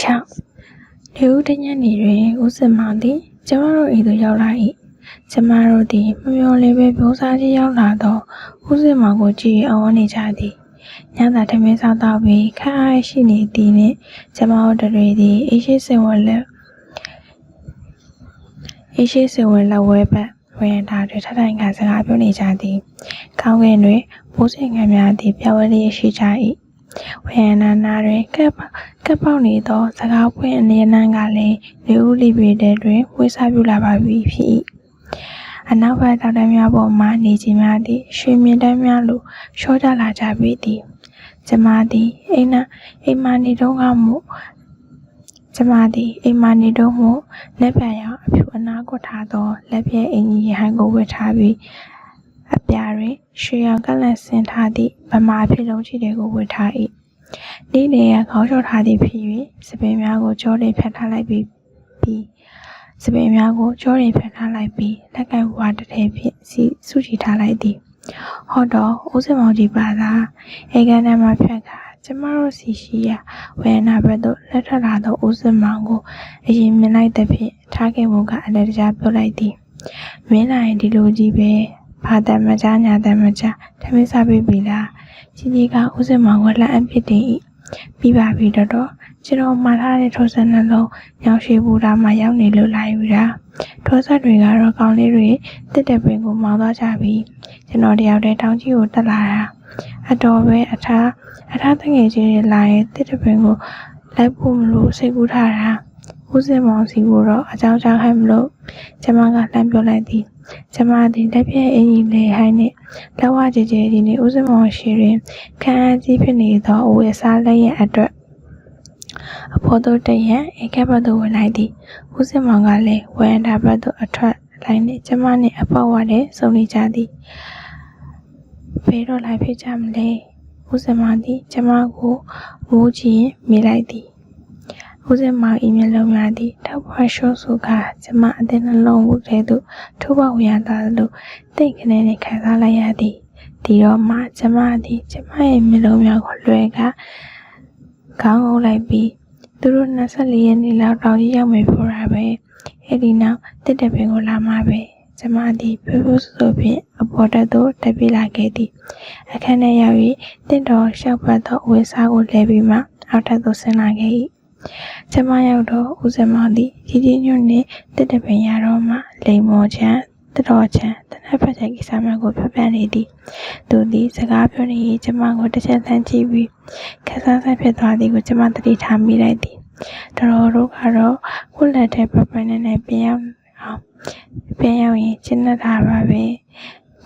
6လူတညနေတွင်ဦးစင်မောင်သည်ကျမတို့အိမ်သို့ရောက်လာ၏ကျမတို့သည်မမျှော်လင့်ပဲပြောစားခြင်းရောက်လာသောဦးစင်မောင်ကိုကြည့်အောင်ဝန်းနေကြသည်ညသာထမင်းစားတော့ပြီးခါအားရှိနေသည်နှင့်ကျမတို့တွေသည်အေးရှိစင်ဝဲလက်ဝဲပတ်ဝရန်တာတွင်ထထိုင်ကစကားပြောနေကြသည်ကောင်းကင်တွင်မိုးစင်ငံများသည်ပြဝဲလျက်ရှိကြ၏ဝရန်နာတွင်ကပ်ပေါက်နေသောစကားပွင့်အနေနှံကလည်းလူဦးလီပေတဲ့တွင်ဝေးစားပြလာပါပြီဖြစ်၏အနောက်ဘက်တောင်တန်းများပေါ်မှနေခြင်းများသည်ရွှေမြင့်တန်းများလိုရှော့ကြလာကြပြီသည်ကျမသည်အိမ်မနေတော့မှလက်ပြန်ရောက်အဖြူအနားကွက်ထားသောလက်ပြဲအင်ကြီးရဟန်းကိုဝတ်ထားပြီးအပြာတွင်ရွှေရောင်ကလန့်ဆင်ထားသည့်ဗမာဖြစ်လုံးကြီးတွေကိုဝတ်ထား၏နေ့လည်ရခေါင်းလျှော်ထားသည့်ဖြစ်၍စပင်များကိုကြောတွေဖြတ်ထားလိုက်ပြီးလက်ကင်ဝါတစ်ထည်ဖြင့်စုကြည်ထားလိုက်သည်ဟောတော့ဦးစင်မောင်ကြီးပါသာအေကန်ထဲမှဖြတ်ကာကျမတို့စီရှိရာဝေနာဘက်သို့လက်ထပ်လာသောဦးစင်မောင်ကိုအရင်မြင်လိုက်သဖြင့်ထားခင်မူကအလဲတကြားပြောလိုက်သည်မင်းလာရင်ဒီလိုကြီးပဲဘာတမကြညာတမကြထမင်းစားပြီလားကြီးကဦးစင်မောင်ကိုလက်အပ်ပစ်တင်၏ပြီးပါပြီတော့ကျွန်တော်မှားထားတဲ့ထိုးစက်နှလုံးညောင်ရွှေဘူတာမှာရောက်နေလို့လာယူတာထိုးစက်တွေကတော့ကောင်းလေးတွေတစ်တဲ့ပင်ကိုမောင်းသွားကြပြီကျွန်တော်တယောက်တည်းတောင်ကြီးကိုတက်လာတာအတော်ပဲအထားတငယ်ချင်းတွေလာရင်တစ်တဲ့ပင်ကိုလိုက်ဖို့မလို့စိတ်ကူးထားတာဦးစင်မောင်စီကိုတော့အကြောင်းကြားခိုင်းမလို့ကျမကလှမ်းပြောလိုက်သည်ကျမသည်လက်ပြဲအင်ကြီးလေဟိုင်းနှင့်လက်ဝါးကျဲဒီနေ့ဦးစင်မောင်ရှိတွင်ခန်းအားကြီးဖြစ်နေသောအဝတ်အစားလက်ရအတွက်အဖို့တို့တရံအိမ်ကပ်ဘက်သို့ဝင်လိုက်သည်ဦးစင်မောင်ကလည်းဝရန်တာဘက်သို့အထွက်လိုက်နှင့်ကျမနှင့်အပေါက်ဝတဲ့စုံနေကြသည်ဖေးတော့လိုက်ဖြစ်ကြမလဲဦးစင်မောင်သည်ကျမကိုမိုးကြည့်မိလိုက်သည်ဦးစင်မောင်ဤမျက်လုံးများသည်ထောက်ပွားရှော့ဆိုကကျမအသင်းနှလုံးကိုထဲသို့ထိုးပေါက်ဝင်ရတာလို့တိတ်ခနဲနဲ့ခံစားလိုက်ရသည်ဒီတော့မှကျမသည်ကျမရဲ့မျက်လုံးများကိုလွှဲကခေါင်းအုပ်လိုက်ပြီးသူတို့24ရက်နေ့လောက်တောင်ကြီးရောက်မယ်ပြောတာပဲအဲ့ဒီနောက်တစ်တဲ့ပင်ကိုလာမှာပဲကျမသည်ဖျိုးဆိုဖြင့်အပေါ်တက်သို့တက်ပြေးလာခဲ့သည်အခန်းထဲရောက်၍တင့်တော်လျှောက်ပတ်သောအဝတ်စားကိုလဲပြီးမှအောက်ထပ်သို့ဆင်းလာခဲ့၏ကျမရောက်တော့ဦးစင်မောင်သည်ကြီးညွန့်နှင့်တစ်တဲ့ပင်ရတော့မှလိမ်မော်ချမ်းတတော်ချမ်းတနက်ဖက်ချက်ကိစ္စများကိုပြပြနေသည်သူသည်စကားပြောနေကျမကိုတစ်ချက်လှမ်းကြည့်ပြီးခက်ဆန်းဆန်းဖြစ်သွားသည်ကိုကျမသတိထားမိလိုက်သည်တော်တို့ကတော့ကိုလက်ထဲပပနဲ့ပြန်ရောက်ရင်ကျင်းနေတာပါပဲ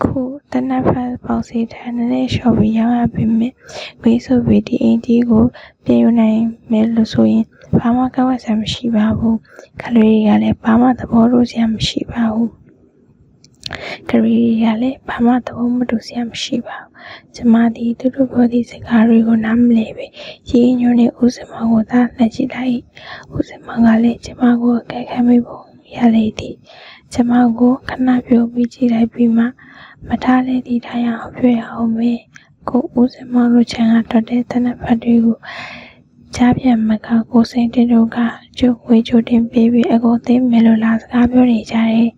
ခုတနက်ဖက်ပေါစီထန်နဲ့လျှော်ပြီးရောက်ရပြီမေးဆိုပြီးဒီအင်ကြီးကိုပြင်ယူနိုင်မယ်လို့ဆိုရင်ဘာမှကဝတ်ဆံမရှိပါဘူးခလေးတွေကလည်းဘာမှသဘောတူစရာမရှိပါဘူးခလေးတွေကလည်းဘာမှသဘောမတူစရာမရှိပါဘူးကျမသည်သူတို့ပြောသည့်စကားတွေကိုနားမလည်ပဲရေညွှန်းနဲ့ဦးစင်မောင်ကိုသာလက်ကြည့်လိုက်ဦးစင်မောင်ကလည်းကျမကိုအကဲခတ်မိပုံရလေသည်ကျမကိုခဏပြုံးပြီးကြည့်လိုက်ပြီးမှမထားလဲဒီထားရအောင်ပြောရအောင်မေကိုဦးစင်မောင်တို့ချန်ကတော်တဲ့တနက်ဖတ်တွေကိုကြားပြန်မကကိုစိန်တင်တို့ကကျုပ်ဝေချိုတင်ပေးပြီးအကုန်သိမယ်လို့လာစကားပြောနေကြတယ်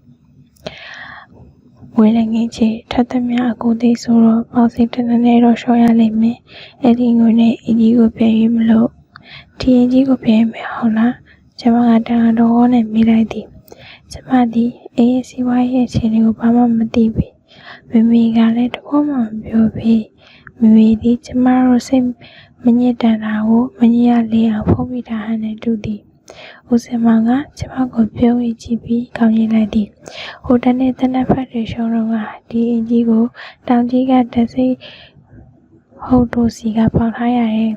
ဝေလည်းငင်းချေထပ်သမျှအကုန်သိဆိုတော့ပေါ့စိတနနဲ့တော့ရှော့ရလိမ့်မယ်အဲ့ဒီငွေနဲ့အကြီးကိုပြန်ရွေးမလို့ဒီအကြီးကိုပြန်မယ်ဟုတ်လားကျမကတန်တော်နဲ့မိလိုက်သည်ကျမသည်အေးစီဝါရဲ့အခြေအနေကိုဘာမှမသိပြီမမေကလည်းတကောမှမပြောပြီမမေသည်ကျမတို့စိတ်မညစ်တန်တာကိုမညစ်ရလေအောင်ဖုံးမိတာဟန်နဲ့တူသည်ဦးစင်မောင်ကကျမကိုပြုံးကြည့်ပြီးကောင်းရလိုက်သည်ဟိုတနေ့တနက်ဖက်တွေရှုံးတော့ကဒီအင်ကြီးကိုတောင်ကြီးကတစိဟုတ်တို့စီကပေါက်ထားရတယ်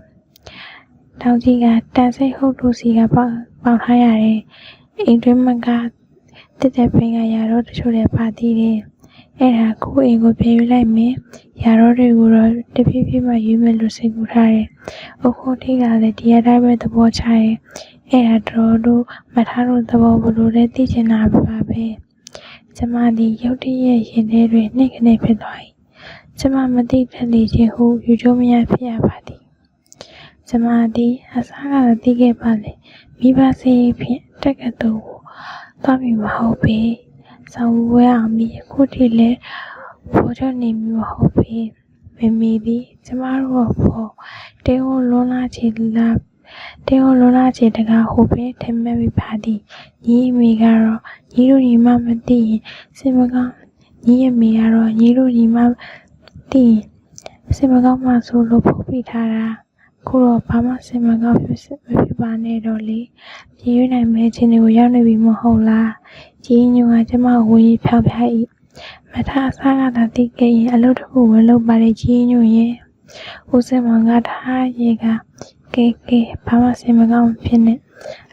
တောင်ကြီးကတန်စိဟုတ်တို့စီကပေါက်ထားရတယ်အိမ်တွင်းမကတစ်တဲ့ပင်ကရာတော့တချို့လည်းပါသေးတယ်အဲ့ဒါကိုအိမ်ကိုပြေးယူလိုက်မယ်ရာတော့တွေကိုတော့တဖြည်းဖြည်းမှယူမယ်လို့စိတ်ကူးထားတယ်အခုထိကလည်းဒီအတိုင်းပဲသဘောချရဲ့အဲ့ဒါတော်တို့မထားလို့သဘောဘလို့လဲသိချင်တာပါပဲကျမဒီရုတ်တရက်ရင်ထဲတွင်နှိမ့်ခနဲ့ဖြစ်သွား၏ကျမမသိတတ်လေခြင်းဟုယူကျုံမရဖြစ်ရပါသည်ကျ ကျမသည်အစားကတော့သိခဲ့ပါလေမိဘစေဖြင့်တက်ကတူကိုသွားပြီမဟုတ်ပေဆောင်ဝဲအောင်ပြီးအခုထိလည်းပေါ်ချနေပြီမဟုတ်ပေမမီသည်ကျမတို့ဘောတဲဟိုလွန်လာချီလာတဲဟိုလွန်လာချီတကားဟိုပဲထင်မဲ့ပြီပါသည်ညီအမေကတော့ညီတို့ညီမမသိရင်စင်မကောင်းညီအမေကတော့ညီတို့ညီမသိရင်စင်မကောင်းမှဆိုလို့ဖုတ်ပြထားတာခုတော့ဘာမှစင်မကောင်းဖြစ်ပါနဲ့တော့လေပြေးရနိုင်မဲ့ချင်းတွေကိုရောက်နေပြီမဟုတ်လားကြီးညိုကကျမဝေးဖြောက်ဖြား၏မထအစားကသာသိခဲ့ရင်အလုပ်တစ်ခုဝင်လုပ်ပါလေကြီးညိုရဲ့ဦးစင်မောင်ကထားရေကကဲဘာမှစင်မကောင်းဖြစ်နေ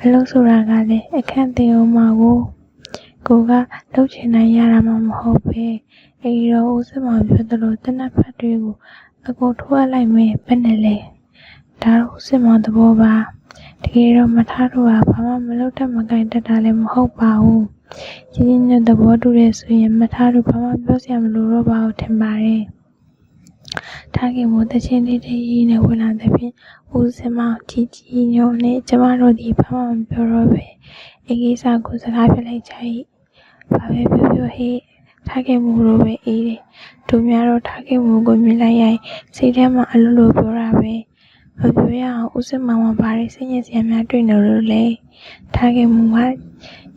အလုပ်ဆိုတာကလည်းအခန့်သေးအောင်မှာကိုကလှုပ်ချင်နိုင်ရတာမှမဟုတ်ပဲအဲဒီတော့ဦးစင်မောင်ပြောသလိုတနက်ဖက်တွေကိုအကုန်ထိုးလိုက်မယ်ဘယ်နဲ့လဲဒါတော့ဦးစင်မောင်သဘောပါတကယ်တော့မထားတော့ဘာမှမလုပ်တတ်မကိုင်တတ်တာလည်းမဟုတ်ပါဘူးကြီးညိုသဘောတူတဲ့ဆိုရင်မထားတော့ဘာမှပြောစရာမလိုတော့ပါဘူးထင်ပါတယ်ထားခင်မို့တချင်းလေးကြီးနဲ့ဝင်လာတဲ့ဖြင့်ဦးစင်မောင်ကြီးညိုနဲ့ကျမတို့ဒီဘာမှမပြောတော့ပဲအကိစ္စကိုစကားပြလိုက်ကြ၏ဘာပဲပြောဟေ့ထားခင်မို့လို့ပဲအေးတယ်တို့များတော့ထားခင်မို့ကိုမြင်လိုက်ရင်စိတ်ထဲမှာအလိုလိုပြောတာပဲမပြောရအောင်ဦးစင်မောင်ကဘာတွေစိတ်ညစ်စရာများတွေ့နေလို့လဲထားခင်မို့က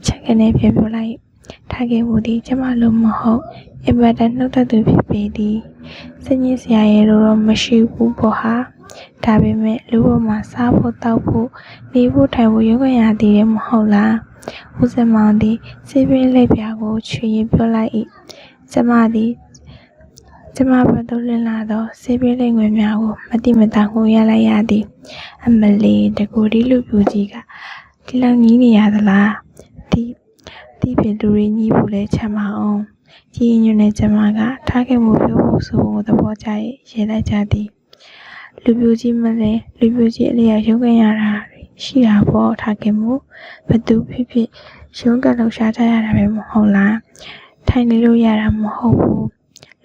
ချက်ကနေပြန်ပြောလိုက်ထားခင်မို့ဒီကျမလို့မဟုတ်အင်ဗတ်တနှုတ်သက်သူဖြစ်ပေသည်စိတ်ညစ်စရာရဲ့တော့မရှိဘူးပေါ့ဟာဒါပေမဲ့လူ့ဘဝမှာစားဖို့တောက်ဖို့နေဖို့ထိုင်ဖို့ရုပ်ရည်သေးတယ်မဟုတ်လားဦးစင်မောင်သည်စေးပင်းလက်ပြာကိုချွေရင်ပြောလိုက်၏ကျမဘတ်တို့လင်းလာတော့စေးပင်းလက်ငွေများကိုမတိမတာငိုရလိုက်ရသည်အမလီတကူဒီလူပြူကြီးကဒီလောက်ညီးနေရသလားဒီပြင်လူတွေညီးဖို့လဲချမ်းပါအောင်ကြီးညွန့်နဲ့ကျမကထားခဲ့မှုပြောဖို့ဆိုသဘောကျရေးလိုက်ကြသည်လူပြိုကြီးမလဲလူပြိုကြီးအလျောက်ရုံးကန်ရတာရှိတာပေါ့ထားခဲ့မှုဘသူဖြစ်ဖြစ်ရုံးကန်လောက်ရှားကြရတာပဲမဟုတ်လားထိုင်နေလို့ရတာမဟုတ်ဘူး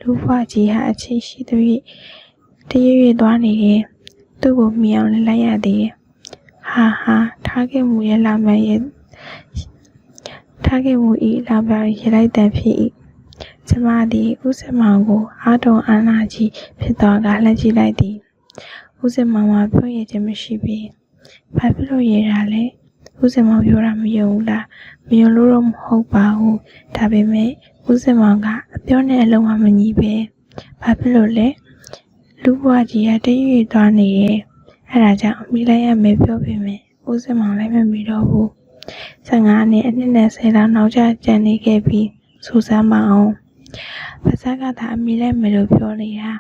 လူဖွားကြီးဟာအချင်းရှိသူ၍တရွေ့သွားနေတယ်သူ့ကိုမြင်အောင်လိုက်ရသေးတယ်ဟာထားခဲ့မှုရဲ့လာမရဲ့ထားခဲ့မှုဤလာပြရလိုက်တန်ဖြစ်၏ကျမသည်ဦးစင်မောင်ကိုအားတုံအားနာကြီးဖြစ်သွားကလှည့်ကြည့်လိုက်သည်ဦးစင်မောင်ကပြောရခြင်းမရှိပြီဘာဖြစ်လို့ရတာလဲဦးစင်မောင်ပြောတာမယုံဘူးလားမယုံလို့တော့မဟုတ်ပါဘူးဒါပေမဲ့ဦးစင်မောင်ကအပြောနဲ့အလုံးဝမညီပဲဘာဖြစ်လို့လဲလူဘွားကြီးကတရွေ့သွားနေရဲ့အဲ့ဒါကြောင့်မိလိုက်ရမယ်ပြောပေမဲ့ဦးစင်မောင်လည်းမမီတော့ဘူး15နှစ်အနှစ်နဲ့10လောက်နောက်ကျကျန်နေခဲ့ပြီးစူစမ်းပါအောင်ပါဇက်ကသာအမိလိုက်မယ်လို့ပြောနေတာ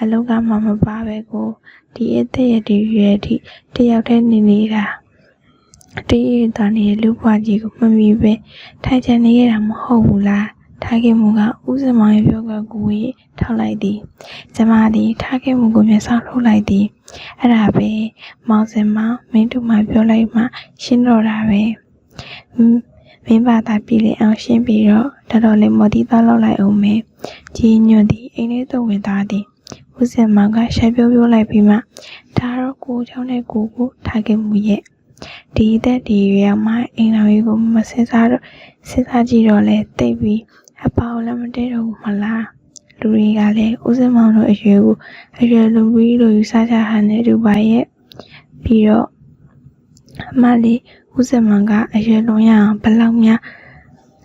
အလုံးကမှမပါပဲကိုဒီအသက်ရဒီရွယ်ထိတယောက်တည်းနေနေတာတည်ရတာနေလူဘွားကြီးကိုမမီပဲထိုင်ချင်နေရတာမဟုတ်ဘူးလားထားခဲ့မှုကဦးစင်မောင်ရဲ့ပြောကကိုကြီးထောက်လိုက်သည်ကျမသည်ထားခဲ့မှုကိုမျက်စောထုတ်လိုက်သည်အဲ့ဒါပဲမောင်စင်မောင်မင်းတို့မှပြောလိုက်မှရှင်းတော့တာပဲမင်းဘာသာပြည်လေအောင်ရှင်းပြီးတော့တော်လေးမော်တီသားလောက်လိုက်အောင်မယ်ကြီးညွန့်သည်အိမ်လေးသို့ဝင်သွားသည်ဦးစင်မောင်ကရှက်ပြောလိုက်ပြီးမှဒါတော့ကိုเจ้าနဲ့ကိုထားခဲ့မှုရဲ့ဒီသက်ဒီရွယ်မှာအိမ်တော်ကြီးကိုမစင်စားကြည့်တော့လဲတိတ်ပြီးအပေါလည်းမတည့်တော့ဘူးမလားလူတွေကလည်းဦးစင်မောင်တို့အရွယ်လူကြီးလိုယူဆကြဟန်နဲ့တူပါရဲ့ပြီးတော့အမလေးဦးစင်မောင်ကအရွယ်လုံးရအောင်ဘလောက်များ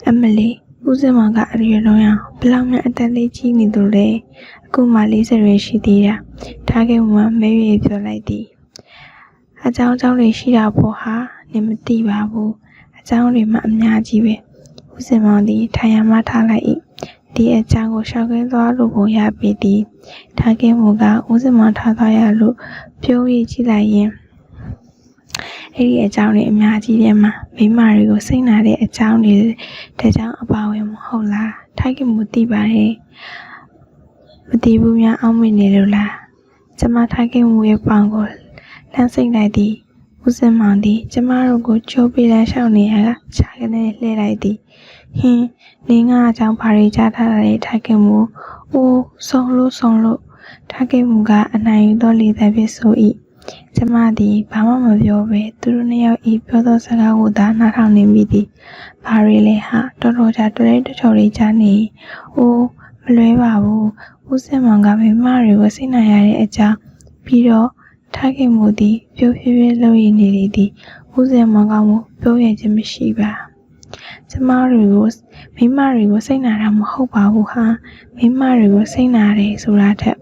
အမလေးဦးစင်မောင်ကအရွယ်လုံးရအောင်ဘလောက်များအသက်လေးကြီးနေသူလဲအခုမှ40ရွယ်ရှိသေးတာထားခဲ့မှမဲရွေပြောလိုက်သည်အကြောင်းတွေရှိတာပေါ့ဟာနင်မသိပါဘူးအကြောင်းတွေမှအများကြီးပဲဦးစင်မောင်သည်ထိုင်ရမှထားလိုက်၏ဒီအကြောင်းကိုရှောက်ခင်းသွားလို့ပုံရပြီသည်ထားခဲ့မှုကဦးစင်မောင်ထားသွားရလို့ပြောရကြည့်လိုက်ရင်အဲ့ဒီအကြောင်းတွေအများကြီးထဲမှာမိမတွေကိုစိတ်နာတဲ့အကြောင်းတွေတကြောင်အပါဝင်မဟုတ်လားထိုက်ခင်မသိပါရဲ့မသိဘူးများအောက်မေ့နေလို့လားကျမထိုက်ခင်မရဲ့ပေါင်ကိုလမ်းစိတ်လိုက်သည်ဦးစင်မောင်သည်ကျမတို့ကိုချိုးပေးလမ်းလျှောက်နေရတာခြာကနေလှည့်လိုက်သည်ဟင်းနေငါအကြောင်းဘာတွေကြားထားတဲ့ထိုက်ခင်မအိုးဆုံးလို့ထားခဲ့မှုကအနိုင်ယူသောလေသက်ဖြစ်ဆို၏ ကျမသည်ဘာမှမပြောဘဲသူတို့နှစ်ယောက်ဤပြောသောစကားကိုသာနားထောင်နေမိသည်။ဘာရီလဲဟာတော်တော်ကြာတွဲတချော်လေးကြားနေ။အိုးမလွဲပါဘူး။ဦးစင်မောင်ကမိမတွေကိုစိတ်နာရတဲ့အကြောင်းပြီးတော့ထားခင်မူသည်ပြိုးပြပြလှုပ်ရည်နေလေသည်။ဦးစင်မောင်ကမူပြောရခြင်းမရှိပါ။ကျမတွေကိုမိမတွေကိုစိတ်နာတာမဟုတ်ပါဘူးဟာမိမတွေကိုစိတ်နာတယ်ဆိုတာထက်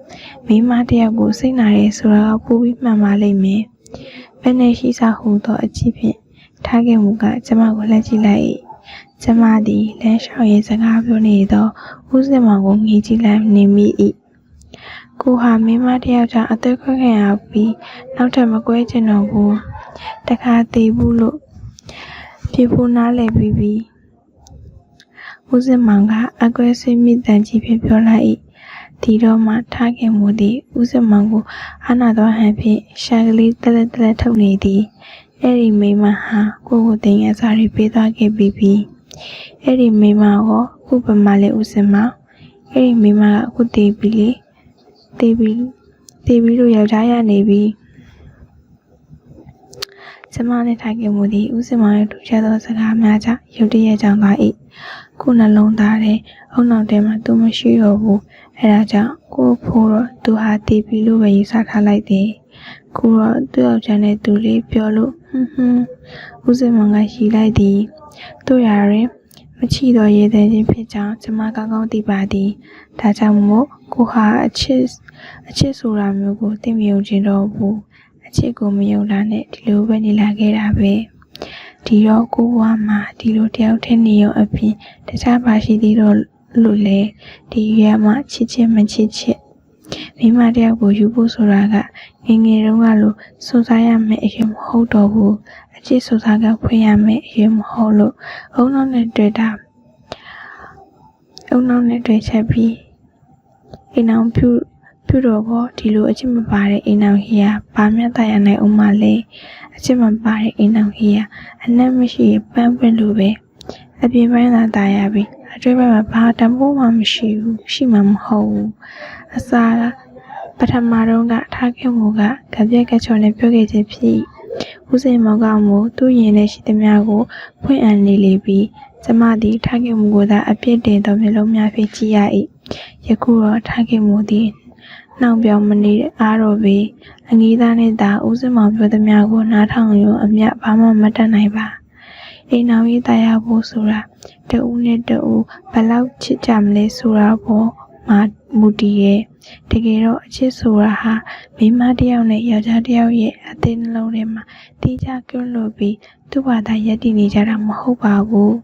မိမတယောက်ကိုစိတ်နာတယ်ဆိုတာကပိုပြီးမှန်ပါလိမ့်မယ်။ဘယ်နဲ့ရှိစားဟူသောအကြည့်ဖြင့်ထားခင်မူကကျမကိုလက်ကြည့်လိုက်၏။ကျမသည်လမ်းလျှောက်ရင်းစကားပြောနေသောဦးစင်မောင်ကိုငေးကြည့်လိုက်နေမိ၏။ကိုဟာမိမတယောက်ကြောင့်အသက်ခွဲခံရပြီးနောက်ထပ်မကွဲချင်တော့ဘူး။တခါသေးဘူးလို့ပြေဖို့နားလည်ပြီးပြီ။ဦးစင်မောင်ကအကွဲဆွေးမိတန်ကြီးဖြင့်ပြောလိုက်၏။ဒီတော့မှထားခင်မူသည်ဦးစင်မောင်ကိုအာနာတော်ဟန်ဖြင့်ရှာကလေးတလက်တလက်ထုတ်နေသည်။အဲ့ဒီမိမဟာကိုတင်ရစားရီပေးသွားခဲ့ပြီးပြီ။အဲ့ဒီမိမကိုခုပမာလေးဦးစင်မောင်အဲ့ဒီမိမကအခုတည်ပြီလေ။တည်ပြီလို့ယောက်ျားရနေပြီ။ကျမနဲ့ထိုင်ခင်မူသည်ဦးစင်မောင်ရဲ့ထူးခြားသောစကားများကြောင့်ရုတ်တရက်ကြောင့်သွား၏။ကိုနှလုံးသားထဲအုံနောက်ထဲမှာသူမရှိတော့ဘူး။အဲဒါကြောင့်ကိုဖို့တော့သူဟာတည်ပြီလို့ပဲယူဆထားလိုက်တယ်။ကိုတော့သူ့ယောက်ျားနဲ့သူလေးပြောလို့ဦးစင်မောင်ကရှိလိုက်သည်။တို့ရရင်မချီတော့ရည်တဲ့ချင်းဖြစ်ကြောင်းကျမကောင်းကောင်းသိပါသည်။ဒါကြောင့်မို့ကိုဟာအချစ်ဆိုတာမျိုးကိုသိမယုံချင်တော့ဘူး။အချစ်ကိုမယုံတာနဲ့ဒီလိုပဲနေလာခဲ့တာပဲ။ဒီတော့ကိုဘဝမှာဒီလိုတယောက်ထင်းနေရောအပြင်တခြားပါရှိသေးတော့လို့လေဒီရွယ်မှာချစ်ချစ်မချစ်ချစ်မိမတယောက်ကိုယူဖို့ဆိုတာကငယ်တုန်းကလိုစူးစားရမယ့်အရင်မဟုတ်တော့ဘူး။အချစ်စူးစားကဖွင့်ရမယ့်အရင်မဟုတ်လို့အုံနောက်နဲ့တွေ့ချက်ပြီးအိမ်အောင်ပြုတော့ဘောဒီလိုအချစ်မပါတဲ့အိမ်အောင်ကြီးကဘာမှတရနိုင်အောင်မလဲအချစ်မပါတဲ့အိမ်အောင်ကြီးကအနက်မရှိပန်းပွင့်လို့ပဲအပြင်ပိုင်းသာတာရပြီအတွဲဘက်မှာဘာတမိုးမှမရှိဘူးရှိမှမဟုတ်ဘူးအစားကပထမတော့ကထားခဲ့မှုကကြပြက်ကချော်နဲ့ပြောခဲ့ခြင်းဖြစ်ဦးစိန်မောင်ကမို့သူ့ရင်ထဲရှိသမျှကိုဖွင့်အံနေလေပြီးကျမသည်ထားခဲ့မှုကိုသာအပြစ်တင်သောမျိုးလုံးများဖြင့်ကြည့်ရ၏ယခုတော့ထားခဲ့မှုသည်နှောင်ပြောင်မနေအားတော့ပေအငီးသားနဲ့သာဦးစင်မောင်ပြောသမျှကိုနားထောင်ရုံအမြတ်ဘာမှမတတ်နိုင်ပါအိမ်အောင်ရေးတရားဖို့ဆိုတာတဦးနဲ့တဦးဘယ်လောက်ချစ်ကြမလဲဆိုတာပေါ်မှာမူတည်ရဲ့တကယ်တော့အချစ်ဆိုတာဟာမိမတယောက်နဲ့ယောက်ျားတယောက်ရဲ့အသေးနှလုံးထဲမှာတိကျကလွတ်လို့ပြီးသူ့ဘာသာယက်တည်နေကြတာမဟုတ်ပါဘူး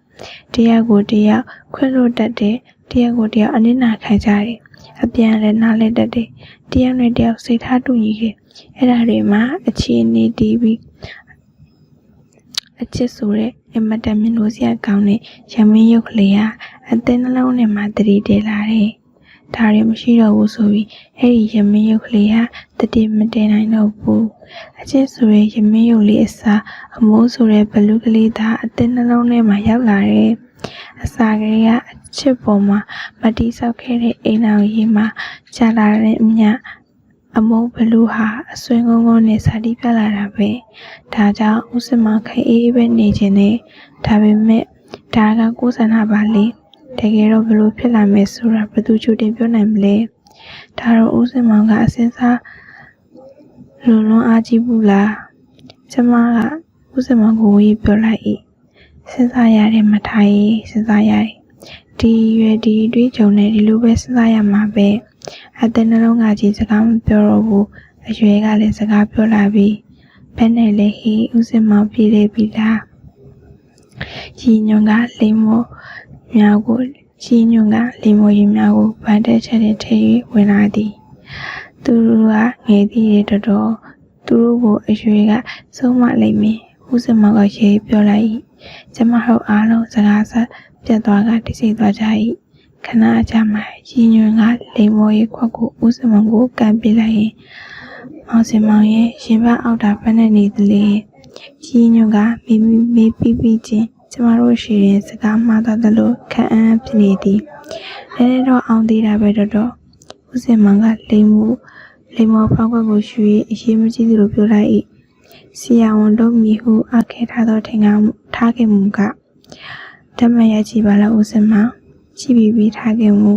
တရားကိုတရားခွင့်လွတ်တတ်တဲ့တရားကိုတရားအနစ်နာခံကြတယ်အပြန်လည်းနားလဲတတ်တယ်တရားနဲ့တရားစိတ်ထားတူညီတယ်အဲ့ဒါတွေမှာအခြေအနေတည်ပြီးအချစ်ဆိုတဲ့အမတန်မြင်လို့စရာကောင်းတဲ့ရမင်းရုပ်ကလေးဟာအသေးနှလုံးထဲမှာတည်တည်လာတယ်ဒါတွေမရှိတော့ဘူးဆိုပြီးအဲ့ဒီရမင်းရုပ်ကလေးဟာတတိမတည်နိုင်တော့ဘူးအချစ်ဆိုတဲ့ရမင်းရုပ်လေးအစားအမိုးဆိုတဲ့ဘလူးကလေးသာအသေးနှလုံးထဲမှာရောက်လာတယ်အစာကလေးကအချစ်ပေါ်မှာမတိဆောက်ခဲ့တဲ့အိမ်အောင်ကြီးမှာကြာလာတဲ့အမြအမုန်းဘလူးဟာအဆွေငုံငုံနဲ့စာတိပြလာတာပဲဒါကြောင့်ဦးစင်မောင်ခေအေးပဲနေခြင်းနဲ့ဒါပေမဲ့ဒါကကိုယ်ဆန္ဒပါလေတကယ်တော့ဘလို့ဖြစ်လာမယ်ဆိုတာဘယ်သူချိုတင်ပြောနိုင်မလဲဒါတော့ဦးစင်မောင်ကအစင်းစားလွန်အားကြီးဘူးလားကျမကဦးစင်မောင်ကိုဝေးပြောလိုက်၏စဉ်းစားရတယ်မထားရေးစဉ်းစားရတယ်ဒီရွယ်ဒီတွေးကြုံနေဒီလိုပဲစဉ်းစားရမှာပဲအသက်နှလုံးကကြီးစကားမပြောတော့ဘူးအရွယ်ကလည်းစကားပြောလာပြီးဘယ်နဲ့လဲဟိဦးစင်မောင်ပြေးလေပြီလားကြီးညွန့်ကလိမ်မောများကိုကြီးညွန့်ကလိမ်မောရင်များကိုဗန်တဲ့ချက်နဲ့ထဲ၍ဝင်လာသည်သူတို့ကငယ်သေးတဲ့တော်တော်သူတို့ကိုအရွယ်ကဆုံးမလိုက်မင်းဦးစင်မောင်ကရေးပြောလိုက်၏ကျမတို့အားလုံးစကားဆက်ပြတ်သွားကတိစိတ်သွားကြ၏ခဏအကြာမှကြီးညွန့်ကလိမ်မောရဲ့ခွက်ကိုဦးစင်မောင်ကိုကန်ပြလိုက်ရင်မောင်စင်မောင်ရဲ့ရင်ဘတ်အောက်တာဖက်နေနေသလေကြီးညွန့်ကမေးပြီးချင်းကျမတို့ရှိရင်စကားမှားသွားသလိုခံအံ့ဖြစ်နေသည်လည်းတော့အောင်သေးတာပဲတော့ဦးစင်မောင်ကလိမ် လိမ္မောဖောက်ကွက်ကိုရွှေအရေးမကြီးသလိုပြောလိုက်၏ဆီယာဝန်တို့မိဟုအခဲထားသောထင်ကားမှုထားခဲ့မှုကဓမ္မရကြည့်ပါလားဦးစင်မကြည့်ပြီးထားခဲ့မှု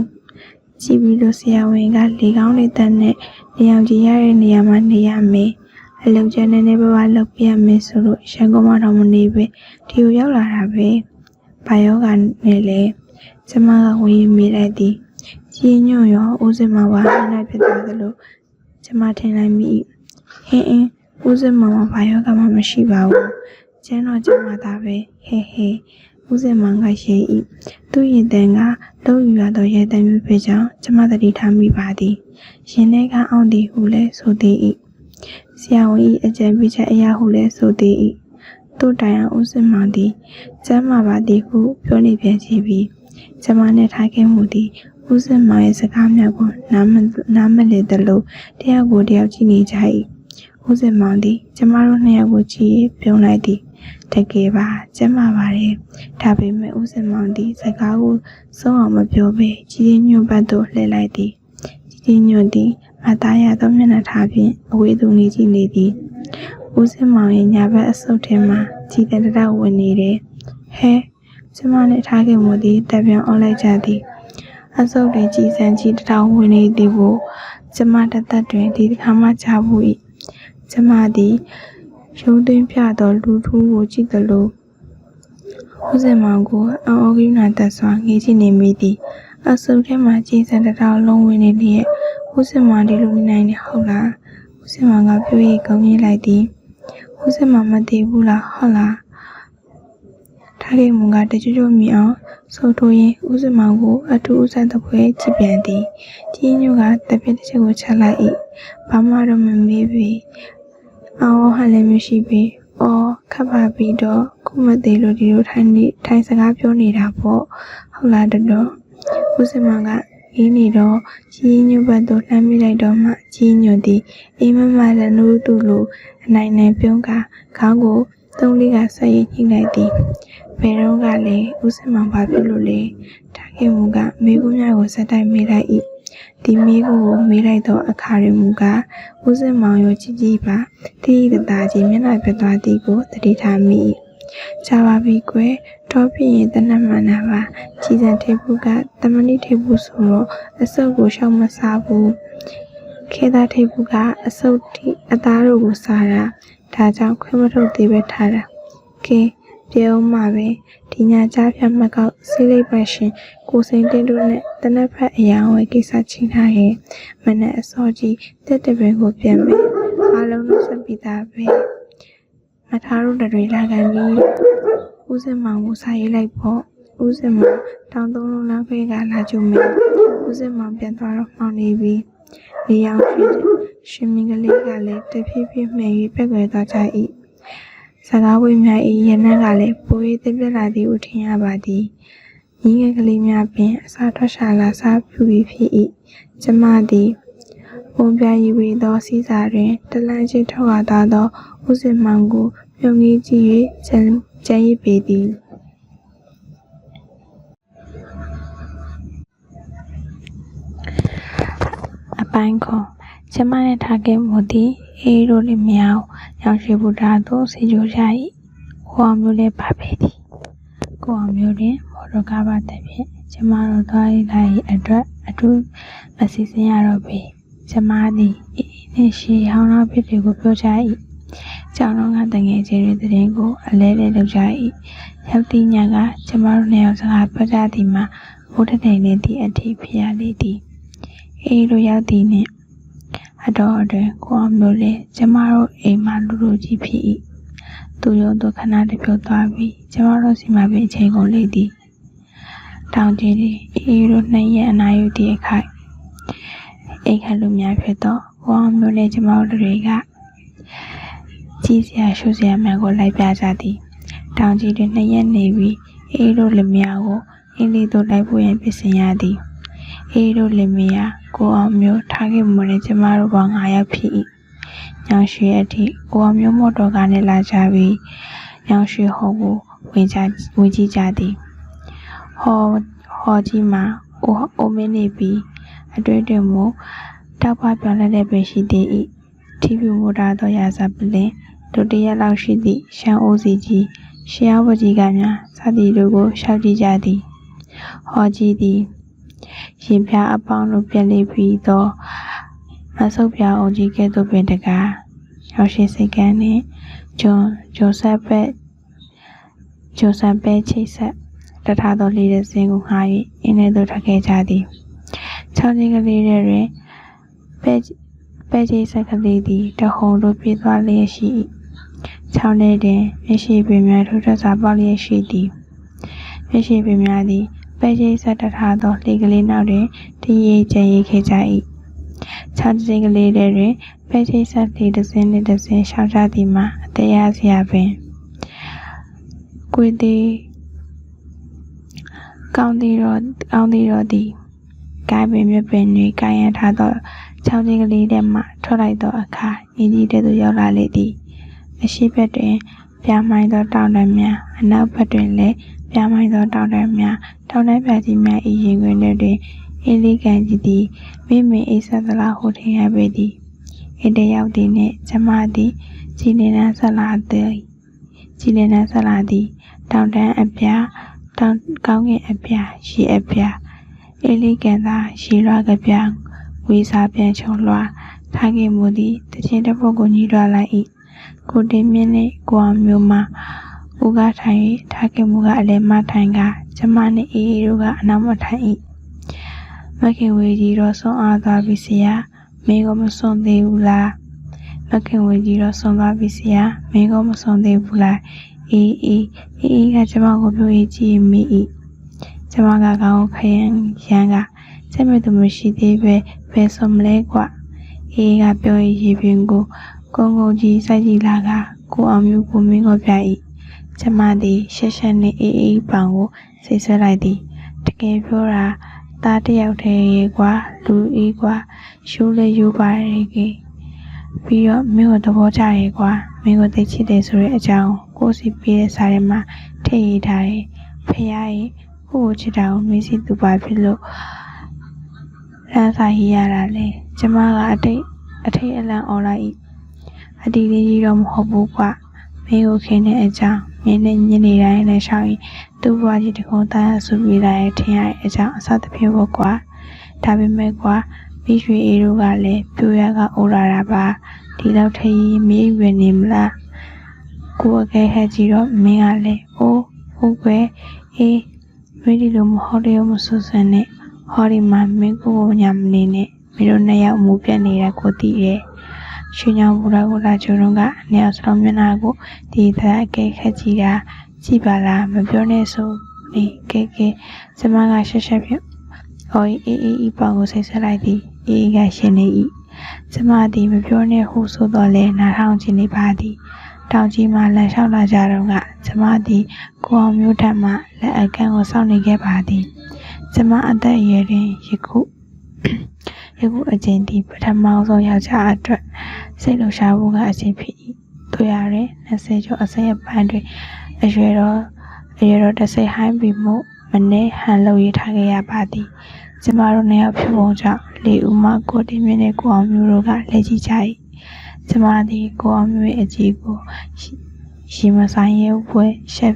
ကြည့်ပြီးလို့ဆီယာဝန်ကလေကောင်းလေးတန်းနဲ့နေအောင်ကြည့်ရတဲ့နေရာမှာနေရမယ်အလုံးကျန်းနေဘဝလောက်ပြရမယ်ဆိုလို့ရန်ကုန်မှာတော့မနေပဲဒီကိုရောက်လာတာပဲဘာယောဂနဲ့လဲကျမကဝင်ရင်မေးလိုက်သည်ကြီးညွန့်ရောဦးစင်မဝါဟနာဖြစ်သွားသလိုကျမထင်လိုက်မိဟင်းဦးစင်မဘာယောဂမှမရှိပါဘူးကျန်းတော့ကျမသာပဲဟဲဦးစင်မကရှိ၏သူ့ရင်တန်ကလုံးယူရသောရဲတံမျိုးဖြစ်ကြောင်းကျမသတိထားမိပါသည်ရင်ထဲကအောင်သည်ဟုလည်းဆိုသည်၏ဆရာဝန်၏အကြံပေးချက်အရာဟုလည်းဆိုသည်၏တို့တိုင်အောင်ဦးစင်မောင်သည်ကျမ်းမာပါသည်ဟုပြောနေပြန်စီပြီးကျမနဲ့ထားခဲ့မှုသည်ဦးစင်မောင်ရဲ့စကားများကိုနားမလည်သလိုတယောက်ကိုတယောက်ကြည့်နေကြ၏ဦးစင်မောင်သည်ကျမတို့နှစ်ယောက်ကိုကြည့်ပြုံးလိုက်သည်တကယ်ပါကျမ်းမာပါတယ်ဒါပေမဲ့ဦးစင်မောင်သည်စကားကိုဆုံးအောင်မပြောဘဲကြီးညွန့်ဘတ်သို့လှည့်လိုက်သည်ကြီးညွန့်သည်မသားရသောမျက်နှာထားဖြင့်အဝေးသို့နေကြည့်နေသည်ဦးစင်မောင်ရဲ့ညာဘက်အဆုပ်ထဲမှာကြီးတဲ့တရဝင်နေတယ်ဟဲကျမနဲ့ထားခဲ့မှုသည်တပြန်အော်လိုက်ကြသည်အဆုပ်တွေကြီးစံကြီးတထောင်ဝင်နေသည်ကိုကျမတသက်တွင်ဒီတစ်ခါမှကြားဘူး၏ကျမသည်ရုံးသွင်းပြသောလူထူးကိုကြည့်သလိုဦးစင်မောင်ကိုအော်ကိနာတက်စွာငေးကြည့်နေမိသည်အဆုပ်ထဲမှာကြီးစံတထောင်လုံးဝင်နေလျက်ဦးစင်မောင်ဒီလိုနေနိုင်နေဟုတ်လားဦးစင်မောင်ကပြော၍ကောင်းကြီးလိုက်သည်ဦးစင်မောင်မသိဘူးလားဟုတ်လားထားခဲ့မှုကတကြွကြွမြင်အောင်ဆိုထိုးရင်ဦးစင်မောင်ကိုအထူးဥစားတပွဲကြည့်ပြန်သည်ကြီးညိုကတပြက်တစ်ချက်ကိုချလိုက်၏ဘာမှတော့မမေးပြီအော်ဟန်လည်းမရှိပြီအော်ခပ်ပါပြီးတော့ခုမသေးလို့ဒီလိုထိုင်စကားပြောနေတာပေါ့ဟုတ်လားတော်ဦးစင်မောင်ကအေးနေတော့ကြီးညိုဘက်သို့လှမ်းမိလိုက်တော့မှကြီးညိုသည်အိမ်မမလည်းနိုးသူ့လိုအနိုင်နိုင်ပြုံးကခေါင်းကိုသုံးလေးကဆက်ရညှိလိုက်သည်ဘယ်တော့ကလည်းဦးစင်မောင်ဘာဖြစ်လို့လဲထားခဲ့မှုကမိကုများကိုစက်တိုက်မေးလိုက်၏ဒီမိကုကိုမေးလိုက်သောအခါတွင်မူကဦးစင်မောင်ရောကြီးပါတိတသားကြီးမျက်နှာပြသွားသည်ကိုသတိထားမိ၏ကြပါပြီကွယ်တော့ဖြစ်ရင်တနတ်မှန်တာပါကြီးစံထေဘူးကတမဏိထေဘူးဆိုတော့အစုပ်ကိုရှောက်မစားဘူးခေသားထေဘူးကအစုပ်ထိအသားတို့ကိုစားတာဒါကြောင့်ခွင့်မထုတ်သေးပဲထားတာကဲပြောမှပဲဒီညကြားဖြတ်မှတ်ကောက်စီးလိုက်ပါရှင်ကိုစိန်တင်းတို့နဲ့တနက်ဖက်အရာဝယ်ကိစ္စချင်းထားရဲ့မနဲ့အစောကြီးတက်တပင်ကိုပြန်မယ်အားလုံးလို့ဆက်ပြီးသားပဲမထားတို့တွေလာကန်ပြီးဦးစင်မောင်ကိုစာရေးလိုက်ပေါ့ဦးစင်မောင်တောင်သုံးလုံးလမ်းခွဲကလာကြုံမယ်ဦးစင်မောင်ပြန်သွားတော့မှောင်နေပြီနေအောင်ရှင်မင်းကလေးကလည်းတဖြည်းဖြည်းမှန်၍ပြက်ွယ်သွားကြ၏စကားဝိများ၏ရနံ့ကလည်းပို၍သိပြလာသည်ဟုထင်ရပါသည်ညီငယ်ကလေးများပင်အစာထွက်ရှာလာစားပြူပြီးဖြစ်၏ကျမသည်ပုံပြရီဝေသောစီးစာတွင်တလန့်ချင်းထောက်ရသောဦးစင်မောင်ကိုမြုံကြီးကြည့်၍ကျန်ရစ်ပေသည်အပိုင်းခေါ်ကျမနဲ့ထားခဲ့မှုသည်အေးတို့လည်းမြောက်ရောင်ရွှေဘုရားသို့ဆေးကြိုကြ၏ကိုအောင်မျိုးလည်းပါပေသည်ကိုအောင်မျိုးတွင်မော်တော်ကားပါတဲ့ဖြင့်ကျမတို့သွားလာ၏အတွက်အထူးမစီစဉ်ရတော့ပေကျမသည်အေးနှင့်ရှေဟောင်းနောက်ဖြစ်တွေကိုပြောကြ၏ကျောင်းတော်ကတငယ်ချင်းတွေတရင်ကိုအလဲလဲလုပ်ကြ၏ရောက်သည့်ညကကျမတို့နှစ်ယောက်စကားပြောကြသည်မှာမိုးတနေနေသည့်အထိဖြစ်ရလေသည်အေးတို့ရောက်သည်နှင့်အတော်အတွင်းကိုအောင်မျိုးလည်းကျမတို့အိမ်မှာလူကြီးဖြစ်၏သူရုံသူခဏတပြုတ်သွားပြီးကျမတို့စီမှာပဲအချိန်ကုန်လေသည်တောင်ကြီးသည်အေးတို့နှစ်ရက်အနာယူသည့်အခါအိမ်ခလူများဖြစ်သောကိုအောင်မျိုးနဲ့ကျမတို့တွေကကြီးစရာရှုစရာများကိုလိုက်ပြကြသည်တောင်ကြီးတွင်နှစ်ရက်နေပြီးအေးတို့လည်းများကိုအင်းလေးတို့လိုက်ဖို့ရန်ပြင်ဆင်ရသည်အေးတို့လည်းများကိုအောင်မျိုးထားခဲ့မှုနဲ့ကျမတို့ပေါင်း9ယောက်ဖြစ်၏ညောင်ရွှေအထိကိုအောင်မျိုးမော်တော်ကားနဲ့လာကြပြီးညောင်ရွှေဟော်ကိုဝင်ကြသည်ဟော်ကြီးမှာအိုမင်းနေပြီးအတွဲတွင်မူ တောက်ပပြောင်းလဲတဲ့ပင်ရှိသည်၏ထိပြူမူတာသောရာဇပလင်လူတရက်လောက်ရှိသည့်ရှမ်းအိုးစီကြီးရှေးဝကြီးကများစသည်တို့ကိုရှောက်ကြည့်ကြသည်ဟောကြီးသည်ရင်ပြအပေါင်းတို့ပြက်လေးပြီးသောမဆုပ်ပြအောင်ကြီးကဲ့သို့ပင်တကားရောက်ရှိစိတ်ကန်းနှင့်ဂျွန်ဆက်ပဲချိတ်ဆက်တထားသောလေးတဲ့စင်းကိုငှား၍အင်းထဲသို့ထွက်ခဲ့ကြသည်ချောင်းချင်းကလေးတွင်ပဲချိတ်ဆက်ကလေးသည်တဟုန်တို့ပြေးသွားလျက်ရှိ၏ချောင်းထဲတွင်မျက်ရှိပင်များထိုးထွက်စွာပေါက်လျက်ရှိသည်မျက်ရှိပင်များသည်ပဲချိတ်ဆက်တထားသောလှေကလေးနောက်တွင်တည်ရကျန်ရခဲ့ကြ၏ချောင်းချင်းကလေးတွင်ပဲချိတ်ဆက်လေးတစ်စင်းနှင့်တစ်စင်းရှောင်ကြသည်မှာအသေးရစရာပင်ကိုယ်သည်ကောင်းသည်တော့သည်ကိုင်းပင်မြပင်တွင်ကိုင်းရထားသောချောင်းချင်းကလေးထဲမှထွက်လိုက်သောအခါအင်းကြီးတဲ့သို့ရောက်လာလေသည်အရှိဘက်တွင်ပြားမိုင်းသောတောင်တန်းများအနောက်ဘက်တွင်လည်းပြားမိုင်းသောတောင်တန်းများတောင်တန်းပြကြီးများ၏ရင်ခွင်တွင်အေးလေးကန်ကြီးသည်မိမိအိဆက်သလားဟုထင်ရပေသည်အိတရောက်သည်နှင့်ကျမသည်ကြည်လင်နှံဆက်လာသည်တောင်တန်းအပြားတောင်ကောင်းကင်အပြားရေအပြားအေးလေးကန်သာရေလွှားကပြားဝေစာပြန်ချုံလွှားထားခဲ့မှုသည်တခြင်းတစ်ပုဒ်ကိုညီးတွားလိုက်၏ကိုတင်မြင့်နှင့်ကိုအောင်မျိုးမှဦးကားထိုင်၍ထားခဲ့မှုကအလဲမထိုင်ကကျမနှင့်အေးတို့ကအနောက်မထိုင်၏မခင်ဝေကြီးတော့ဆုံးအားသွားပြီဆရာမင်းကမဆုံးသေးဘူးလားမခင်ဝေကြီးတော့ဆုံးသွားပြီဆရာမင်းကမဆုံးသေးဘူးလားအေးကကျမကိုပြောရေးကြည့်မိ၏ကျမကကောင်းခရင်ရန်ကစိတ်မဲ့သူမရှိသေးပဲဘယ်ဆုံးမလဲကွအေးကပြောရေးရေပင်ကိုကုန်းကြီးစိုက်ကြည့်လာကကိုအောင်မျိုးကိုမင်းကိုပြ၏ကျမသည်ရှက်ရှက်နှင့်အေးပောင်ကိုစိတ်ဆွဲလိုက်သည်တကယ်ပြောတာသားတယောက်တည်းရေကွာလူအေးကွာရှိုးလဲယူပါရဲ့ကြီးပြီးတော့မင်းကိုသဘောကျရဲ့ကွာမင်းကိုသိချစ်တယ်ဆိုတဲ့အကြောင်းကိုစီပေးတဲ့စာထဲမှာထည့်ရေးထားတယ်ဖခင်ရဲ့ကိုချစ်တာကိုမင်းစီသူပါဖြစ်လို့လမ်းစာရေးရတာလေကျမကအထိတ်အလန့်អော်လိုက်၏အတီးလေးကြီးတော့မဟုတ်ဘူးကွာမင်းကိုခင်းတဲ့အကြောင်းမင်းနဲ့ညနေတိုင်းလည်းရှောင်းရင်သူ့ဘဝကြီးတကုံသားဆူပြီးလာရဲ့ထင်ရတဲ့အကြောင်းအစသဖြင့်ပေါ့ကွာဒါပေမဲ့ကွာမိရွှေအေးတို့ကလည်းပြိုရကအိုလာတာပါဒီလောက်ထရေးမေးဝင်နေမလားကိုအကဲဟဲ့ကြည့်တော့မင်းကလည်းဟုတ်ကွယ်အေးမင်းဒီလိုမဟုတ်တယ်မဆူဆန်နဲ့ဟောဒီမှာမင်းကိုညာမနေနဲ့မင်းတို့နှစ်ယောက်မူပြတ်နေတာကိုသိတယ်ရွှေညောင်ဘူရာကိုလာချိုတော့ကနေရာစလုံးမျက်နှာကိုဒီသားအကဲခက်ကြည့်တာကြည့်ပါလားမပြောနဲ့ဆိုနေကဲကျမကရှက်ရှက်ဖြင့်အေးပေါင်ကိုစိတ်ဆက်လိုက်သည်အေးကရှင်နေ၏ကျမသည်မပြောနဲ့ဟုဆိုတော့လဲနားထောင်ခြင်းနေပါသည်တောင်ကြီးမှလမ်းလျှောက်လာကြတော့ကကျမသည်ကိုအောင်မျိုးထက်မှလက်အကန့်ကိုစောင့်နေခဲ့ပါသည်ကျမအသက်အရွယ်တွင်ယခုအချိန်ဒီပထမဆုံးယောက်ျားအတွက်စိတ်လှရှားဖို့ကအချိန်ဖြစ်၏တွေ့ရတယ်20ကျော်အစိပ်အပိုင်းတွင်အရွယ်တော်တစ်စိတ်ဟိုင်းပြီးမှုမနေ့ဟန်လုပ်ရထားခဲ့ရပါသည်ကျမတို့နှစ်ယောက်ဖြစ်ပုံကြောင့်လေးဦးမှကိုတင်မြင့်နဲ့ကိုအောင်မျိုးတို့ကလက်ကြည့်ကြ၏ကျမသည်ကိုအောင်မျိုးရဲ့အကြီးကိုရှိမဆိုင်ရဲ့ဘွဲရှက်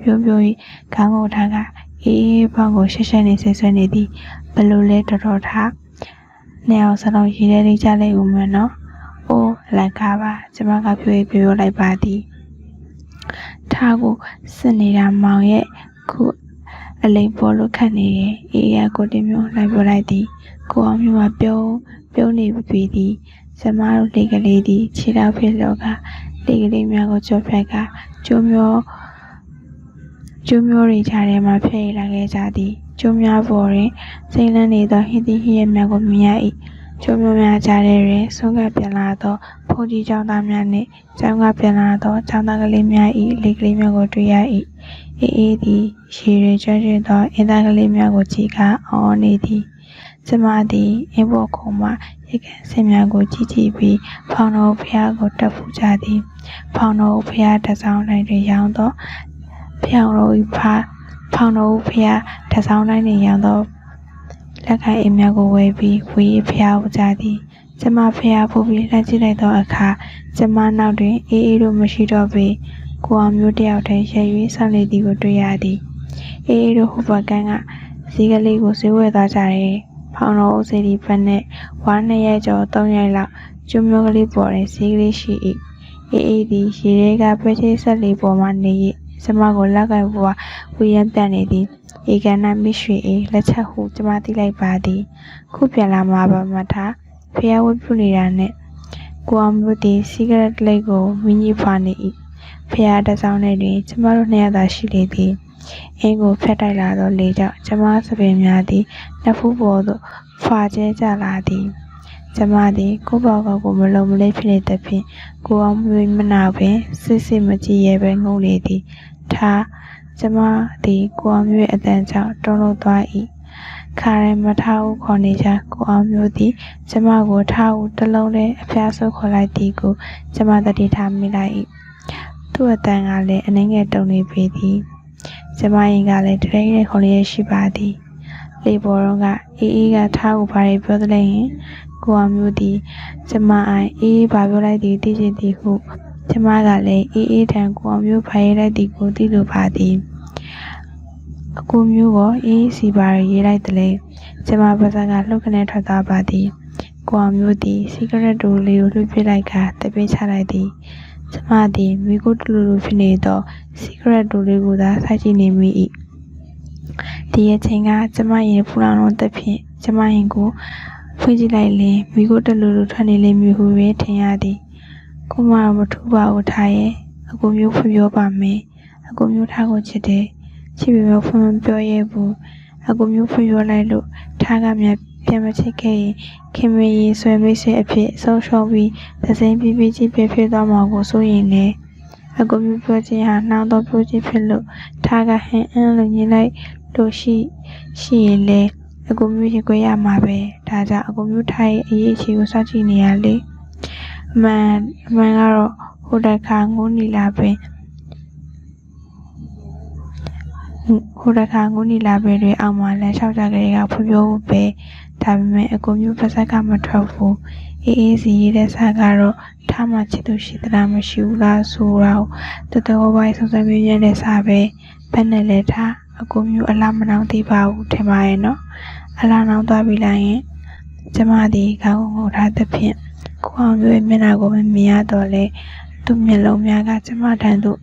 ပြို၍ခေါင်းကိုထားကအေးပေါင်ကိုရှက်ရှက်နေဆွဲနေသည်ဘလို့လဲတော်ထားနှစ်ယောက်စလုံးရည်ရဲလေးကြလိုက်ဦးမယ်နော်အိုးလက်ကားပါကျမကပြောလိုက်ပါသည်ထားကိုစစ်နေတာမောင်ရဲ့ခုအလိမ်ပေါ်လို့ခတ်နေတယ်အေးရကိုတင်မျိုးလိုက်ပြောလိုက်သည်ကိုအောင်မျိုးကပြုံးနေပြီသည်ကျမတို့လေကလေးသည်ခြေထောက်ဖြစ်လောကလေကလေးများကိုကြောဖြတ်ကကျိုးမျိုးတွေကြားထဲမှာဖျက်လာခဲ့ကြသည်ကျိုးများပေါ်တွင်စိမ့်လန်းနေသောဟင်းသီးဟင်းရများကိုမြင်ရ၏ကျိုးမျိုးများကြားထဲတွင်ဆုံးကပြန်လာသောဘုန်းကြီးကျောင်းသားများနှင့်ကျောင်းကပြန်လာသောကျောင်းသားကလေးများ၏လေကလေးများကိုတွေ့ရ၏အေးသည်ရှည်တွင်ကျွမ်းသောအင်းသားကလေးများကိုကြည့်ကအော်နေသည်ကျမသည်အင်းပေါ်ခုံမှရေကန်ဆင်များကိုကြည့်ပြီးဖောင်တော်ဖျားကိုတက်ဖူးကြသည်ဖောင်တော်ဖျားတစောင်းတိုင်းတွင်ရောင်းသောဖောင်တော်ဖျားတစောင်းတိုင်းတွင်ရောင်းသော လက်ခိုင်အိမ်များကိုဝယ်ပြီးဝီဖျားဦးကြသည်ကျမဖျားဖို့ပြီးလှမ်းကြည့်လိုက်သောအခါကျမနောက်တွင်အေးအေးတို့မရှိတော့ပေကိုအောင်မျိုးတယောက်တည်းရဲ၍ဆောင်းနေသည်ကိုတွေ့ရသည်အေးအေးတို့ဟိုဘက်ကန်းကဈေးကလေးကိုဈေးဝယ်သွားကြတယ်ဖောင်တော်ဦးစီဒီဘက်နဲ့ဝါ2ရက်ကျော်3ရက်လောက်ကျွမျိုးကလေးပေါ်တဲ့ဈေးကလေးရှိ၏အေးအေးသည်ရေထဲကပဲချိတ်ဆက်လေးပေါ်မှနေ၏ကျမကိုလက်ကဘွားဝီရန်ပြန်နေသည်ဧကနာမိရွှေအေးလက်ချက်ဟုကျမသိလိုက်ပါသည်ခုပြန်လာမှာပါမထားဖျားဝတ်ပြုနေတာနဲ့ကိုအောင်မျိုးသည်စီဂရက်လိတ်ကိုမင်းကြီးဖွာနေ၏ဖျားတစ်စောင်းထဲတွင်ကျမတို့2ယောက်သာရှိလေသည်အင်းကိုဖျက်တိုက်လာသောလေကြောင့်ကျမစပင်များသည်နှစ်ဖူးပေါ်သို့ဖွာကျဲကျလာသည်ကျမသည်ကိုယ့်ဘောက်ကိုမလုံမလေးဖြစ်နေသဖြင့်ကိုအောင်မျိုးမနာပင်စစ်မကြည့်ရဲပဲငုံလေသည်ထားကျမသည်ကိုအောင်မျိုးအတန်ကြောင့်တုံးလို့သွား၏ခါရင်မထားဦးခေါ်နေကြကိုအောင်မျိုးသည်ကျမကိုထားဦးတစ်လုံးနဲ့အဖျားဆုပ်ခေါ်လိုက်သည်ကိုကျမသတိထားမိလိုက်၏သူ့အတန်ကလည်းအနှဲငယ်တုံနေပေသည်ကျမရင်ကလည်းတရဲရဲခေါ်လျက်ရှိပါသည်လေပေါ်တော့ကအေးအေးကထားဦးဘာတွေပြောသလဲဟင်ကိုအောင်မျိုးသည်ကျမအိုင်အေးအေးဘာပြောလိုက်သည်သိချင်သည်ဟုကျမကလည်းအေးအေးထံကိုအောင်မျိုးဘာရေးလိုက်သည်ကိုသိလိုပါသည်အကူမျိုးကိုအေးစီပါရေးလိုက်တယ်လေကျမပါးစပ်ကလှုပ်ခနဲ့ထွက်သွားပါသည်ကိုအောင်မျိုးသည်စီဂရက်တိုလေးကိုလွှတ်ပစ်လိုက်ကတပိတ်ချလိုက်သည်ကျမသည်မိကိုတူလူဖြစ်နေသောစီဂရက်တိုလေးကိုသာစိုက်ကြည့်နေမိ၏ဒီအချိန်ကကျမရင်ဖူလောင်လုံးတက်ဖြင့်ကျမရင်ကိုဖွင့်ကြည့်လိုက်လင်မိကိုတူလူထွက်နေလိမ့်မည်ဟုပဲထင်ရသည်ကိုမတော်မထူပါဘူးထားရဲ့အကူမျိုးဖွင့်ပြောပါမယ်အကူမျိုးထားကိုချစ်တယ်ချစ်ပြီးမဖွင့်ပြောရဲဘူးအကူမျိုးဖွင့်ပြောလိုက်လို့ထားကမြပြန်မချစ်ခဲ့ရင်ခင်မရင်ဆွဲမိတ်ဆွေအဖြစ်ဆုံးရှုံးပြီးသစိမ်းပြီးကြီးဖြစ်သွားမှာကိုစိုးရင်လေအကူမျိုးပြောခြင်းဟာနှောင်းတော့ပြောခြင်းဖြစ်လို့ထားကဟင်းအင်းလို့ညင်လိုက်လို့ရှိရင်လေအကူမျိုးရင်ခွေရမှာပဲဒါကြောင့်အကူမျိုးထားရဲ့အရေးအချင်းကိုစောင့်ကြည့်နေရလေအမှန်ကတော့ဟိုတခါငုံနီလာပင်တွေအောက်မှာလမ်းလျှောက်ကြကလေးကဖွပြောဖို့ပဲဒါပေမဲ့အကူမျိုးပါစက်ကမထွက်ဘူးအေးအေးစီရေးတဲ့စာကတော့ထားမှချစ်သူရှိသလားမရှိဘူးလားဆိုတော့တော်တော်ပိုင်းစုံစမ်းပြည့်တဲ့စာပဲဘယ်နဲ့လဲထားအကူမျိုးအလားမနှောင်းသေးပါဘူးထင်ပါရဲ့နော်အလားနှောင်းသွားပြီလားယင်ကျမဒီခေါင်းကိုထားသဖြင့်ကိုအောင်မျိုးရဲ့မျက်နှာကိုမမြင်ရတော့လေသူ့မျက်လုံးများကကျမထံသို့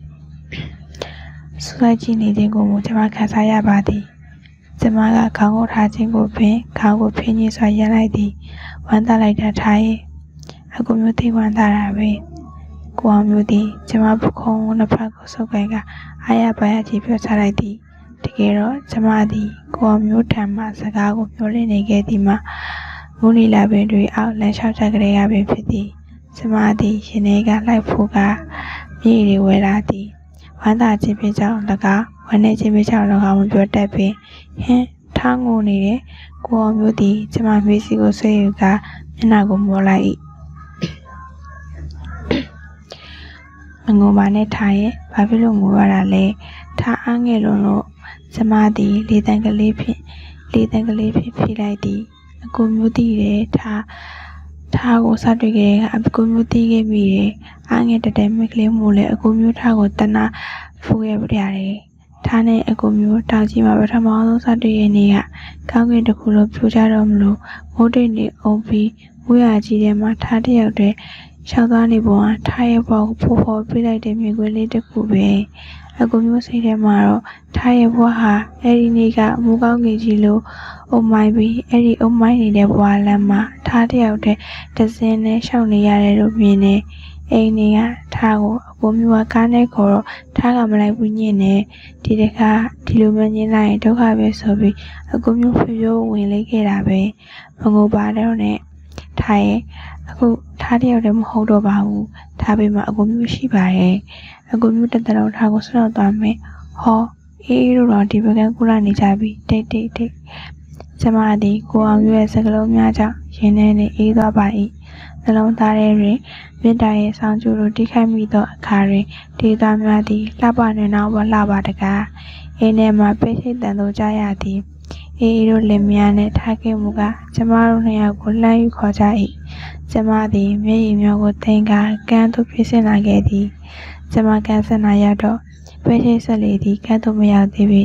စူးစိုက်ကြည့်နေခြင်းကိုကျမခံစားရပါသည်ကျမကခေါင်းကိုထားခြင်းကိုပင်ခေါင်းကိုဖိညှိစွာရလိုက်သည်ဝမ်းသာလိုက်တာထားရဲ့အကူမျိုးသိဝမ်းသာတာပဲကိုအောင်မျိုးသည်ကျမပခုံးနှစ်ဖက်ကိုဆုပ်ကိုင်ကအားရပါရကြီးပြောချလိုက်သည်တကယ်တော့ကျမသည်ကိုအောင်မျိုးထံမှစကားကိုပြောလင်းနေခဲ့သည်မှာမူနီလာပင်တွေအောက်လမ်းလျှောက်ကြကလေးရပင်ဖြစ်သည်ကျမသည်ရှင်နေကလိုက်ဖို့ကမြေရီဝဲလာသည်ဝမ်းသာခြင်းဖြစ်ကြောင်း၎င်းဝမ်းနည်းခြင်းဖြစ်ကြောင်း၎င်းမပြောတတ်ပင်ဟင်းထားငိုနေတဲ့ကိုအောင်မျိုးသည်ကျမမေးစီကိုဆွေးယူကမျက်နှာကိုမောလိုက်၏မငိုပါနဲ့ထားရဲ့ဘာဖြစ်လို့ငိုရတာလဲထားအားငယ်လို့ကျမသည်လေတံကလေးဖြင့်ဖြေလိုက်သည်အကူမျိုးတည်တယ်ထားကိုစတွေ့ခဲ့တဲ့အကူမျိုးတည်ခဲ့ပြီတယ်အားငယ်တည်းမိကလေးမို့လဲအကူမျိုးထားကိုတနာဖူးခဲ့ပြရတယ်ထားနဲ့အကူမျိုးတောင်ကြီးမှာပထမဆုံးစတွေ့ရနေကကောင်းကင်တစ်ခုလိုပြိုကျတော့မလို့မိုးတိတ်နေအောင်ပြီးမိုးရွာကြီးထဲမှာထားတစ်ယောက်တည်းရှောက်သွားနေပုံကထားရဲ့ဘောကိုဖိုးဖော်ပြလိုက်တဲ့မြင်ကွင်းလေးတစ်ခုပဲအကူမျိုးစိတ်ထဲမှာတော့ထားရဲ့ဘွားဟာအဲ့ဒီနေ့ကမိုးကောင်းကင်ကြီးလိုအုံမိုင်းပြီးအဲ့ဒီအုံမိုင်းနေတဲ့ဘွားလမ်းမှာထားတစ်ယောက်တည်းတစင်းနဲ့ရှောက်နေရတယ်လို့မြင်နေအိမ်တွေကထားကိုအကူမျိုးကကားနဲ့ခေါ်တော့ထားကမလိုက်ဘူးညင်နေဒီတခါဒီလိုမညင်လိုက်ရင်ဒုက္ခပဲဆိုပြီးအကူမျိုးဖြိုးဝင်လိုက်ခဲ့တာပဲမငိုပါတော့နဲ့ထားရဲ့အခုထားတယောက်တည်းမဟုတ်တော့ပါဘူးထားပေမဲ့အကူမျိုးရှိပါတယ်အကူမျိုးတစ်တလုံးထားကိုဆွတ်သွားမယ်ဟောအေးတို့တော့ဒီဘက်ကကူလာနေကြပြီတိတ်ကျမသည်ကိုအောင်မျိုးရဲ့စကလုံးများကြောင့်ရင်ထဲနဲ့အေးသွားပါ၏နှလုံးသားထဲတွင်မေတ္တာရဲ့ဆောင်ကျိုးတို့တိခိုက်မိသောအခါတွင်ဒေသများသည်လှပနေနောက်လှပါတကားအိမ်ထဲမှပိတ်ဆိတ်တန်သို့ကြားရသည် အေးတို့လင်မယားနှင့်ထားခဲ့မှုကကျမတို့နှစ်ယောက်ကိုလှမ်းယူခေါ်ကြ၏ကျမသည်မျက်ရည်မျောကိုသိမ်းကာကမ်းသို့ပြေးဆင်းလာခဲ့သည်ကျမကမ်းဆင်းလာရောက်တော့ပဲချိတ်ဆက်လေသည်ကမ်းသို့မရောက်သေးပေ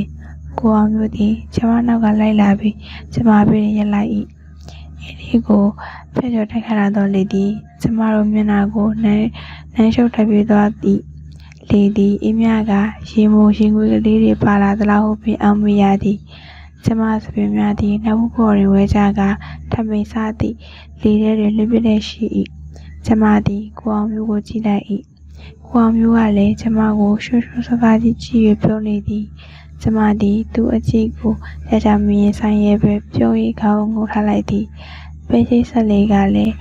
ကိုအောင်မျိုးသည်ကျမနောက်ကလိုက်လာပြီးကျမဘေးတွင်ရပ်လိုက်၏အေးဒီကိုဖျက်ကျော်တိုက်ခါလာတော့လေသည်ကျမတို့မျက်နှာကိုနှမ်းရှုပ်ထပ်ပြေးသွားသည်လေသည်အေးမြကရေမိုးရင်ငွေကလေးတွေပါလာသလားဟုပင်အောက်မေ့ရသည်ကျမစပင်များသည်နှုတ်ပေါ်တွင်ဝဲကြကာထမိန်စားသည့်လေထဲတွင်လွင့်ပြည့်ရှိ၏ကျမသည်ကိုအောင်မျိုးကိုကြည့်လိုက်၏ကိုအောင်မျိုးကလည်းကျမကိုရှုပ်ရှုပ်ဆဆကြီးကြည့်၍ပြောနေသည်ကျမသည်သူ့အကြည့်ကိုကြမရင်ဆိုင်ရဲပဲပြုံး၏ခေါင်းငုံထားလိုက်သည်ပဲချိတ်ဆက်လေးကလည်း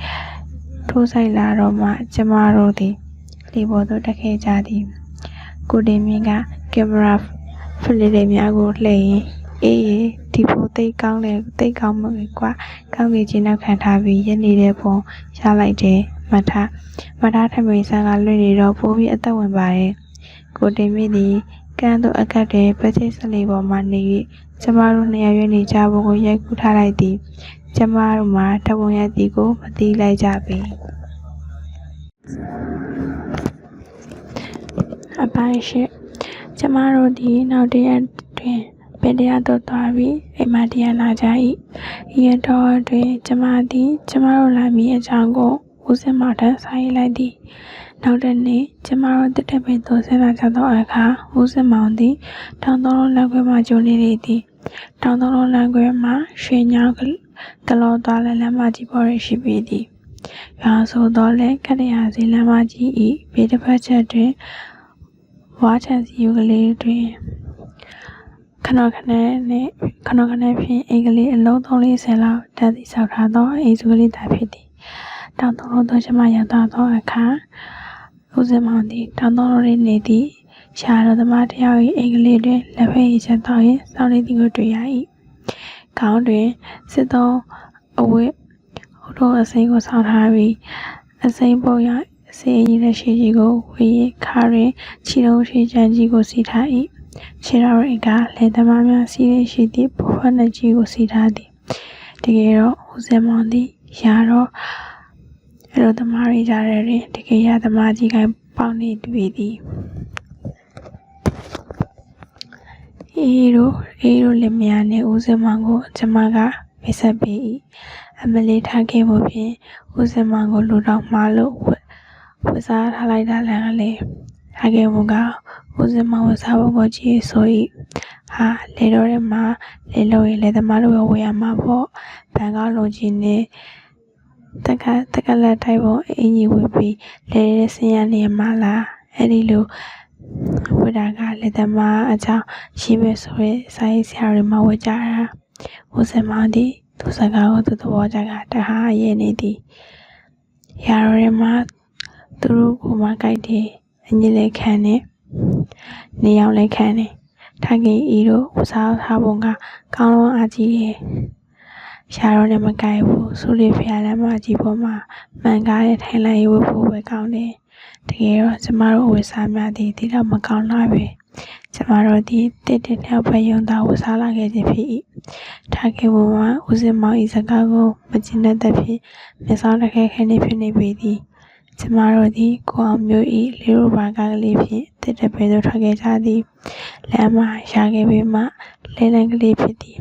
ထိုးဆိုင်လာတော့မှကျမတို့သည်လေပေါ်သို့တက်ခဲ့ကြသည်ကိုတင်မြင့်ကကင်မရာဖလစ်တွေများကိုလှည့်ရင်အေးရေဒီဖို့သိကောင်းတယ်သိကောင်းမှာကွာကောင်းကြီးချင်းနောက်ခံထားပြီးရနေတဲ့ပုံရလိုက်တယ်မထားထမိန်ဆန်းကလွင့်နေတော့ပိုးပြီးအသက်ဝင်ပါတယ်ကိုတင်မြင့်သည်ကန်းသို့အခက်တဲ့ပဲချိတ်ဆက်လေးပေါ်မှနေ၍ကျမတို့နှစ်ယောက်ရွေးနေကြဖို့ကိုရိုက်ကူးထားလိုက်သည်ကျမတို့မှာတပုံရသည်ကိုမသိလိုက်ကြပေအပိုင်းရှိကျမတို့သည်နောက်တရက်တွင်ပင်တရားသို့သွားပြီးအိမ်မတရားလာကြ၏ဤတော့တွင်ကျမသည်ကျမတို့လာမည်အကြောင်းကိုဦးစင်မောင်ထံစာရေးလိုက်သည်နောက်တစ်နေ့ကျမတို့တက်တက်ပင်သို့ဆင်းလာကြသောအခါဦးစင်မောင်သည်တောင်သုံးလုံးလမ်းခွဲမှကျိုးနေလေသည်တောင်သုံးလုံးလမ်းခွဲမှရွှေညောင်းကလောသွားလမ်းမကြီးပေါ်တွင်ရှိပေသည်ရွာဆိုသောလည်းခက်ရစီလမ်းမကြီး၏ဘေးတစ်ဖက်ချက်တွင်ဝါချန်စီယူကလေးတွင်ခဏခဏဖြင့်အင်္ဂလိပ်အလုံး340လောက်တက်သည့်ဆောက်ထားသောအိမ်စုကလေးသာဖြစ်သည်တောင်သုံးလုံးသောကျမရောက်သောအခါဦးစင်မောင်သည်တောင်သုံးလုံးလေးနေသည့်ရှာတော်သမားတစ်ယောက်၏အင်္ဂလိပ်တွင်လက်ဖက်ရည်ချက်သောရင်စောင်းနေသည်ကိုတွေ့ရ၏ခေါင်းတွင်စစ်သောအဝတ်ဟုတ်သောအစိမ်းကိုဆောင်းထားပြီးအစိမ်းပုံရအစိမ်းအကြီးလက်ရှိကြီးကိုဝေးခါတွင်ခြေတော်ရှိချမ်းကြီးကိုစီထား၏ခြေတော်ရိတ်ကလက်သမားများစီးရရှိသည့်ဘဝနှကြီးကိုစီထားသည်တကယ်တော့ဦးစင်မောင်သည်ရာတော့အလိုသမားရိကြတဲ့တွင်တကယ်ရသမားကြီးကပေါင်းနေတွေ့သည်အေးတို့လင်မယားနှင့်ဦးစင်မောင်ကိုကျမကမိတ်ဆက်ပေး၏အမလေးထားခဲ့မှုဖြင့်ဦးစင်မောင်ကိုလူတော်မှားလို့ဝစားထားလိုက်တာလည်းထားခဲ့မှုကဦးစင်မောင်ဝစားဖို့ကိုကြည့်ဆို၏ဟာလေတော်ထဲမှာလေလို့လေသမားတို့ဝေရမှာပေါ့ဘန်ကောက်လုံကြီးနဲ့တက်ကလက်တိုက်ပေါ်အင်ကြီးဝေပြီးလေရဲဆင်းရနေမှာလားအဲ့ဒီလိုဝေတာကလေသမားအကြောင်းရှိပဲဆိုရဲစာရေးဆရာတွေမှာဝေကြတာဦးစင်မောင်သည်သူစကားကိုသူသဘောကျကတဟားရဲနေသည်ရာရဲမှာသူတို့ကိုမှကြိုက်တယ်အညီလေးခံနေနေအောင်လေးခံနေထားခင်ဤတို့ဝစားထားပုံကကောင်းလုံးအားကြီးတယ်ရှားတော့လည်းမကြိုက်ဘူးဆူလီဖျားလမ်းမကြီးပေါ်မှာမှန်ကားတဲ့ထိုင်လိုက်ဝတ်ဖို့ပဲကောင်းတယ်တကယ်တော့ကျမတို့ဝစားများသည်တိတော့မကောင်းတော့ပဲကျမတို့ဒီတစ်နောက်ပဲယုံသာဝစားလာခဲ့ခြင်းဖြစ်၏ထားခင်ဘုံမှာဦးစင်မောင်ဤစကားကိုမကျင်တဲ့သဖြင့်မျက်စောင်းတစ်ခဲခဲနေဖြစ်နေပေသည်ကျမတို့သည်ကိုအောင်မျိုး၏လေရိုဘာကားကလေးဖြင့်တစ်တပဲသို့ထွက်ခဲ့ကြသည်လမ်းမှာရှာခဲ့ပြီးမှလဲလန်းကလေးဖြစ်သည်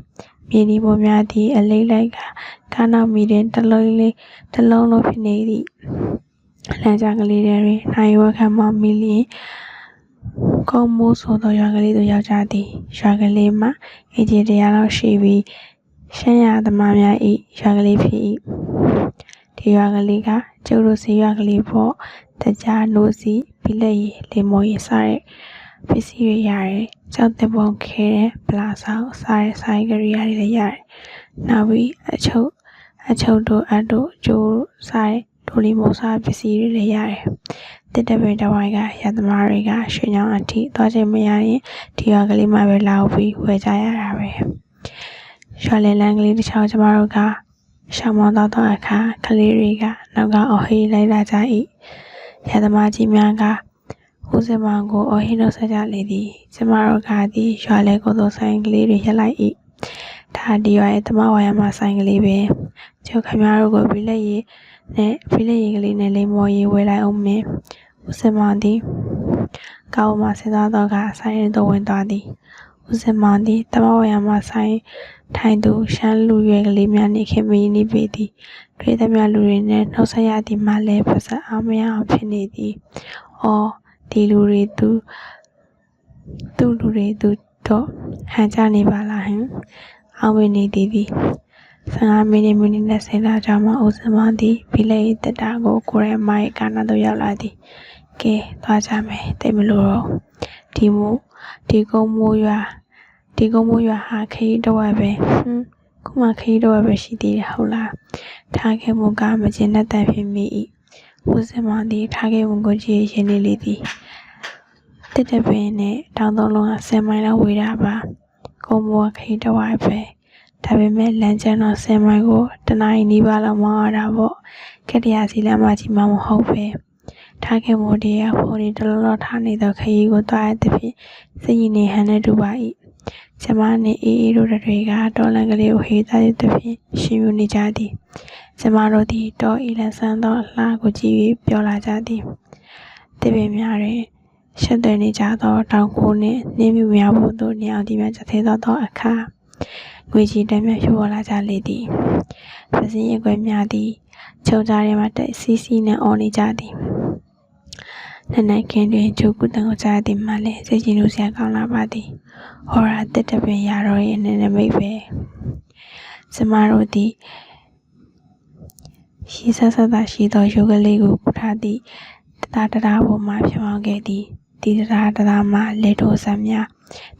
မြေဒီပေါ်များသည်အလိမ့်လိုက်ကကားနောက်မီတွင်တလုံးလုံးဖြစ်နေသည်လမ်းကြားကလေးတွင်နိုင်ဝခမ်းမောင်မီလျင်ကုန်းမိုးဆိုသောရွာကလေးသို့ရောက်ကြသည်ရွာကလေးမှာအကြီး100လောက်ရှိပြီးရှမ်းရသမားများ၏ရွာကလေးဖြစ်၏ဒီရွာကလေးကကျုပ်တို့စီရွာကလေးပေါ့တကြားနိုးစီဘီလက်ရည်လေမော်ရည်စားတဲ့ပစ္စည်းတွေရတယ်ကြောက်တဲ့ပုံခဲတဲ့ပလာဆောင်စားတဲ့ဆိုင်ကရိယာတွေလည်းရတယ်နောက်ပြီးအချုပ်တို့အတို့ကျိုးစားတဲ့ဒိုလီမိုးစားပစ္စည်းတွေလည်းရတယ်တစ်တပင်တဝိုင်းကရသမားတွေကရွှေညောင်းအထိသွားချိန်မရရင်ဒီရွာကလေးမှာပဲလာပြီးဝယ်ကြရတာပဲရွာလေလန်းကလေးတစ်ချောင်းကျမတို့ကရှောင်းမောင်းသောအခါကလေးတွေကနောက်ကအော်ဟေးလိုက်လာကြ၏ရသမားကြီးများကဦးစင်မောင်ကိုအော်ဟေးနှုတ်ဆက်ကြလေသည်ကျမတို့ကသည်ရွာလေကိုယ်သို့ဆိုင်ကလေးတွေရက်လိုက်၏ ဒါဒီရွာရဲ့တမဝါရမဆိုင်ကလေးပဲကျုပ်ခင်ဗျားတို့ကိုဘီလက်ရည်ကလေးနဲ့လိမ္မော်ရည်ဝယ်လိုက်အောင်မင်းဦးစင်မောင်သည်ကောင်းမှစဉ်းစားတော့ကဆိုင်ရင်တော့ဝင်သွားသည်ဦးစင်မောင်သည်တမဝါရမဆိုင်ထိုင်သူရှမ်းလူရွယ်ကလေးများနှင့်ခင်မင်းနီးပေသည်တွေ့သမျှလူတွေနဲ့နှုတ်ဆက်ရသည်မှလည်းပါစပ်အားမရအောင်ဖြစ်နေသည်အော်ဒီလူတွေသူလူတွေသူတော့ဟန်ကြနေပါလားဟင်အောင်ဝင်နေသည်15မိနစ်20လောက်ကြာမှဦးစင်မောင်သည်ဘီလက်ရည်တက်တာကိုကိုရဲမိုင်ကာနာသို့ရောက်လာသည်ကဲသွားကြမယ်တိတ်မလို့တော့ဒီကုန်းမိုးရွာဟာခရီးတော့ပဲခုမှခရီးတော့ပဲရှိသေးတယ်ဟုတ်လားထားခဲ့မှုကမကျင်တတ်တဲ့ဖြစ်မိ၏ဦးစင်မောင်သည်ထားခဲ့မှုကိုကြည့်ရင်းနေလေသည်တစ်တပင်နဲ့တောင်သုံးလုံးက10မိုင်လောက်ဝေးတာပါကုန်းမိုးကခရီးတော့ပဲဒါပေမဲ့လမ်းကျန်းတော့10မိုင်ကိုတနာရီနီးပါးလောက်မောင်းရတာပေါ့ကတရစီလမ်းမကြီးမှမဟုတ်ပဲထားခဲ့မှုတည်းရဖိုးဒီတလောထားနေသောခရီးကိုတွားရသည်ဖြင့်စိတ်ရည်နေဟန်နဲ့တူပါ၏ကျမနှင့်အေးတို့တွေကတော်လန်ကလေးကိုဟေးသားသည်ဖြင့်ရှင်ယူနေကြသည်ကျမတို့သည်တော်ဤလန်ဆန်းသောအလှကိုကြည့်၍ပြောလာကြသည်တပင်များတွင်ရှက်သွဲနေကြသောတောင်ကိုနှင့်နှင်းမြူများဖို့သို့နေအောင်ဒီများချက်သေးသောအခါငွေကြီးတမ်းများဖြစ်ပေါ်လာကြလေသည်ပစင်းရက်ွယ်များသည်ချုံကြားထဲမှတိုက်စီနှင့်အော်နေကြသည်နက်နက်ခင်းတွင်ဂျိုကူတန်ကိုကြားသည်မှလည်းစိတ်ကြည်နူးစရာကောင်းလာပါသည်ဟောရာတစ်တပင်ရတော်ရဲ့အနေနဲ့မိတ်ပဲကျမတို့သည်ရှိဆဆသာရှိသောရုပ်ကလေးကိုကူထားသည့်တတာပေါ်မှဖြောင်းခဲ့သည်ဒီတတာမှလက်ထိုးဆမ်းများ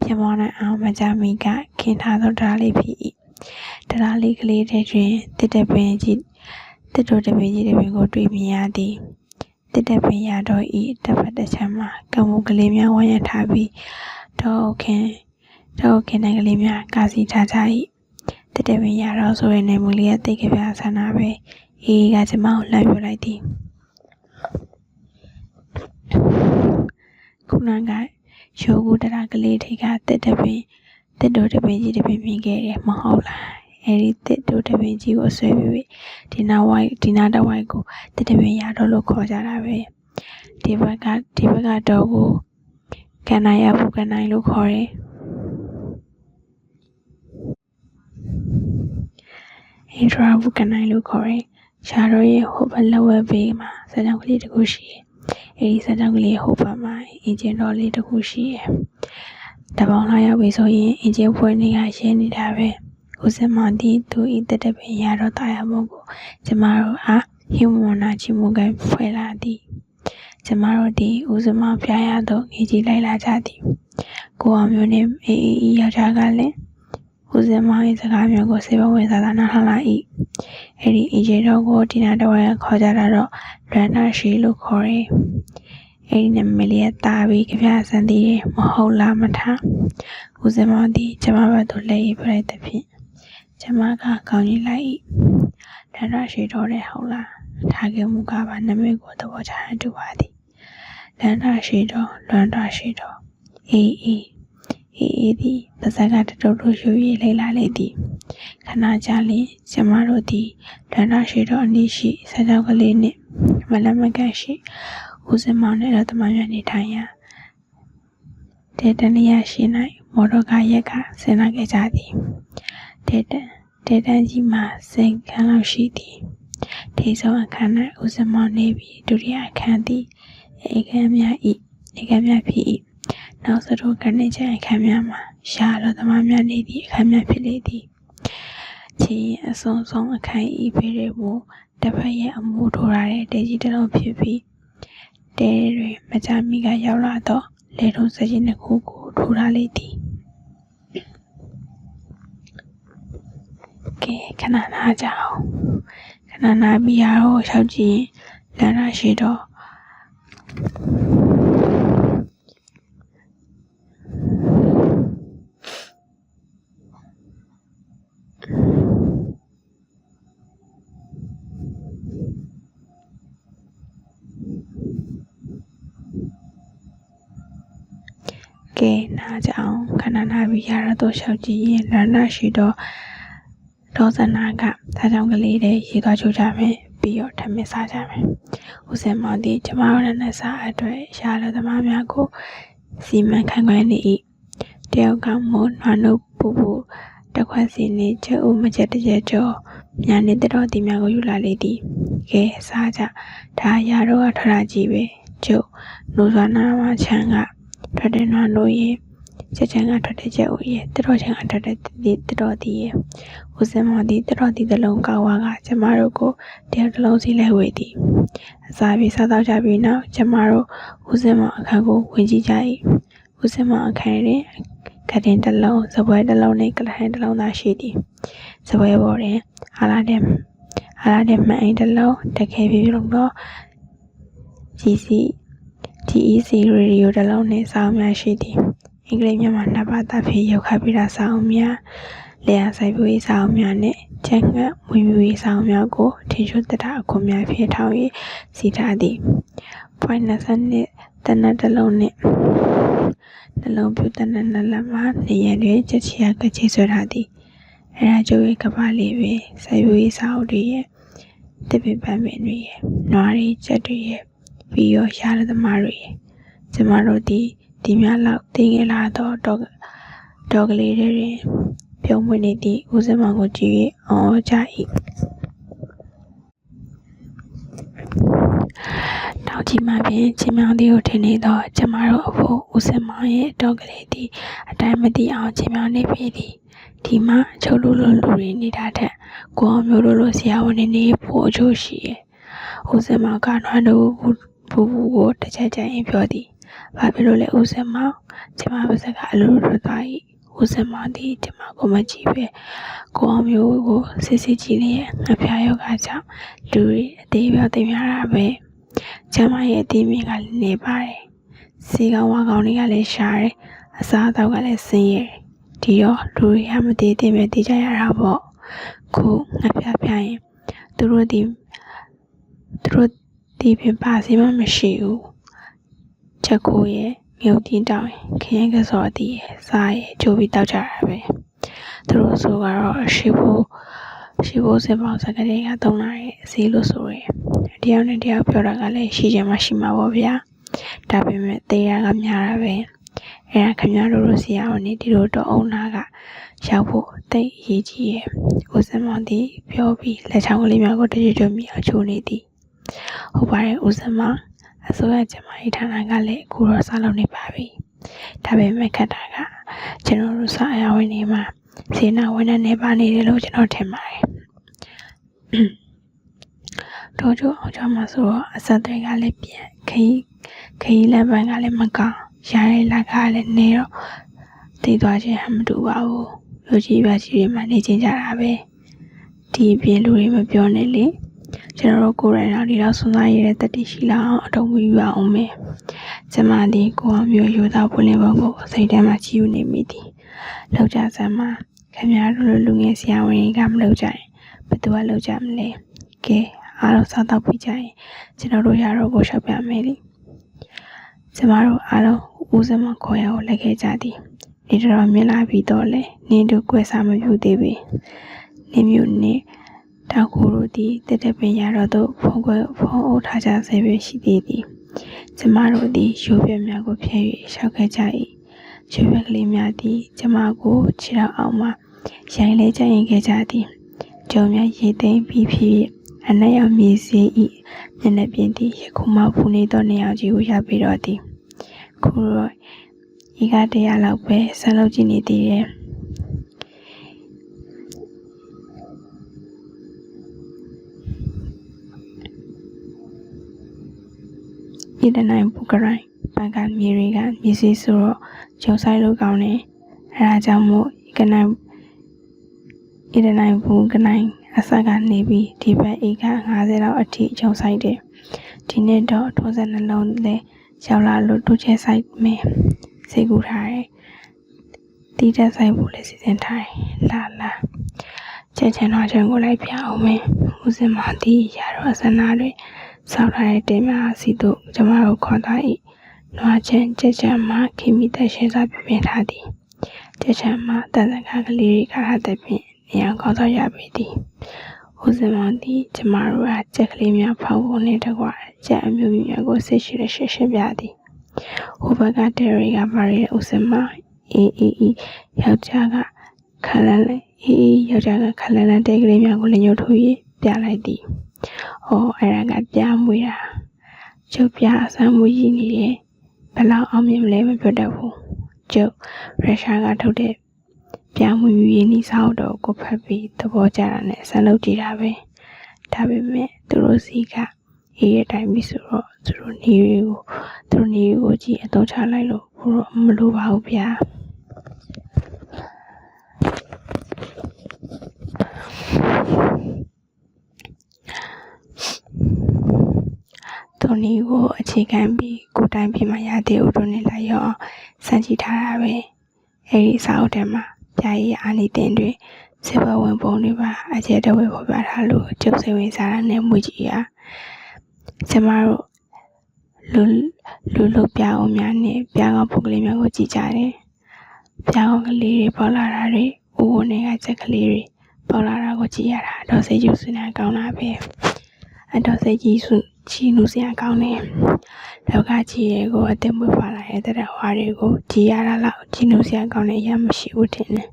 ပြမောင်းနိုင်အောင်မကြမီကခင်းထားသောတရားလေးဖြစ်၏တရားလေးကလေးထဲတွင်တစ်တိုတပင်ကြီးတစ်ပင်ကိုတွေ့မြင်ရသည်တစ်တပင်ရတော့ဤတစ်ဖက်တစ်ချက်မှကံမှုကလေးများဝန်းရထားပြီးတော့ခင်နိုင်ကလေးများကာစီထားကြ၏တစ်တပင်ရတော့ဆိုရင်နေမူလေးရဲ့တိတ်ကြပြဆန္ဒပဲအေးကကျမကိုလှမ်းပြလိုက်သည်ခုနကရိုးကူတရာကလေးတွေကတစ်တိုတပင်ကြီးတစ်ပင်မြင်ခဲ့တယ်မဟုတ်လားအဲဒီတစ်တိုတပင်ကြီးကိုဆွဲပြီးဒီနာတဝိုက်ကိုတစ်တပင်ရတော့လို့ခေါ်ကြတာပဲဒီဘက်ကတော့ကိုကန်နိုင်ရဘူးကန်နိုင်လို့ခေါ်တယ်အင်ဒရာဘူးကန်နိုင်လို့ခေါ်တယ်ရှားတော့ရဲ့ဟိုဘက်လက်ဝဲဘေးမှာစကြောင်ကလေးတစ်ခုရှိတယ်အဲဒီစကြောင်ကလေးဟိုဘက်မှာအင်ဂျင်တော်လေးတစ်ခုရှိတယ်တပေါင်းလာရောက်ပြီဆိုရင်အင်ဂျင်ဖွဲ့နေရရှင်းနေတာပဲဦးစင်မောင်သည်သူဤတက်တပင်ရတော့တာရမုံကိုကျမတို့အားဟိမွန်နာချီမုန်ကဖွဲ့လာသည်ကျမတို့သည်ဦးစင်မောင်ပြရတော့ငေးကြီးလိုက်လာကြသည်ကိုအောင်မျိုးနဲ့အေးယောက်ျားကလည်းဦးစင်မောင်ရဲ့စကားမျိုးကိုစေဘဝင်စားနားထောင်လာ၏အဲ့ဒီအင်ဂျင်တော်ကိုဒီနာတဝဲခေါ်ကြတာတော့လွမ်းနာရှိလို့ခေါ်တယ်အဲ့ဒီနာမည်လေးတာပြီးကြပြစမ်းသေးတယ်မဟုတ်လားမထားဦးစင်မောင်သည်ကျမဘက်သို့လက်ရေးပြလိုက်တဲ့ဖြင့်ကျမကကောင်းကြီးလိုက်၏လွမ်းနာရှိတော့တယ်ဟုတ်လားထားခဲ့မှုကပါနာမည်ကိုသဘောချရတူပါသည်လွမ်းနာရှိတော့အေးသည်ပါဇက်ကတတုတ်ရွှေရွှေလေးလာလေသည်ခဏကြာလျင်ကျမတို့သည်လွမ်းနာရှိတော့အနည်းရှိစကြောက်ကလေးနှင့်မလမကန်ရှိဦးစင်မောင်နဲ့တော့တမန်ရနေထိုင်ရတေတနီယာရှိ၌မော်တော်ကားရက်ကဆင်းလာခဲ့ကြသည်တေတန်ကြီးမှာစိန်ခန်းလောက်ရှိသည်ထိဆုံးအခန်း၌ဦးစင်မောင်နေပြီးဒုတိယအခန်းသည်ဧကန်းများဖြစ်၏နောက်စတော့ကနေကျအခန်းများမှာရှားလို့သမားများနေသည့်အခန်းများဖြစ်လေသည်ချီအဆုံးအခန်းဤဖေးတွေကိုတစ်ဖက်ရဲ့အမှုထိုးရတဲ့တေကြီးတစ်လုံးဖြစ်ပြီးတဲတွေမကြမီကရောက်လာတော့လေထုံးစကြီးနှစ်ခုကိုထိုးထားလေသည်ကဲခဏနာကြအောင်ခဏနာပြီးရတော့ရှောက်ကြည့်လမ်းလာရှိတော့ကဲ နာကြအောင်ခဏနာပြီးရတော့ရှောက်ကြည့်ရင်လန္ဒရှိတော့ဒေါသနာကဒါကြောင့်ကလေးတွေရေသွားချိုးကြမယ်ပြီးတော့ထမင်းစားကြမယ်ဦးစင်မောင်ဒီကျမတို့နဲ့စားအတွက်ရှားလို့သမားများကိုစီမံခန့်ခွဲနေ၏တယောက်ကမို့နှွားနှုတ်ပူပူတစ်ခွက်စီနေကျိုးမချက်တရက်ကျော်ညာနေတဲ့တော်ဒီများကိုယူလာလေသည်ကဲစားကြဒါရတော့ထထကြည့်ပဲကျုပ်နိုးစွာနာမချမ်းကထွက်တဲ့နှွားနှုတ်ရင်ချက်ချမ်းကထွက်တဲ့ချက်ဦးရဲ့တတော်ချမ်းကထွက်တဲ့တတော်ဒီရဲ့ဦးစင်မောင်ဒီတတော်ဒီတစ်လုံးကောက်ဝါကကျမတို့ကိုတယောက်တစ်လုံးစီလဲဝေသည်အစာပြီးစားတော့ကြပြီးနောက်ကျမတို့ဦးစင်မောင်အခန်းကိုဝင်ကြည့်ကြ၏ဦးစင်မောင်အခန်းတွင်ကတင်တစ်လုံးစပွဲတစ်လုံးနဲ့ကလဟန်တစ်လုံးသာရှိသည်စပွဲပေါ်တွင်အားလာတဲ့မှန်အိမ်တစ်လုံးတခဲပြေလုံးတော့GEC ရေဒီယိုတစ်လုံးနှင့်စောင်းများရှိသည်အင်္ဂလိပ်မြန်မာနှစ်ဘာသာဖြင့်ရောက်ခပြီးတာစောင်းများလျှာစိုက်ပျိုးရေးစောင်းများနှင့်ချန်ကမွေမြူရေးစောင်းများကိုထင်ရှားတတာအခွန်များဖြင့်ထောင်၍စီထားသည်.20နှစ်တနက်တစ်လုံးနှင့်နှလုံးပြူတနက်နှလက်မှာနေရတွင်ချက်ချီရကချေဆွဲထားသည်အဲဒါကျိုးရဲ့ကပါလေးပင်စိုက်ပျိုးရေးစောင်းတွေရဲ့တပင်ပန်းပင်တွေရဲ့နွားတွေချက်တွေရဲ့ပြီးရောရှားတဲ့သမားတွေရဲ့ကျမတို့ဒီများလောက်သိငယ်လာတော့တော်ကလေးတွေတွင်ပြုံးမွေနေသည့်ဦးစင်မောင်ကိုကြည့်၍အော်ကြ၏တောင်ကြီးမှပင်ချင်းမြောင်သည်ကိုထင်နေတော့ကျမတို့အဖို့ဦးစင်မောင်ရဲ့တော်ကလေးသည်အတိုင်းမသိအောင်ချင်းမြောင်နေပြီသည်ဒီမှာချုပ်လို့လူတွေနေတာထက်ကိုအောင်မျိုးတို့ဆရာဝန်နေဖို့အကျိုးရှိရဲ့ဦးစင်မောင်ကနှွမ်းတို့ဘူးကိုတစ်ချက်ချက်ရင်ပြောသည်ဘာဖြစ်လို့လဲဦးစင်မောင်ကျမပါစကအလိုလိုသွား၏ဦးစင်မောင်သည်ကျမကိုမကြည့်ပဲကိုအောင်မျိုးကိုစစ်ကြည့်နေရဲ့ငါဖျားယောဂကြောင့်လူတွေအသေးပြောသိများတာပဲကျမရဲ့အသေးမြင့်ကလည်းနေပါတယ်စီကောင်ဝါကောင်တွေကလည်းရှားတယ်အစားအသောက်ကလည်းဆင်းရဲဒီတော့လူတွေကမသေးသေးပဲသိကြရတာပေါ့ခုငါဖျားရင်သူတို့ဒီပင်ပါစီမမရှိဘူးချက်ကိုရဲ့မြုပ်တင်းတောင်းခရင်ကစော်တည်ရဲ့စားရဲ့ကြိုးပြီးတောက်ကြတာပဲသူတို့ဆိုကတော့ရှိဖို့စင်ပေါင်းစကလေးကသုံးလာတဲ့အစည်းလို့ဆိုရယ်တယောက်နဲ့တယောက်ပြောတာကလည်းရှိချင်မှရှိမှာပေါ့ဗျာဒါပေမဲ့တရားကများတာပဲအဲ့ဒါခင်ဗျားတို့ဆရာဝန်နေဒီလိုတော့အုံနာကရောက်ဖို့တိတ်ရေးကြီးရဲ့ဦးစင်မောင်သည်ပြောပြီးလက်ချောင်းကလေးများကိုတကြွကြွမိအောင်ချိုးနေသည်ဟုတ်ပါတယ်ဦးစင်မောင်အစိုးရကျမကြီးဌာနကလည်းအခုတော့စားလုပ်နေပါပြီဒါပေမဲ့ခက်တာကကျွန်တော်တို့စာအရာဝန်တွေမှာစေနာဝန်နဲ့နေပါနေတယ်လို့ကျွန်တော်ထင်ပါတယ်တို့ကျအောင်ကြောင့်မဆိုတော့အဆက်တွေကလည်းပြန်ခီးလက်ပံကလည်းမကောင်းရရဲလက်ကလည်းနေတော့တည်သွားခြင်းမတူပါဘူးလူကြီးပါကြီးတွေမှနေချင်းကြတာပဲဒီအပြင်လူတွေမပြောနဲ့လေကျွန်တော်တို့ကိုယ်တိုင်တော့ဒီတော့စွမ်းစားရတဲ့တတိရှိလာအောင်အထုံးမယူရအောင်မယ်ကျမဒီကိုအောင်မျိုးရိုးသားပွင့်လင်းဖို့ကိုစိတ်ထဲမှာကြည့်ယူနေမိသည်လောက်ကြစမ်းမှာခင်ဗျားတို့လူငယ်ဆရာဝန်တွေကမလုပ်ကြရင်ဘယ်သူကလုပ်ကြမလဲကဲအားလုံးစားတော့ပြီးကြရင်ကျွန်တော်တို့ရတော့ကိုရှောက်ပြမယ်လေကျမတို့အားလုံးဦးစမခေါ်ရကိုလက်ခဲ့ကြသည်နေတော်မြင်လာပြီးတော့လေနင်းတို့ကွယ်စားမပြုသေးပေနင်းမျိုးနဲ့တောက်ကိုတို့သည်တက်ပင်ရတော့သူဖုံးအုပ်ထားကြဆဲပဲရှိသေးသည်ကျမတို့သည်ရိုးပြများကိုဖျက်၍ရှောက်ခဲ့ကြ၏ရိုးပြကလေးများသည်ကျမကိုခြေထောက်အောင်မှရိုင်းလဲကြရင်ခဲ့ကြသည်ကြုံများရေသိမ်းပြီးဖြစ်အနက်ရောက်မြေစေ၏မျက်နှာပြင်သည်ယခုမှဖူးနေသောနေရာကြီးကိုရောက်ပြီးတော့သည်ခုတော့ဤကတရားလောက်ပဲဆက်လုပ်ကြည့်နေသေးတယ်ဤတနိုင်ပူကရိုင်းပန်ကမြေတွေကမြေစေးဆိုတော့ဂျုံဆိုင်လို့ကောင်းတယ်အဲဒါကြောင့်မို့ဤတနိုင်ပူကနိုင်အဆက်ကနေပြီးဒီဘက်ဧက50လောက်အထိဂျုံဆိုင်တယ်ဒီနေ့တော့ထုံးစံနှလုံးလဲရောက်လာလို့တိုးချဲဆိုင်မယ်စိတ်ကူထားတယ်တီးတက်ဆိုင်ဖို့လည်းစီစဉ်ထားတယ်လာချက်ချင်တော့ချင်ကိုလိုက်ပြအောင်မယ်ဦးစင်မတီးရတော့အစနာတွေစောက်ထားတဲ့တင်များစီတို့ကျမတို့ခေါ်သွား၏ လွာချန်ကြက်ချန်မှာခိမိသက်ရှင်းစွာပြပင်ထားသည်ကြက်ချန်မှာတန်တကားကလေးတွေကားထားတဲ့ဖြင့်နေရာကောင်းသောရပေသည်ဦးစင်မောင်သည်ကျမတို့ကကြက်ကလေးများဖောက်ဖို့နှင့်တကွကြက်အမျိုးမျိုးများကိုဆက်ရှိရှင်းပြသည်ဟိုဘက်ကတဲရီကပါရီဦးစင်မောင်ယောက်ျားကခလန်းလေယောက်ျားကခလန်းတဲကလေးများကိုလည်းညှို့ထိုး၍ပြလိုက်သည်အဲ့ဒါကပြမွေးတာကျုပ်ပြအဆမ်းမွေးကြီးနေတယ်ဘယ်လောက်အောင်မြင်မလဲမပြောတတ်ဘူးကျုပ်ရုရှားကထုတ်တဲ့ပြမွေးရင်းနှီးစာအုပ်တော်ကိုဖတ်ပြီးသဘောကျတာနဲ့ဆက်လုပ်ကြည့်တာပဲဒါပေမဲ့သူတို့စီကရေးရတိုင်းပြီဆိုတော့သူတို့နေကိုကြည့်အတော့ချလိုက်လို့ဘို့တော့မလိုပါဘူးဗျာသူနေကိုအခြေခံပြီးကိုတိုင်းပြည်မှာရတဲ့ဥတို့နဲ့လိုက်ရောစမ်းကြည့်ထားတာပဲအဲ့ဒီစာအုပ်ထဲမှာပြာရေးအာနိသင်တွေစေဘဝင်ပုံတွေပါအကျဲတဝဲဖော်ပြထားလို့ကျုပ်စိတ်ဝင်စားတာနဲ့မွေးကြည့်ရကျမတို့လူပြအောင်များနဲ့ပြာကောင်ပုဂ္ဂလိများကိုကြည့်ကြတယ်ပြာကောင်ကလေးတွေပေါ်လာတာတွေဦးဝနေကချက်ကလေးတွေပေါ်လာတာကိုကြည့်ရတာတော့စိတ်ကျူးစနေကောင်းတာပဲအတော့စိတ်ကြီးချီနူစရာကောင်းတယ်လောကကြီးရဲ့ကိုအသက်မွေးဖွာလာတဲ့တဲ့ဟွာတွေကိုကြည်ရတာလောက်ချီနူစရာကောင်းတဲ့အရာမရှိဘူးထင်တယ်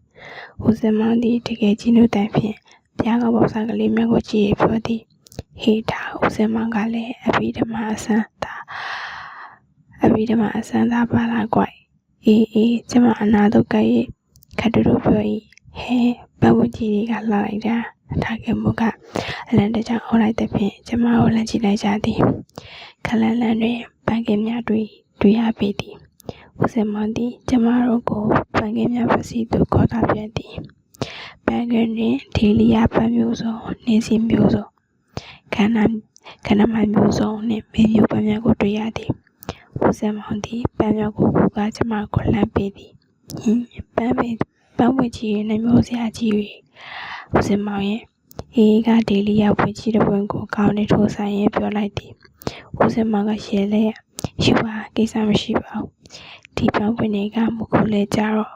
ဦးစင်မောင်ဒီတကယ်ချီနူတဲ့ဖြင့်ပြားကပေါစားကလေးများကိုကြည်ရပြောသည်ဟေးတာဦးစင်မောင်ကလည်းအဘိဓမ္မာအစမ်းသာပါလာကွိုက်အေးကျမအနာတော့ကရဲ့ခတ်တူပြော၏ဟဲပတ်ဝန်းကျင်တွေကလှလိုက်တာထားခဲ့မှုကအလန်တကြောင်အော်လိုက်တဲ့ဖြင့်ကျမကိုလန့်ကြည့်လိုက်ကြသည်ခလန်လန်တွင်ပန်းကင်းများတွေ့ရပေသည်ဦးစင်မောင်သည်ကျမတို့ကိုပန်းကင်းများပစီသို့ခေါ်သွားပြန်သည်ပန်းကင်းတွင်ဒေလီယာပန်းမျိုးစုံနေစီမျိုးစုံခန္ဓာမိုင်းမျိုးစုံနှင့်မင်းမျိုးပန်းများကိုတွေ့ရသည်ဦးစင်မောင်သည်ပန်းများကိုကကျမကိုလှမ်းပေးသည်ပန်းဝဲကြီးရဲ့နှမျိုးစရာကြီး၍ဦးစင်မောင်ရဲ့အေးကဒေလီယာဝဲကြီးတဲ့ဝင်ကိုကောင်းနေထိုးဆိုင်ရင်ပြောလိုက်သည်ဦးစင်မောင်ကရှယ်လဲယူပါကိစ္စမရှိပါဘူးဒီပန်းဝင်တွေကမခုလဲကြတော့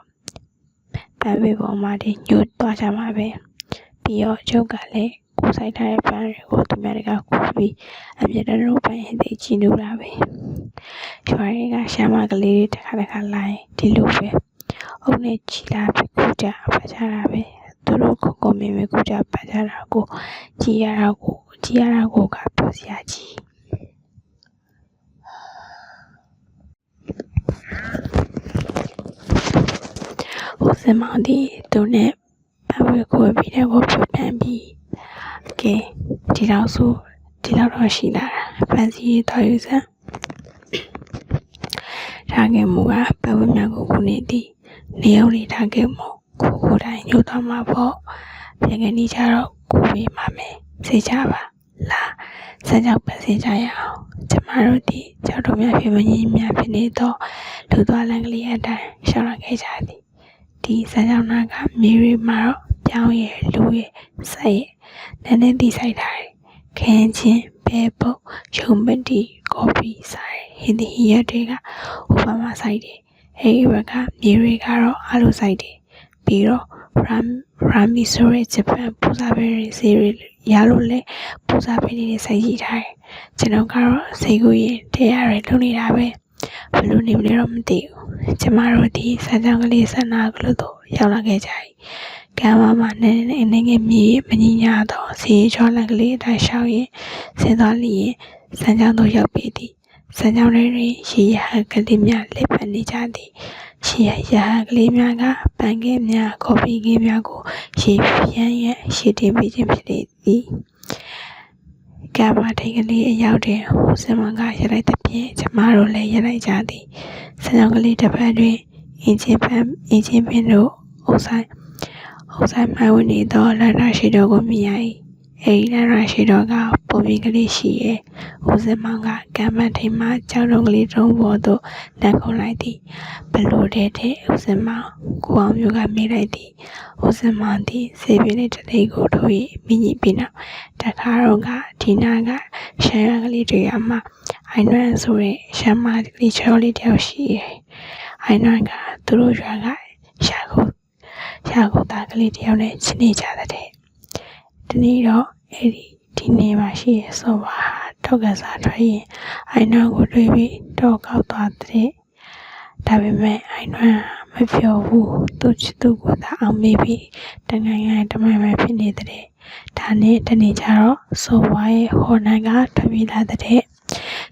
ပန်းဝဲပေါ်မှာညှို့သွားကြမှာပဲပြီးတော့ကျုပ်ကလည်းကိုဆိုင်ထားတဲ့ပန်းတွေကိုသူများတွေကကူပြီးအမြဲတမ်းတော့ပန်းရင်သိချီနူတာပဲကျွားတွေကရှာမကလေးတွေတစ်ခါလိုက်ဒီလိုပဲအုပ်နဲ့ချီလာပြီးကူကြပါကြတာပဲသူတို့ကိုမင်းကူကြပါကြတာကိုကြည်ရတာကိုကပြောစရာကြီးဦးစင်မောင်ဒီသူနဲ့ပဝေကိုပြီးတဲ့ကိုပြပန်းပြီးကဲဒီတော့တော့ရှိလာတာပန်းစီတော်ယူစမ်းထားခဲ့မှုကပဝေများကိုခုနေသည်နေအောင်နေထားခဲ့မှုကိုတိုင်းညှို့သွားမှာပေါ့ပြန်ကနေကြတော့ကိုပေးမှာမယ်စိတ်ချပါလားစမ်းကြောက်ပတ်စေကြရအောင်ကျမတို့ဒီကြောက်တော်များဖြစ်မငြင်းများဖြစ်နေတော့လူသွားလန်ကလေးအတိုင်းရှောင်းလာခဲ့ကြသည်ဒီစမ်းကြောက်နာကမြေရီမှာတော့ပြောင်းရဲ့လူရဲ့စိုက်ရဲ့နည်းနည်းတိဆိုင်ထားတယ်ခင်းချင်းဘဲပုတ်ရုံပတိကော်ဖီဆိုင်ဟင်းဒီရက်တွေကဟိုဘမှာဆိုင်တယ်အဲဒီဘက်ကမြေရီကတော့အားလို့ဆိုင်တယ်ပြီးတော့ရာမီဆိုရဲဂျပန်ပူဇာပဲစီရီရလို့လဲပူဇာပဲနေတဲ့ဆိုင်ကြီးထားတယ်ကျွန်တော်ကတော့စိတ်ကူးရင်တရားရလုံနေတာပဲဘယ်လိုနေမလဲတော့မသိဘူးကျမတို့ဒီစမ်းကြောင်းကလေးဆန္ဒကလို့တော့ရောက်လာခဲ့ကြပြီကမ်းမှာနည်းနည်းငယ်မြေမကြီးညာတော့စီချောလန်ကလေးအတိုင်းရှောင်းရင်ဆင်းသွားလျင်စမ်းကြောင်းတော့ရောက်ပြီသည်စမ်းကြောင်းတွေရေရဟကလေးများလက်ပတ်နေကြသည်ရှေ့ရဟကလေးများကပန်းကင်းများကော်ဖီကင်းများကိုရေပြန်းရရှေ့တင်ပေးခြင်းဖြစ်သည်ကမ္ဘာထိန်ကလေးအရောက်တဲ့ဟိုစင်မကရလိုက်တဲ့ဖြင့်ကျမတို့လည်းရလိုက်ကြသည်စံကြောင်ကလေးတစ်ပတ်တွင်အင်ဂျင်ပင်တို့အုပ်ဆိုင်မိုင်းဝင်နေတော့လာရှိတော်ကိုမြင်ရ၏ အဲဒီလမ်းရွာရှိတော့ကပုံပြင်ကလေးရှိရဲ့ဦးစင်မောင်ကကမ်းမထိန်မှကြောက်တုံးကလေးတုံးပေါ်သို့လမ်းခုန်လိုက်သည်ဘလို့တဲ့ဦးစင်မောင်ကိုအောင်မျိုးကမေးလိုက်သည်ဦးစင်မောင်သည်ဆေးပြင်းတဲ့တလေးကိုထိုး၍မိညစ်ပြီးနောက်တခါတော့ကဒီနာကရှမ်းရွာကလေးတွေအမှအိုင်နွမ်းဆိုတဲ့ရှမ်းမကလေးချောလေးတယောက်ရှိရဲ့အိုင်နွမ်းကသူတို့ရွာကရှာခုသားကလေးတယောက်နဲ့ချစ်နေကြတဲ့ဒီနေ့တော့ဒီနေ့မှာရှိရဆိုပါတော့ကစားထွက်ရင်အိုင်နွမ်းကိုတွေ့ပြီးတော့ကောက်သွားတဲ့ဒါပေမဲ့အိုင်နွမ်းမပြောဘူးသူချစ်သူကိုသာအောင်မေးပြီးတငယ်ငယ်တမိုင်ဖြစ်နေတဲ့ဒါနဲ့တနေ့ကျတော့ဆိုပါရဲ့ဟော်နန်ကထွက်ပြေးလာတဲ့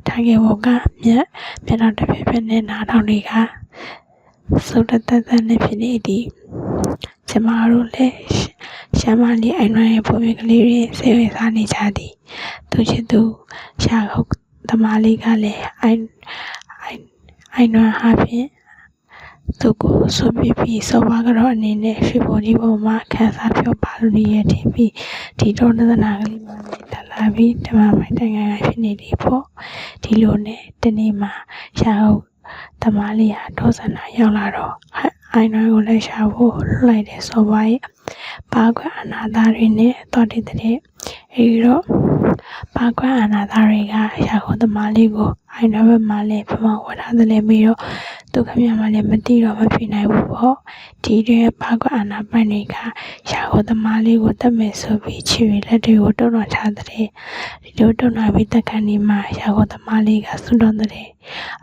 ထားကေဝကမြက်တော့တစ်ဖက်နဲ့နားထောင်တွေကစုတသက်နဲ့ဖြစ်နေသည်ကျမတို့လည်းရှမ်းမလေးအိုင်နွမ်းရဲ့ပုံပြင်ကလေးတွေဆေးဝေစားနေကြသည်သူချစ်သူရှာဟုတ်သမားလေးကလည်းအိုင်နွမ်းဟာဖြင့်သူကိုဆွပြီးစောပါကတော့အနေနဲ့ရွှေပေါ်ကြီးပေါ်မှာခန်းစားပြောပါလို့နေရထင်ပြီးဒီတော့သနာကလေးမှတက်လာပြီးဓမ္မမိုင်တိုင်ငယ်ဖြစ်နေသည်ပေါ့ဒီလိုနဲ့တနေ့မှာရှာဟုတ်သမားလေးဟာဒေါ်စနာရောက်လာတော့အိုင်နွမ်းကိုလည်းရှာဖို့လှလိုက်တယ်ဆိုပါရဲ့ပါကွာအနာသားတွေနဲ့တော်တဲ့အဲဒီတော့ပါကွာအနာသားတွေကရှာဖို့သမားလေးကိုအိုင်နွမ်းဘက်မှလည်းဖမဝတ်ထားတယ်ပြီးတော့သူခမရမှလည်းမတိတော့မဖြစ်နိုင်ဘူးပေါ့ဒီတည်းပါကွာအနာပိုင်တွေကရှာဖို့သမားလေးကိုတတ်မယ်ဆိုပြီးချီရလက်တွေကိုတုံ့တော်ချတဲ့ဒီလိုတုံ့တော်ပြီးတက်ခဏီမှာရှာဖို့သမားလေးကစွန့်တော်တဲ့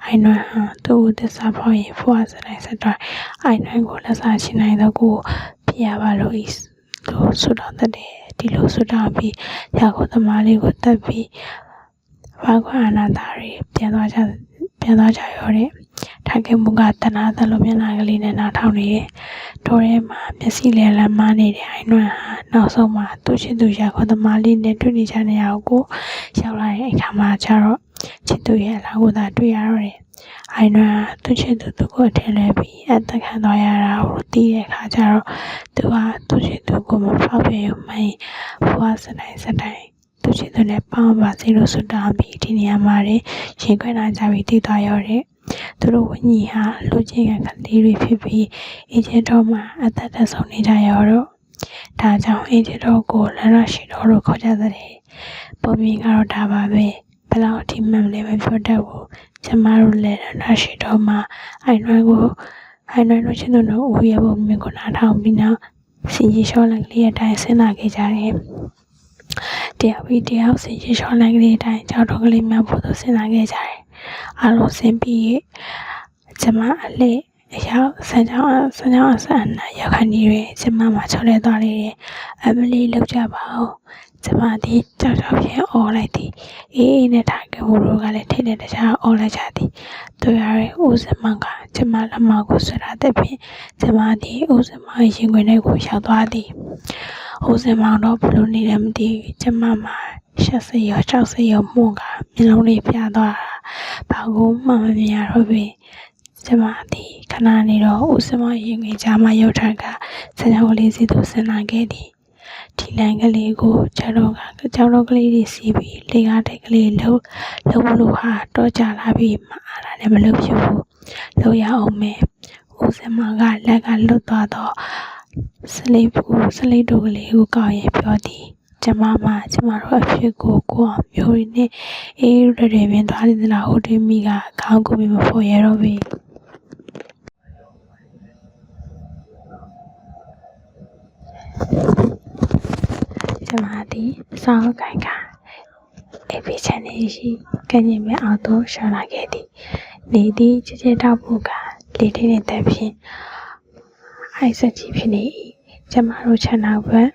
အိုင်နွမ်းဟာသူ့ကိုသစ္စာဖောက်ရင်ဖွာစတိုင်းစတော့အိုင်နွမ်းကိုလက်စားချနိုင်တော့ကိုပြရပါလို့ဤသူစွန့်တော်တဲ့ဒီလိုစွန့်တော်ပြီးရှာဖို့သမားလေးကိုတက်ပြီးဘာကွာအနာသားတွေပြန်သွားကြရောတဲ့ထားကေမူကတနာသလိုမျက်နှာကလေးနဲ့နားထောင်နေတယ်တော်ထဲမှာမျက်စိလဲလမ်းမနေတဲ့အိုင်နွမ်းဟာနောက်ဆုံးမှာသူ့ချစ်သူရှာခွန်သမားလေးနဲ့တွေ့နေကြတဲ့နေရာကိုရောက်လာတဲ့အခါမှာကျတော့ချစ်သူရဲ့အလားကိုသာတွေ့ရတော့တယ်အိုင်နွမ်းသူ့ချစ်သူကိုထင်လဲပြီးအသက်ခံသွားရတာကိုသိတဲ့အခါကျတော့သူဟာသူ့ချစ်သူကိုမဖောက်ပြန်မှန်းဘဝစတိုင်းသူချစ်သူနဲ့ပေါင်းပါစေလို့ဆုတောင်းပြီးဒီနေရာမှာရင်ခွဲလာကြပြီးတည်သွားရောတဲ့သူတို့ဝညီဟာလူချင်းကလေးတွေဖြစ်ပြီးအင်ဂျင်တော်မှာအသက်သက်ဆုံးနေကြရောတော့ဒါကြောင့်အင်ဂျင်တော်ကိုလရရှိတော်လို့ခေါ်ကြတဲ့ပုံမြင်ကတော့ဒါပါပဲဘယ်လောက်အထိမှန်လဲမပြောတတ်ဘူးကျမတို့လည်းလရရှိတော်မှာအိုင်နွမ်းတို့ချင်းတို့ဦးရဲ့ပုံမြင်ကိုနားထောင်ပြီးနောက်စီရီရှော့လက်ကလေးအတိုင်းဆင်းလာခဲ့ကြတယ်တယောက်စီရီရှော့လက်ကလေးအတိုင်းကြောက်တော့ကလေးများဖို့သူဆင်းလာခဲ့ကြတယ်အားလုံးဆင်းပြီးကျမအလေးအရောက်ဆန်းချောင်းအဆန်းရောက်ခဏကြီးတွေကျမမှာချော်လဲသွားလေတယ်အမလီလောက်ကြပါဦးကျမဒီကြောက်ဖြင့်អော်လိုက်သည်အေးနဲ့ထားကဘူးတို့ကလည်းထိတဲ့တခြားអော်လိုက်ကြသည်တို့ရရဲ့ဦးစမောင်ကကျမလက်မကိုဆွတာတဲ့ဖြင့်ကျမဒီဦးစမောင်ရင်ခွင်ထဲကိုရောက်သွားသည်ဦးစမောင်တော့ဘလို့နေတယ်မသိကျမမှာ60ရောမှုန့်ကမျက်လုံးလေးပြသွားတာဘာကိုမှမမြင်ရတော့ပြီကျမဒီခဏနေတော့ဦးစမောင်ရင်ခွင်ကြားမှာရောက်ထက်ကစံကြောင်လေးစီသူဆင်းလာခဲ့သည်ဒီလန်ကလေးကိုကျောင်းတော်ကလေးတွေစီးပြီးလေကားတိုက်ကလေးလုံးလို့ဟာတော့ကြလာပြီးမအားတာလည်းမလုပ်ဖြစ်ဘူးလို့ရအောင်မယ်ဦးစမောင်ကလက်ကလွတ်သွားတော့စလိတ်တို့ကလေးကိုကောက်ရင်ပြောသည်ကျမတို့အဖြစ်ကိုအောင်မျိုးရင်းနဲ့အေးရတဲ့ပင်သွားလိမ့်သလားဟုတ်တယ်မိကခေါင်းကိုမဖော်ရတော့ပြီကျမသည်စောင်းကိုင်ကအေးပြချန်နေရှိကညင်မဲ့အောင်တော့ရှာလာခဲ့သည်နေသည်ချစ်တောက်ဖို့ကလေထင်းနေတဲ့ဖြင့်အိုက်ဆက်ကြီးဖြစ်နေ၏ကျမတို့ချန်နောက်ဘက်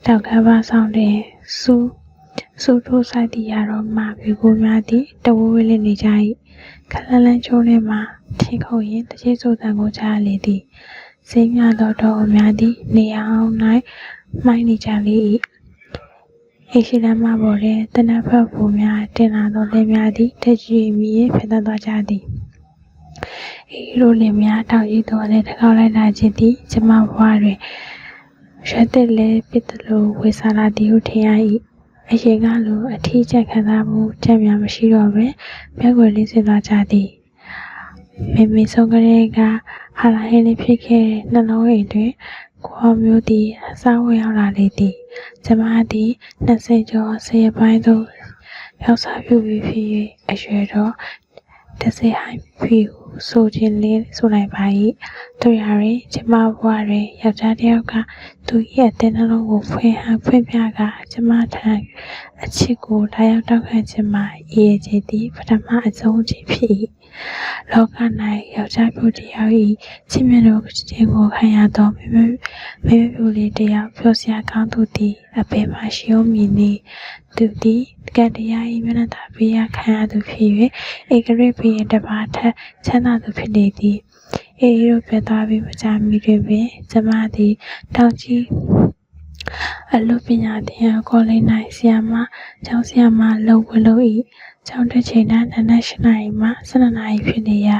တောက်ကဘာဆောင်တဲ့စူထိုးဆိုင်တီရတော့မှပြီကိုများသည်တဝဝလေးနေကြ၏ခလန်းလန်းချုံထဲမှာထင်းခုံရင်တချိစိုးတန်ကိုကြားလေသည်စိတ်များတော့အများသည်နေအောင်၌မိုင်းနေကြလေ၏အိရှိလမ်းမပေါ်တွင်တနက်ဖက်ပုံများတင်လာသောလင်းများသည်တကြီးမီဖြတ်သွားကြသည်ဤလိုလင်းများတောက်ကြီးတော်လည်းတကောက်လိုက်လာခြင်းသည်ကျမဘဝတွင် ရက်တဲ့လဲပြစ်တယ်လို့ဝေစာလာတီကိုထင်ရ၏အရင်ကလိုအထီးကျက်ခံစားမှုချက်များမရှိတော့ပဲမျက်ွယ်လေးစသွားကြသည်မေဆုံးကလေးကဟာလာဟင်းလေးဖြစ်ခဲ့တဲ့နှလုံးအိမ်တွင်ကိုမျိုးသည်အစားဝင်ရောက်လာလေသည်ကျမသည်20ကျော်10ရက်ပိုင်းသို့ရောက်စားပြုပြီးဖြစ်၍အရွယ်တော့တစ်စိဟိုင်းဖြစ်ဆိုခြင်းလေးဆိုလိုက်ပါ၏တို့ရရင်ကျမဘဝတွင်ယောက်ျားတစ်ယောက်ကသူ၏အသက်နှလုံးကိုဖွင့်ပြကကျမထံအချစ်ကိုလာရောက်တောက်ခံခြင်းမှာရည်ရည်ချသည်ပထမအဆုံးအချိန်ဖြစ်၏လောက၌ယောက်ျားပြိုတစ်ယောက်၏ချစ်မြတ်သောခြင်းကိုခံရသောမိမပြိုလေးတစ်ယောက်ပြောစရာကောင်းသူသည်အပေမှရှိအောင်မည်နည်းသူသည်ကံတရား၏မျက်နှာသာပေးရခံရသူဖြစ်၍ဧကရိဘေးတစ်ပါးထက်ချမ်းသာသူဖြစ်နေသည်အေးရိုးပြသွားပြီးမကြမီတွင်ပင်ကျမသည်တောင်ကြီးအလုပ်ပညာသင်ကောလိပ်၌ကျောင်းဆရာမလုပ်၏ကျောင်းတစ်ချိန်၌နနက်8 နာရီမှ12 နာရီဖြစ်နေရာ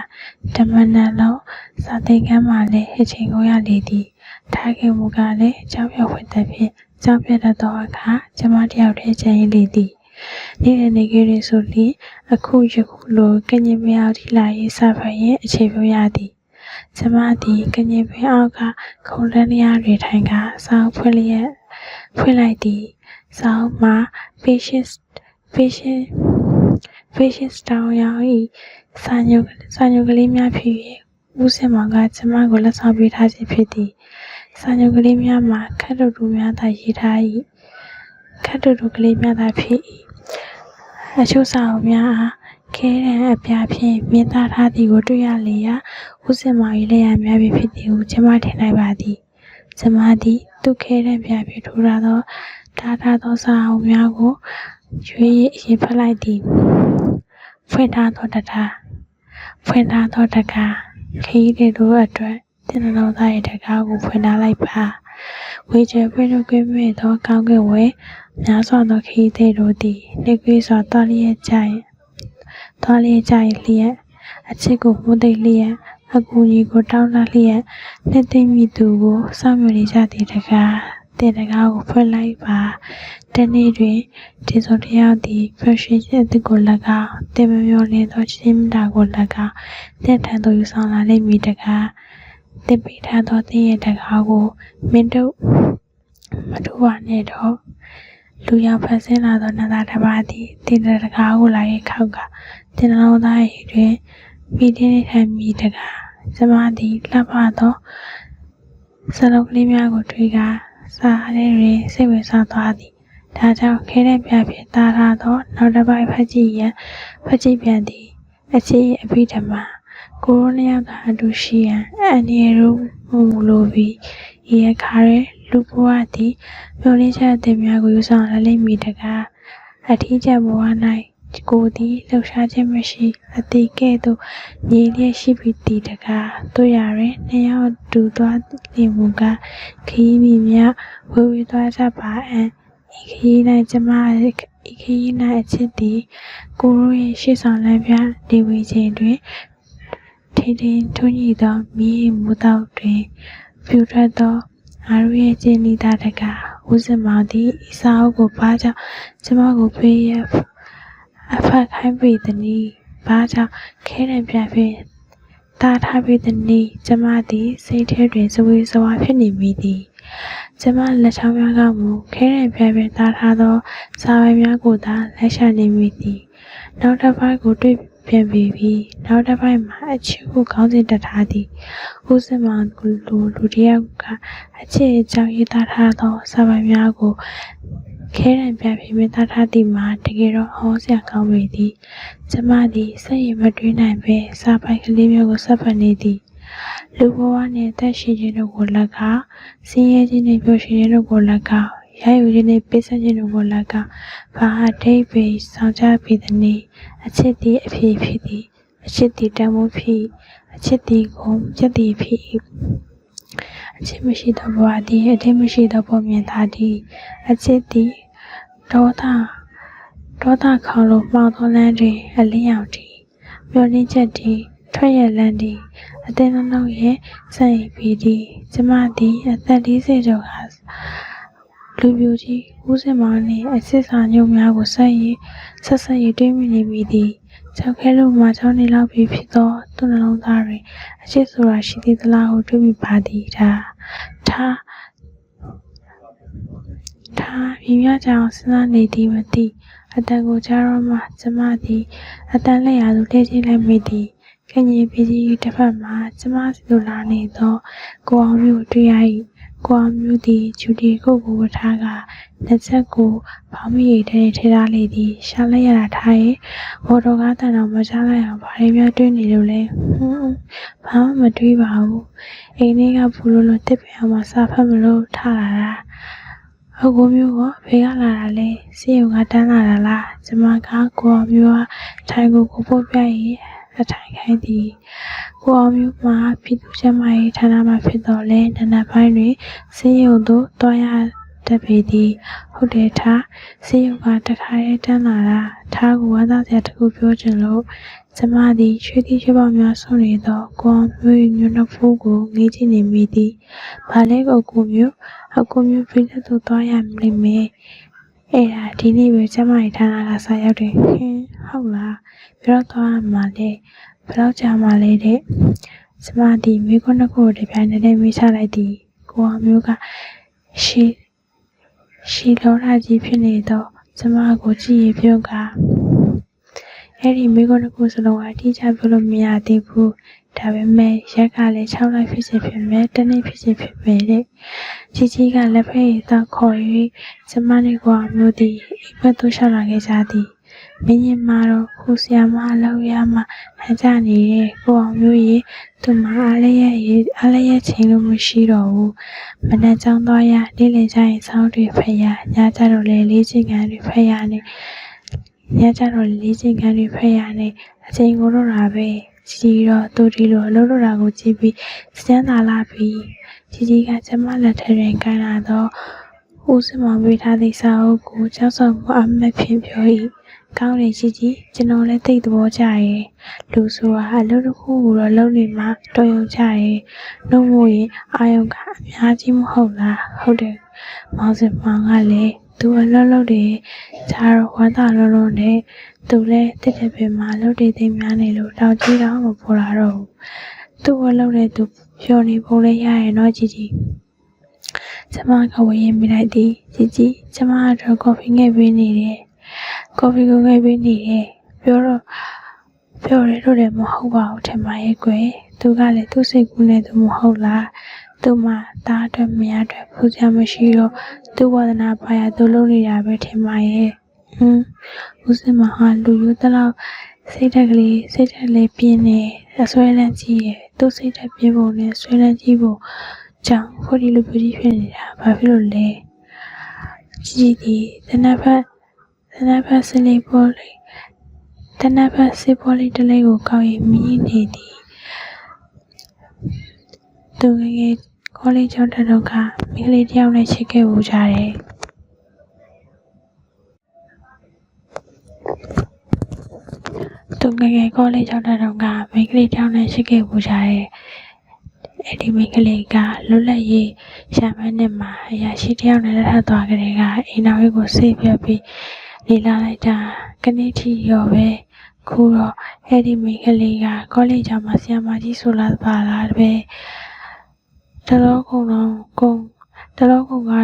ဓမ္မနက်လုံးစာသင်ခန်းမှာလည်းအချိန်ကုန်ရလေသည်ထားခင်မူကလည်းကျောင်းရောက်ဝင်တဲ့ဖြင့်ကျောင်းပြတ်သောအခါကျမတယောက်တည်းကျန်ရလေသည်နေ့နေခဲ့ရဆိုလျှင်အခုယခုလိုကညင်မရောက်ထိလာရေးစာဖတ်ရင်အခြေပြောရသည်ကျမသည်ကညင်ပင်အောက်ကခုံတန်းရတွေထိုင်ကစောင်းဖွင့်လိုက်သည်စောင်းမှာ patience တောင်းရောက်၏စာညုကလေးများဖြစ်၍ဦးစင်မောင်ကကျမကိုလက်ဆောင်ပေးထားခြင်းဖြစ်သည်စာညုကလေးများမှာခက်တူများသာရေးထား၏ခက်တူကလေးများသာဖြစ်၏အချို့စာအုပ်များအားခဲရန်အပြားဖြင့်မြင်သားထားသည်ကိုတွေ့ရလေရာဦးစင်မောင်၏လက်ရများပြီဖြစ်သည်ဟုကျမထင်လိုက်ပါသည်ကျမသည်သူခဲရန်ပြားဖြင့်ထိုးထားသောစာအုပ်များကိုရွေးရေးဖတ်လိုက်သည်ဖွင့်ထားသောတကားခရီးတွေတို့အတွက်တင်နှလုံးသား၏တကားကိုဖွင့်ထားလိုက်ပါဝေကျဖွင့်လို့ကွေးမဲ့သောကောင်းကင်ဝဲများစွာသောခရီးတွေတို့သည်နေကွေးစွာသွားလျက်ကြလျက်အချစ်ကိုမှုသိလျက်အကူအညီကိုတောင်းတလျက်နှစ်သိမ့်မိသူကိုစောင့်မျှော်နေကြသည့်တကားတင်တကားကိုဖွင့်လိုက်ပါတနေ့တွင်ဒီစုံတစ်ယောက်သည်ပျော်ရွှင်ခြင်းအသစ်ကို၎င်းတင်မမျှော်လင့်သောချင်းတာကို၎င်းတင်ထန်သို့ယူဆောင်လာလိမ့်မည်တကားတင်ပေးထားသောသင်ရဲ့တကားကိုမင်းတို့မတို့ပါနဲ့တော့လူရောက်ဖန်ဆင်းလာသောနန္ဒတစ်ပါးသည်တင်တကားကိုလာရဲ့ခောက်ကတင်နှလုံးသား၏တွင်မိတင်းထိုင်မိတကားကျမသည်လှပသောစလုံးကလေးများကိုတွေ့ကစားရတဲ့တွင်စိတ်ဝင်စားသွားသည်ဒါကြောင့်ခဲတဲ့ပြဖြင့်တားထားသောနောက်တစ်ပိုက်ဖတ်ကြည့်ပြန်သည်အချစ်၏အဘိဓမ္မာကိုရိုနှစ်ယောက်သာအတူရှိရန်အန်ဒီရိုမူလိုပြီးဤအခါရဲလူဘဝသည်မျောလင်းချက်အသစ်များကိုယူဆောင်လာလိမ့်မည်တကားအထီးကျဘဝ၌ကိုသည်လှုပ်ရှားခြင်းမရှိအသေးကဲ့သို့ညီလျက်ရှိပြီးတည်တကားတို့ရတွင်နှစ်ယောက်တူသွားလင်မူကခီးမိများဝေသွားကြပါအံ့ဤခီး၌ကျမဤခီး၌အချစ်သည်ကိုရို၏ရှေ့ဆောင်လမ်းပြနေဝေခြင်းတွင်ထိန်ထွန်းညီသောမိမူတောက်တွင်ပြူထွက်သောငါတို့ရဲ့ကျင်းနီသားတကားဦးစင်မောင်သည်ဤစာအုပ်ကိုဘာကြောင့်ကျမကိုပေးရအဖတ်ခိုင်းပေသည်နီဘာကြောင့်ခဲရန်ပြဖြင့်တားထားပေသည်နီကျမသည်စိတ်ထဲတွင်ဇဝေဇဝါဖြစ်နေမိသည်ကျမလက်ချောင်းများကမူခဲရန်ပြဖြင့်တားထားသောစာပိုင်များကိုသာလက်ရှာနေမိသည်နောက်တစ်ပိုက်ကိုတွေ့ပြန်ပြီးနောက်တစ်ပိုက်မှာအချစ်ကိုခေါင်းစဉ်တက်ထားသည်ဦးစင်မောင်လူတယောက်ကအချစ်အကြောင်းရေးသားထားသောစာပိုင်များကိုခဲရန်ပြဖြင့်မြင်သားထားသည်မှာတကယ်တော့ဟောစရာကောင်းပေသည်ကျမသည်စိတ်ရမတွေးနိုင်ပဲစာပိုင်ကလေးမျိုးကိုဆက်ဖတ်နေသည်လူဘဝနှင့်သက်ရှိခြင်းတို့ကို၎င်းဆင်းရဲခြင်းနှင့်ပျော်ရွှင်ခြင်းတို့ကို၎င်းရယူခြင်းနှင့်ပေးဆက်ခြင်းတို့ကို၎င်းဘာအထိပ္ပယ်ဆောင်ကြပေသည်နည်းအချစ်သည်အဖြစ်ဖြစ်သည်အချစ်သည်တန်ဖိုးဖြစ်အချစ်သည်ကိုပြတ်သည်ဖြစ်အချစ်မရှိသောဘဝသည်အထိမရှိသောပုံမြင်သားသည်အချစ်သည်ဒေါသခေါင်လို့မှောင်သောလမ်းတွင်အလင်းရောင်သည်မျောလင်းချက်သည်ထွက်ရလန်းသည် အတင်းလုံးရဲ့စံရီပြီးသည်ကျမသည်အသက်40ကျော်ကလူပြိုကြီးဦးစင်မောင်နှင့်အစစ်စာညုံများကိုဆက်ရတွေးမိနေမိသည်ကြောက်ခဲလို့မှ6နှစ်လောက်ပြီဖြစ်သောသူ့နှလုံးသားတွင်အချစ်ဆိုတာရှိသေးသလားဟုတွေးမိပါသည်ထားမြင်ရကြအောင်စဉ်းစားနေသည်မသိအတန်ကိုကြားတော့မှကျမသည်အတန်လက်ရာသို့လှည့်ကြည့်လိုက်မိသည်ကင်ကြီးပြည်ကြီးတစ်ဖက်မှကျမစီလိုလာနေသောကိုအောင်မျိုးတွေ့ရ၏ကိုအောင်မျိုးသည်ဂျူဒီကိုဝတ်ထားကနှစ်ချက်ကိုဘောင်းမရီထဲထည့်ထားလေသည်ရှာလိုက်ရတာထားရဲ့မော်တော်ကားတန်တော်မကြားလိုက်အောင်ဘာတွေများတွေးနေလို့လဲဘာမှမတွေးပါဘူးအိမ်ထဲကဘူးလို့တစ်ပြအောင်မစားဖက်မလို့ထားလာတာအကိုမျိုးကဖေကလာတာလဲစေရုံကတန်းလာတာလားကျမကကိုအောင်မျိုးကထိုင်ကိုပို့ပြရင်အထိုင်ခိုင်းသည်ကိုအောင်မျိုးမှာပြည်သူ့ကျန်းမာရေးဌာနမှဖြစ်တော်လဲနနက်ပိုင်းတွင်စေရုံသို့တွားရတတ်ပေသည်ဟုတ်တယ်ထားစေရုံကတခါရဲတန်းလာတာထားကိုဝမ်းသာစရာတခုပြောချင်လို့ကျမသည်ချွေးသီးချွေးပေါများဆုံးနေသောကိုအောင်မျိုး၏မျိုးနှဖိုးကိုငေးကြည့်နေမိသည်ဘာလဲအကိုမျိုးပြည်သူ့သွားရမလိမ့်မယ်အဲ့ဒါဒီနေ့ပဲကျမ၏ဌာနကစာရောက်တယ်ဟုတ်လားဘယ်တော့သွားမှလဲဘယ်တော့ကြာမှလဲတဲ့ကျမသည်မိခွန်းတစ်ခုကိုတပြိုင်တည်းမေးချလိုက်သည်ကိုအောင်မျိုးကရှီလောရာကြီးဖြစ်နေတော့ကျမကိုကြည့်ရပြုံးကအဲ့ဒီမိခွန်းတစ်ခုစလုံးအတိအကျပြောလို့မရသေးဘူးဒါပေမဲ့ရက်ကလည်း6လဖြစ်စေဖြစ်မယ်တနေ့ဖြစ်စေဖြစ်မယ်တဲ့ကြီးကလက်ဖက်ရည်သောခေါ်၍ကျမနဲ့ကိုအောင်မျိုးသည်အိမ်ဘက်သို့ရှောက်လာခဲ့ကြသည်မင်းရင်မှာတော့ခုဆရာမအလောက်ရမှနှကြနေတဲ့ကိုအောင်မျိုးရေသူမအားလည်းရချင်းလို့မရှိတော့ဘူးမနက်ကြောင်းသွားရနေ့လည်ကျရင်ဆောင်းတွေဖက်ရညကြတော့လေလေးချင်းကန်တွေဖက်ရနဲ့အချိန်ကိုတော့တာပဲကြီးတော့သူဒီလိုအလုပ်လုပ်တာကိုကြည့်ပြီးစမ်းသာလာပြီကြီးကကျမလက်ထဲတွင်ကိုင်းလာတော့ဦးစင်မောင်ပေးထားသည့်စာအုပ်ကိုကျောက်ဆောင်ကိုအမတ်ဖြင့်ပြော၏ကောင်းတယ်ကြီးကျွန်တော်လည်းသိသဘောကျရဲ့လူဆိုတာအလုပ်တစ်ခုကိုတော့လုပ်နေမှတော်ရုံကျရဲ့နှုတ်မို့ရင်အာယုံကအများကြီးမဟုတ်လားဟုတ်တယ်မောင်စင်မောင်ကလည်းသူအလုပ်တယ်ဂျာတော့ဝမ်းသာလုံးနဲ့သူလည်းတစ်တစ်ပင်မှာလုပ်တဲ့သိမ်းများနေလို့တောင်ကြီးတော့မပေါ်လာတော့ဘူးသူ့အလုပ်နဲ့သူဖြော်နေပုံလေးရရဲ့နော်ကြီးကျမကဝေးရင်မိလိုက်သည်ကြီးကျမကတော့ကော်ဖီငယ်ပေးနေတယ်ကော်ဖီကိုငယ်ပေးနေတယ်ပြောရဲလို့လည်းမဟုတ်ပါဘူးထင်ပါရဲ့ကွယ်သူကလည်းသူ့စိတ်ကူးနဲ့သူမဟုတ်လားသူ့မှာသားအတွက်မရအတွက်ဖူးစရာမရှိတော့သူ့ဝါဒနာပါရသူလုပ်နေတာပဲထင်ပါရဲ့ဦးစင်မဟာလူရိုးတလောက်စိတ်ဓာတ်လေးပြင်းနေအဆွဲလန်းကြီးရဲ့သူ့စိတ်ဓာတ်ပြင်းပုံနဲ့ဆွဲလန်းကြီးပုံကြောင့်ခိုးဒီလူပြကြီးဖြစ်နေတာဘာဖြစ်လို့လဲကြီးဒီတနဖက်စလေးပေါ်လေးတနဖက်စစ်ပေါ်လေးတလေးကိုကောက်ရင်မြည်နေသည်သူငယ်ကောလိပ်ကျောင်းတက်တော့ကမိကလေးတယောက်နဲ့ချစ်ခဲ့ဘူးကြတယ်သူငယ်ကောလိပ်ကျောင်းတက်တော့ကမိကလေးတယောက်နဲ့ချစ်ခဲ့ဘူးကြတယ်အဲ့ဒီမိကလေးကလွတ်လပ်ရေးရှာမန်းနဲ့မှာအရာရှိတယောက်နဲ့လက်ထပ်သွားကြတဲ့ကအိမ်တော်ကြီးကိုဆေးပြပြီးလေလာလိုက်တာကနေထီရောပဲခုတော့အဲ့ဒီမိကလေးကကောလိပ်ကျောင်းမှာဆရာမကြီးဆိုလာပါလားပဲတလောကုံက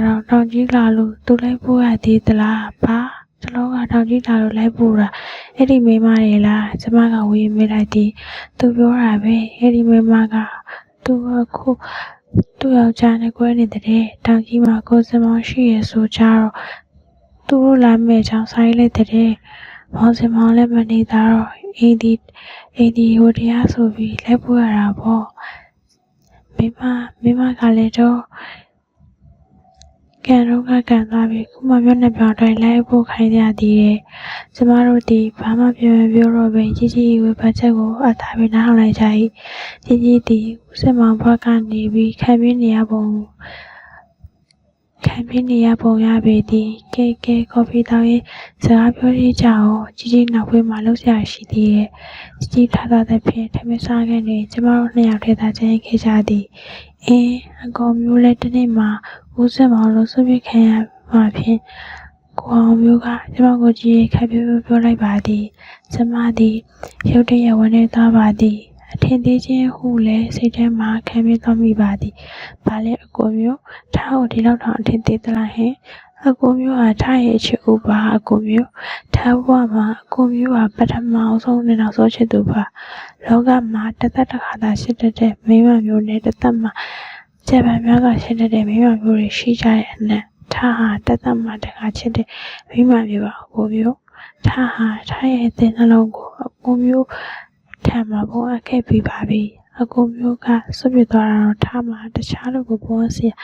တော့တောင်ကြီးလာလို့သူလိုက်ပို့ရသေးသလားဘာတလောကတောင်ကြီးလာလို့လိုက်ပို့တာအဲ့ဒီမိမတွေလားကျမကဝေးမေးလိုက်သည်သူပြောတာပဲအဲ့ဒီမိမကသူကခုသူ့ယောက်ျားနဲ့ကွဲနေတဲ့တောင်ကြီးမှာကိုစမောင်ရှိရဆိုကြတော့သူတို့လာမဲ့ချောင်းဆိုင်လိုက်တဲ့မောင်စမောင်လည်းမနေတာတော့အိမ်ဒီဟိုတရားဆိုပြီးလိုက်ပို့ရတာပေါ့မိမကလည်းတော့ကန်သွားပြီခုမှမျက်နှာပြောင်းတိုင်းလိုက်ဖို့ခိုင်းကြသေးတယ်ကျမတို့ဒီဘာမှပြောတော့ပဲကြီးဝေဖန်ချက်ကိုအသာပြီးနားထောင်လိုက်ကြ၏ကြီးဒီဦးစင်မောင်ဘက်ကနေပြီးခံပြနေရပုံ ခံပြနေရပုံရပေသည်ကဲကော်ဖီတောက်ရေးစကားပြောရကြအောင်ကြီးနောက်ဝေးမှာလှုပ်ရှားရှိသေးရဲ့ကြီးထားတဲ့ဖြင့်ထမင်းစားကနေကျမတို့နှစ်ယောက်ထဲသာကျန်ခဲ့ကြသည်အကောင်မျိုးလည်းတနေ့မှာဦးစင်မောင်လို့ဆွပြခံရမှာဖြင့်ကိုအောင်မျိုးကကျမကိုကြည့်ခက်ပြောလိုက်ပါသည်ကျမသည်ရုတ်တရက်ဝင်နေသွားပါသည်အထင်သေးခြင်းဟုလည်းစိတ်ထဲမှာခံပြသွားမိပါသည်ဘာလဲအကိုမျိုးထားကိုဒီလောက်တောင်အထင်သေးသလားဟင်အကိုမျိုးဟာထားရဲ့ချစ်ဦးပါအကိုမျိုးထားဘဝမှာအကိုမျိုးဟာပထမအောင်ဆုံးနဲ့နောက်ဆုံးချစ်သူပါလောကမှာတသက်တစ်ခါသာရှိတတ်တဲ့မိန်းမမျိုးနဲ့တစ်သက်မှာကျေပံများကရှိတတ်တဲ့မိန်းမမျိုးတွေရှိကြတဲ့အနက်ထားဟာတသက်မှာတခါချစ်တဲ့မိန်းမမျိုးပါအကိုမျိုးထားဟာထားရဲ့အသင်းနှလုံးကိုအကိုမျိုးထမ်းမှာပုံအပ်ခဲ့ပြီးပါပြီအကိုမျိုးကဆွပြသွားတော့ထားမှာတခြားလူကိုပုံစရာ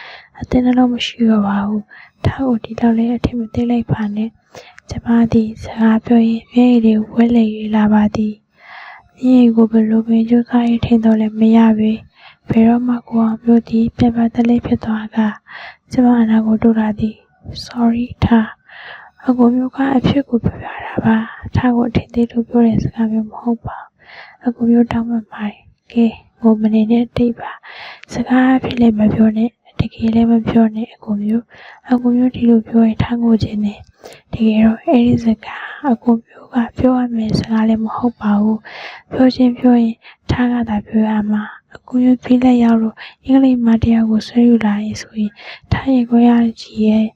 အသင်းနှလုံးမရှိတော့ပါဘူးထားကိုဒီလောက်လေးအထင်မသေးလိုက်ပါနဲ့ကျမသည်စကားပြောရင်မျက်ရည်တွေဝဲလေ၍လာပါသည်မျက်ရည်ကိုဘယ်လိုပင်ကြိုးစားရထင်တော့လည်းမရပေဘယ်တော့မှကိုအောင်မျိုးသည်ပြတ်တလေးဖြစ်သွားကကျမအနာကိုတို့လာသည် sorry ထားအကိုမျိုးကအဖြစ်ကိုပြပြတာပါထားကိုအထင်သေးလို့ပြောတဲ့စကားမျိုးမဟုတ်ပါအကိုမျိုးတောင်းမှမိုင်းကဲငိုမနေနဲ့တိတ်ပါစကားဖြစ်လည်းမပြောနဲ့တကယ်လည်းမပြောနဲ့အကိုမျိုးဒီလိုပြောရင်ထားငိုခြင်းနဲ့တကယ်တော့အဲ့ဒီစကားအကိုမျိုးကပြောရမယ်စကားလည်းမဟုတ်ပါဘူးပြောရင်ထားကသာပြောရမှာအကိုမျိုးပြေးလက်ရောက်လို့အင်္ဂလိပ်မှာတရားကိုဆွဲယူလာရင်ဆိုရင်ထားရင်ကိုရကြီးရဲ့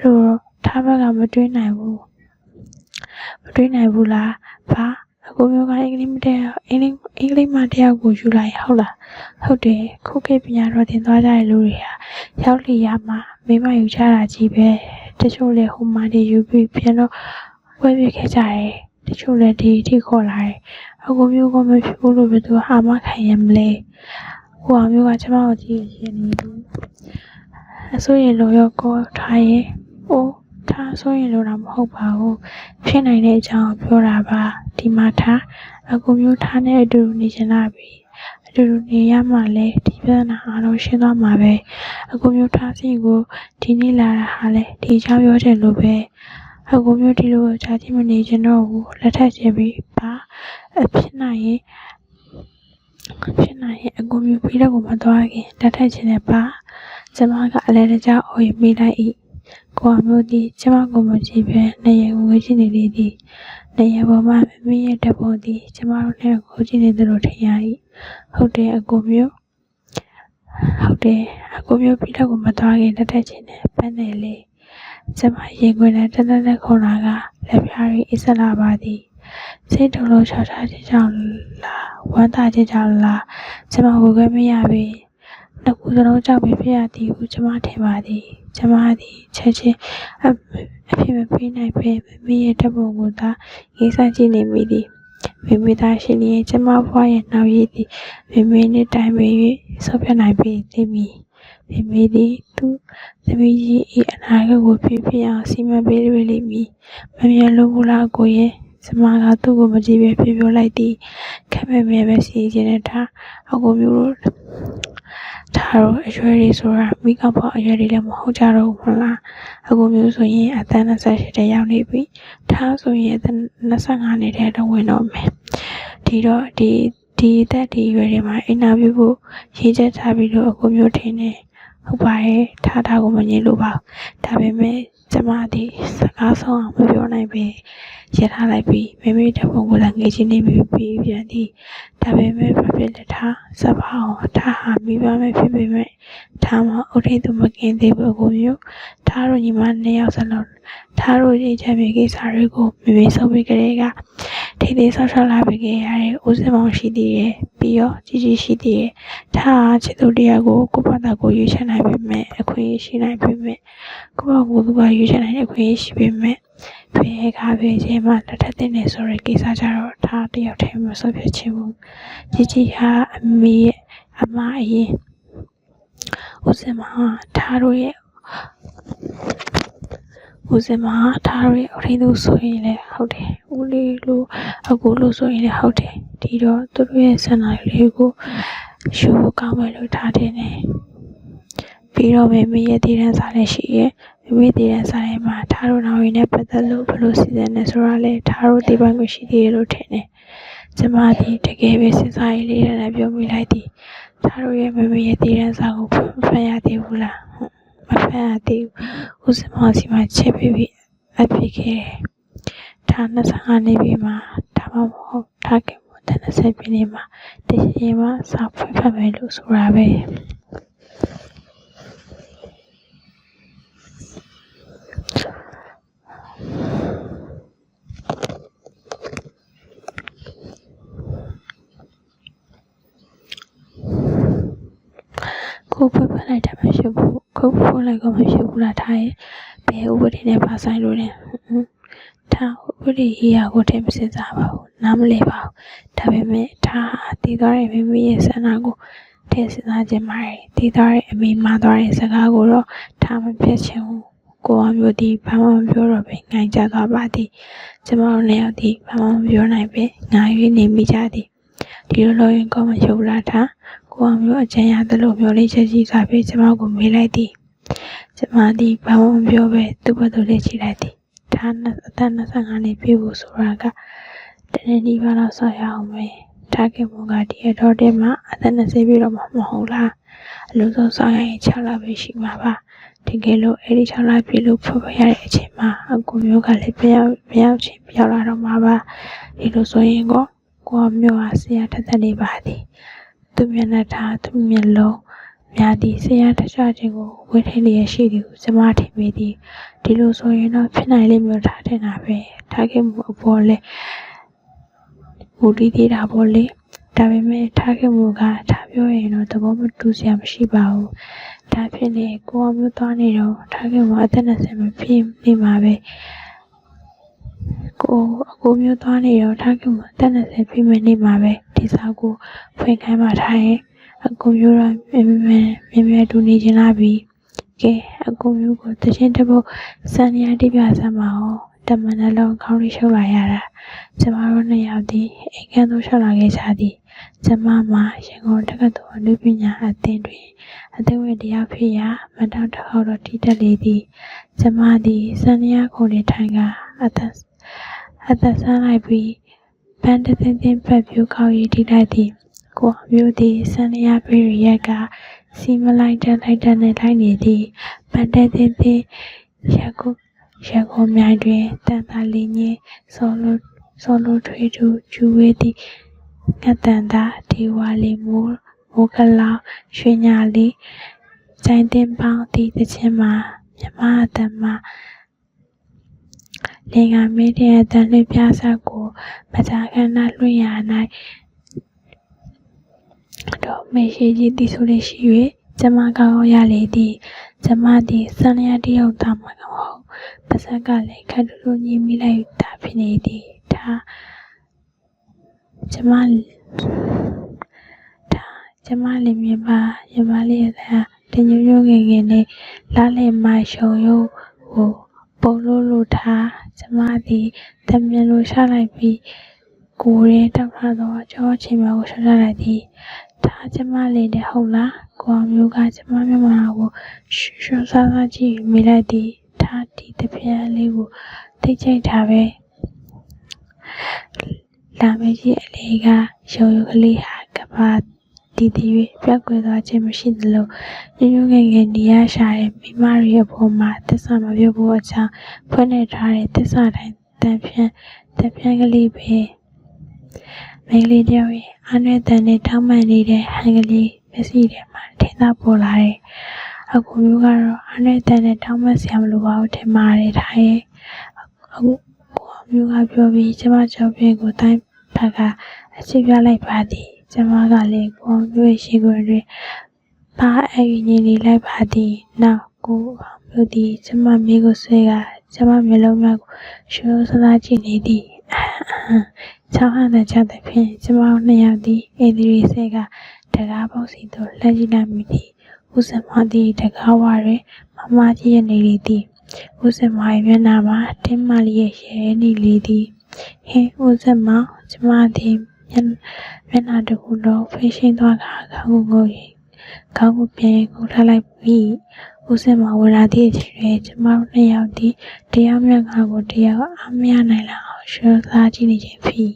လို့ထားဘက်ကမတွေးနိုင်ဘူးလားဘာအကိုမျိုးကအင်္ဂလိပ်မှာတရားကိုယူလာရင်ဟုတ်လားဟုတ်တယ်ခုခေတ်ပညာတော်သင်သွားကြတဲ့လူတွေဟာရောက်လီရမှာမိမယူကြတာကြီးပဲတချို့လည်းဟိုမှာတွေယူပြီးပြန်တော့ဝဲပြခဲ့ကြတယ်တချို့လည်းဒီထိခေါ်လာတယ်အကိုမျိုးကမဖြစ်ဘူးလို့ဘယ်သူဟာမခံရမလဲကိုအောင်မျိုးကကျမကိုကြည့်ရင်နေဘူးအစိုးရလိုရောကိုထားရင်ထားဆိုရင်လို့တော့မဟုတ်ပါဘူးဖြစ်နိုင်တဲ့အကြောင်းပြောတာပါဒီမှာထားအကူမျိုးထားနဲ့အတူတူနေချင်တာပြီအတူတူနေရမှလည်းဒီပြဿနာအားလုံးရှင်းသွားမှာပဲအကူမျိုးထားစီကိုဒီနေ့လာတာဟာလည်းဒီအကြောင်းပြောတယ်လို့ပဲအကူမျိုးဒီလိုကြာချင်းမနေချင်တော့ဘူးလက်ထပ်ချင်ပြီပါဖြစ်နိုင်ရင်အကူမျိုးပြီးတော့ကိုမသွားခင်လက်ထပ်ချင်တယ်ပါကျမကအလဲတကြားအော်ရမိလိုက်၏ကိုအမျိုးသည်ကျမကိုမကြည့်ပဲနေရဝေးချင်နေလေသည်နေရပေါ်မှာမမေရဲ့တပ်ပေါ်သည်ကျမတို့နဲ့ကိုကြည့်နေတယ်လို့ထင်ရ၏ဟုတ်တယ်အကိုမျိုးပြီးတော့ကိုမသွားခင်လက်ထက်ချင်းနဲ့ပန်းတယ်လေကျမရင်ခွင်နဲ့တက်ခုံလာကလက်ပြားရီအစ်စလာပါသည်စိတ်တော်လို့ချာချာချင်းကြောင့်လားဝမ်းသာချင်းကြောင့်လားကျမဝေခွင့်မရပေနှစ်ခုစလုံးကြောက်ပြီးဖြစ်ရသည်ဟုကျမထင်ပါသည်ကျမသည်ချက်ချင်းအဖြစ်မပေးနိုင်ပဲမမေရဲ့တပ်ပုံကိုသာရေးစားကြည့်နေမိသည်မေသားရှင်ရဲ့ကျမဘွားရဲ့နောက်ရည်သည်မေနဲ့တိုင်ပေ၍ဆော့ပြနိုင်ပေသည်မေသည်သူသမီးကြီး၏အနာဂတ်ကိုဖြစ်အောင်စီမံပေးရလိမ့်မည်မမြင်လို့ဘူးလားကိုရဲ့ကျမကသူ့ကိုမကြည့်ပဲပြောလိုက်သည်ခက်မဲ့ပဲစီခြင်းနဲ့ထားအကိုမျိုးတို့ထားတော့အရွယ်တွေဆိုတာမိကပေါ့အရွယ်တွေလည်းမဟုတ်ကြတော့ဘူးလားအကိုမျိုးဆိုရင်အသက်28တဲ့ရောက်နေပြီထားဆိုရင်အသက်25နေတဲ့တော့ဝင်တော့မယ်ဒီတော့ဒီသက်ဒီရွယ်တွေမှာအင်တာဗျူးဖို့ရေးချက်ထားပြီးတော့အကိုမျိုးထင်နေဟုတ်ပါရဲ့ထားကိုမငြင်းလို့ပါဒါပေမဲ့ကျမသည်စကားဆုံးအောင်မပြောနိုင်ပေရထားလိုက်ပြီးမေတပုံကိုလည်းငေးချင်းနေပြီးပြန်သည်ဒါပေမဲ့ဘာဖြစ်လဲထားစပ်ပါအောင်ထားဟာမိဘမဲ့ဖြစ်ပေမဲ့ထားမှာအုတ်ထိပ်သူမကင်းသေးဘူးအကိုမျိုးထားတို့ညီမနှစ်ယောက်စလုံးထားတို့ရေးချမ်းမြေကိစ္စတွေကိုမေဆုံးပြီးကြတဲ့ကထိသေးဆောက်ရှောက်လာပြီးခဲ့ရတဲ့ဦးစင်မောင်ရှိသေးရဲ့ပြီးတော့ကြီးရှိသေးရဲ့ထားချစ်သူတရားကိုကိုယ့်ဘာသာကိုရွေးချယ်နိုင်ပေမဲ့အခွင့်အရေးရှိနိုင်ပေမဲ့ကိုယ့်ဘာကိုသူကရွေးချယ်နိုင်တဲ့အခွင့်အရေးရှိပေမဲ့ဖေးကားပေးခြင်းမှလက်ထပ်တဲ့နေဆိုတဲ့ကိစ္စကြတော့ထားတယောက်တည်းမဆိုဖြစ်ချင်ဘူးကြီးဟာအမေရဲ့အမအရင်ဦးစင်မောင်ထားတို့ရဲ့ဦးစင်မထားရအထင်းသူဆိုရင်လည်းဟုတ်တယ်ဦးလေးလို့အကူလို့ဆိုရင်လည်းဟုတ်တယ်ဒီတော့သူတို့ရဲ့ဆန္ဒလေးကိုရှုဖို့ကောင်းမယ်လို့ထားတယ်နဲ့ ပြီးတော့မိမိရဲ့တည်တံ့စာလည်းရှိရဲ့မိမိတည်တံ့စာထဲမှာထားတို့နောက်ရင်းနဲ့ပတ်သက်လို့ဘယ်လိုစီစဉ်နေဆိုတာလဲထားတို့သိပိုင်ခွင့်ရှိသေးတယ်လို့ထင်တယ်ကျမသည်တကယ်ပဲစဉ်းစားရေးလေးနဲ့ပြောမိလိုက်သည်ထားတို့ရဲ့မိမိရဲ့တည်တံ့စာကိုမဖတ်ရသေးဘူးလားမဖတ်ရသေးဘူးဦးစမောင်စီမှာချက်ပြီးအဖြစ်ခဲ့ထား25နှစ်ပြီမှာဒါမှမဟုတ်ထားခင်မတဲ့20ပြည့်နေ့မှာတရှင်မှာစာဖွင့်ဖတ်မယ်လို့ဆိုတာပဲကိုဖွင့်ဖတ်လိုက်တယ်မရှိဘူးကိုဖွင့်လိုက်တော့မရှိဘူးလားထားရဲ့ဘယ်ဥပဒေနဲ့ပါဆိုင်လို့လဲထားဥပဒေရေးရာကိုထည့်မစစ်စားပါဘူးနားမလည်ပါဘူးဒါပေမဲ့ထားတည်သွားတဲ့မိမိရဲ့ဆန္ဒကိုထည့်စစ်စားခြင်းပါတယ်တည်သွားတဲ့အမိမှားသွားတဲ့စကားကိုတော့ထားမဖြစ်ချင်ဘူးကိုအမျိုးဒီဘာမှမပြောတော့ပဲငိုင်ကြသွားပါသည်ကျမတို့လည်းရောက်သည်ဘာမှမပြောနိုင်ပဲငါရွေးနေမိကြသည်ဒီလိုလို့ရင်ကောမရှုပ်လားထားကိုအမျိုးအကျဉ်းရသလိုမျိုးလေးချက်ကြီးစွာဖြင့်ကျမကိုမေးလိုက်သည်ကျမသည်ဘာမှမပြောပဲသူ့ဘက်သို့လေးကြည့်လိုက်သည်ထားအသက်25နှစ်ပြည့်ဖို့ဆိုတာကတနေ့ဒီဘာလို့ဆောက်ရအောင်ပဲထားခင်မကဒီအတော်တက်မှာအသက်20ပြည့်တော့မှမဟုတ်လားအလို့ဆုံးဆောက်ရရင်6လပဲရှိမှာပါတကယ်လို့အဲ့ဒီ6လပြည့်လို့ဖွင့်ရတဲ့အချိန်မှာအကူမျိုးကလည်းပြောင်းချင်းပြောင်းလာတော့မှာပါဒီလိုဆိုရင်ကိုအမျိုးဟာဆရာတက်နေပါသည်သူမျက်နှာထားသူမျက်လုံးများသည့်ဆရာတခြားခြင်းကိုဝေထိန်လျက်ရှိသည်ဟုကျမထင်မိသည်ဒီလိုဆိုရင်တော့ဖြစ်နိုင်လိမ့်မျိုးထားတင်တာပဲထားခဲ့မှုအပေါ်လဲမူတည်သေးတာပေါ့လေဒါပေမဲ့ထားခဲ့မှုကထားပြောရင်တော့သဘောမတူစရာမရှိပါဘူးဒါဖြစ်နေကိုအမျိုးသွားနေတော့ထားခဲ့မှုအသက်20မပြည့်နေမှာပဲကိုအကိုမျိုးသွားနေတော့ထားခဲ့မှုအသက်20ပြည့်နေမှာပဲဒီစာကိုဖွင့်ခိုင်းမှထားရင်အကူမျိုးတော့မြဲတူနေခြင်းလားပြီကဲအကူမျိုးကိုတခြင်းတပုတ်စံရတိပြစမ်းပါအောင်တမန်နှလုံးခေါင်းလေးရှုပ်လာရတာကျမတို့နှစ်ယောက်ဒီအိမ်ခန်းသို့ရှောက်လာခဲ့ကြသည်ကျမမှာရန်ကုန်တက္ကသိုလ်အနုပညာအသင်းတွင်အသင်းဝင်တရားဖြစ်ရာမတောင်တစ်ခေါက်တော့တည်တက်လေသည်ကျမသည်စံရခုံနေထိုင်ကအသက်ဆန်းလိုက်ပြီးပန်းတင်းတင်းပတ်ပြူခေါက်ရည်ထိလိုက်သည်ကိုအမျိုးသည်စံရပေရရက်ကစီမလိုက်တဲ့နဲ့လိုက်နေသည်ပန်းတင်းတင်းရက်ကိုမြိုင်တွင်တန်တာလင်းကြီးစောလိုထွေးသူကျူဝဲသည်ငတ်တန်တာဒီဝါလီမိုးကလောင်ရွှေညာလေးကျိုင်းတင်ပေါင်းသည့်တခြင်းမှာမြမအတမလင်္ကာမင်းတဲ့အတန်လေးပြဆက်ကိုမကြာခဏလွှင့်ရ၌တော့မေရှိကြီးတီဆိုလေးရှိ၍ကျမကောင်းရလေသည်ကျမသည်စံရတယောက်သားမှာမဟုတ်ပါဇက်ကလည်းခက်တူညင်မိလိုက်တာဖြစ်နေသည်ဒါကျမလည်းမြင်ပါရမလေးရတာတညညငယ်ငယ်နဲ့လာလေမရှုံရုပ်ကိုပုံလို့ထားကျမသည်တမြင်လိုရှာလိုက်ပြီးကိုယ်ရဲတောက်ထားသောကြောချင်းများကိုရှာလိုက်သည်ဒါကျမလေးတဲ့ဟုတ်လားကိုအမျိုးကကျမမျက်မှောက်ကိုရှုံစားစားကြည့်မိလိုက်သည်ဒါဒီတပြက်လေးကိုသိချိတ်ထားပဲလာမကြီးအလေးကရုပ်ကလေးဟာကပါတီတီ၍ပြက်ကွယ်သွားခြင်းမရှိသလိုညညငယ်ငယ်နေရရှာတဲ့မိမတွေအပေါ်မှာသစ္စာမပြောဖို့အကြောင်းဖွင့်နေထားတဲ့သစ္စာတိုင်းတန်ဖြန်းကလေးပဲမိန်းကလေးတယောက်ရဲ့အားနည်းတန်နဲ့ထောက်မှန်နေတဲ့ဟန်ကလေးမျက်စိထဲမှာထင်သာပေါ်လာတယ်အကူမျိုးကတော့အားနည်းတန်နဲ့ထောက်မှန်စရာမလိုပါဘူးထင်ပါတယ်ထားရဲ့အခုမျိုးကပြောပြီးကျမကြောင့်ပြင်ကိုတိုင်းဖက်ကအချစ်ပြလိုက်ပါသည်ကျမကလည်းကိုမျိုးရှိခွင့်တွင်ပါအဲ့ဒီညီလေးလိုက်ပါသည်နောက်ကိုမျိုးသည်ကျမမိကိုဆွဲကကျမမျိုးလုံးများကိုရှုံးစားကြည့်နေသည်ချောင်းဟန်တဲ့ချက်ဖြင့်ကျမနှစ်ယောက်သည်အိမ်ဒီဆဲကတကားပေါက်စီသို့လှည့်ကြည့်လိုက်မိသည်ဦးစမသည်တကားဝတွင်မကြီးရနေလေသည်ဦးစမရဲ့မျက်နှာမှာတင်းမလေးရဲ့ရဲနေလေသည်ဟင်းဦးစမကျမသည်မျက်နှာတစ်ခုလုံးဖိရှင်းသွားခေါင်းကို ခေါင်းကိုပြန်ကုတ်ထားလိုက်ပြီးဦးစင်မောင်ဝလာသည့်အချိန်တွင်ကျမတို့နှစ်ယောက်သည်တရားမျှငါကိုတရားအားမရနိုင်လောက်အောင်ရှောစားကြည့်နေခြင်းဖြစ်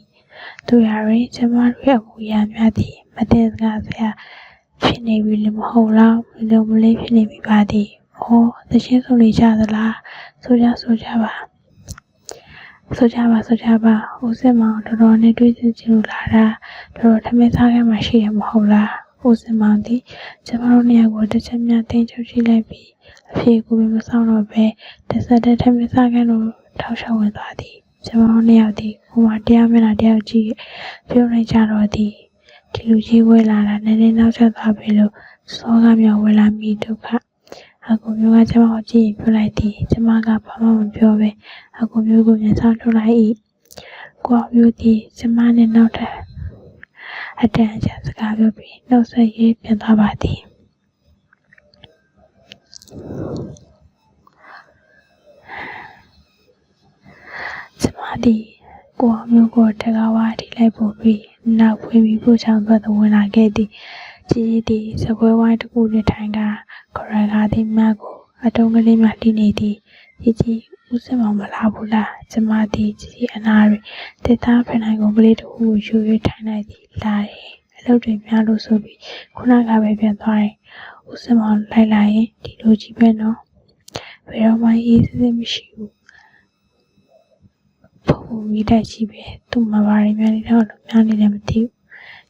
သူရတွင်ကျမတို့ရဲ့အမူအရာများသည်မတင်စကားစရာဖြစ်နေပြီလည်းမဟုတ်လားမလုံးမလေးဖြစ်နေပြီပါသည်။အော်သချင်းဆိုနေကြသလားဆိုကြပါဦးစင်မောင်တော်တော်နဲ့တွေ့ချင်လို့လာတာတော်တော်ထမင်းစားခဲ့မှရှိရမဟုတ်လားဦးစင်မောင်သည်ကျမတို့နှစ်ယောက်ကိုတစ်ချက်များတင်းချုပ်ကြည့်လိုက်ပြီးအဖေကိုမဆောင်တော့ပဲတစ်ဆက်တည်းထမင်းစားခဲ့လို့ထောက်ရှောက်ဝင်သွားသည်ကျမတို့နှစ်ယောက်သည်ကိုမတရားမျက်နှာတယောက်ကြည့်ပြုံးနေကြတော့သည်ဒီလူကြီးဝဲလာတာနည်းနည်းနောက်ဆက်သွားပြီလို့စောကမြောက်ဝဲလာမိဒုက္ခအကူမျိုးကကျမကိုကြည့်ပြလိုက်သည်ကျမကဘာမှမပြောပဲအကူမျိုးကိုပြန်ဆောင်ထုတ်လိုက်၏ကိုမျိုးသည်ကျမနဲ့နောက်ထပ်အတန်ကြာစကားပြောပြီးနှုတ်ဆက်ရေးပြန်သွားပါသည်ကျမသည်ကိုမျိုးကိုတကားဝါထိလိုက်ပို့ပြီးနောက်ဖွေးပြီးပို့ချောင်းသွားသဝင်လာခဲ့သည်ကြီးသည်စပွဲဝိုင်းတစ်ခုနဲ့ထိုင်ကခရကားသည်မကိုအတုံးကလေးမှတီးနေသည်ကြီးဦးစင်မောင်မလာဘူးလားကျမသည်ကြီးအနာတွင်တစ်သားဖနိုင်ကုန်ကလေးတစ်ခုကိုယူ၍ထိုင်လိုက်သည်လာတယ်အလုပ်တွေများလို့ဆိုပြီးခုနကပဲပြန်သွားတယ်ဦးစင်မောင်လိုက်လာရင်ဒီလိုကြီးပဲနော်ဘယ်တော့မှအေးစစ်မရှိဘူးဖုန်းမိတဲ့ကြီးပဲသူ့မှာဘာတွေများနေတော့များနေတယ်မသိဘူး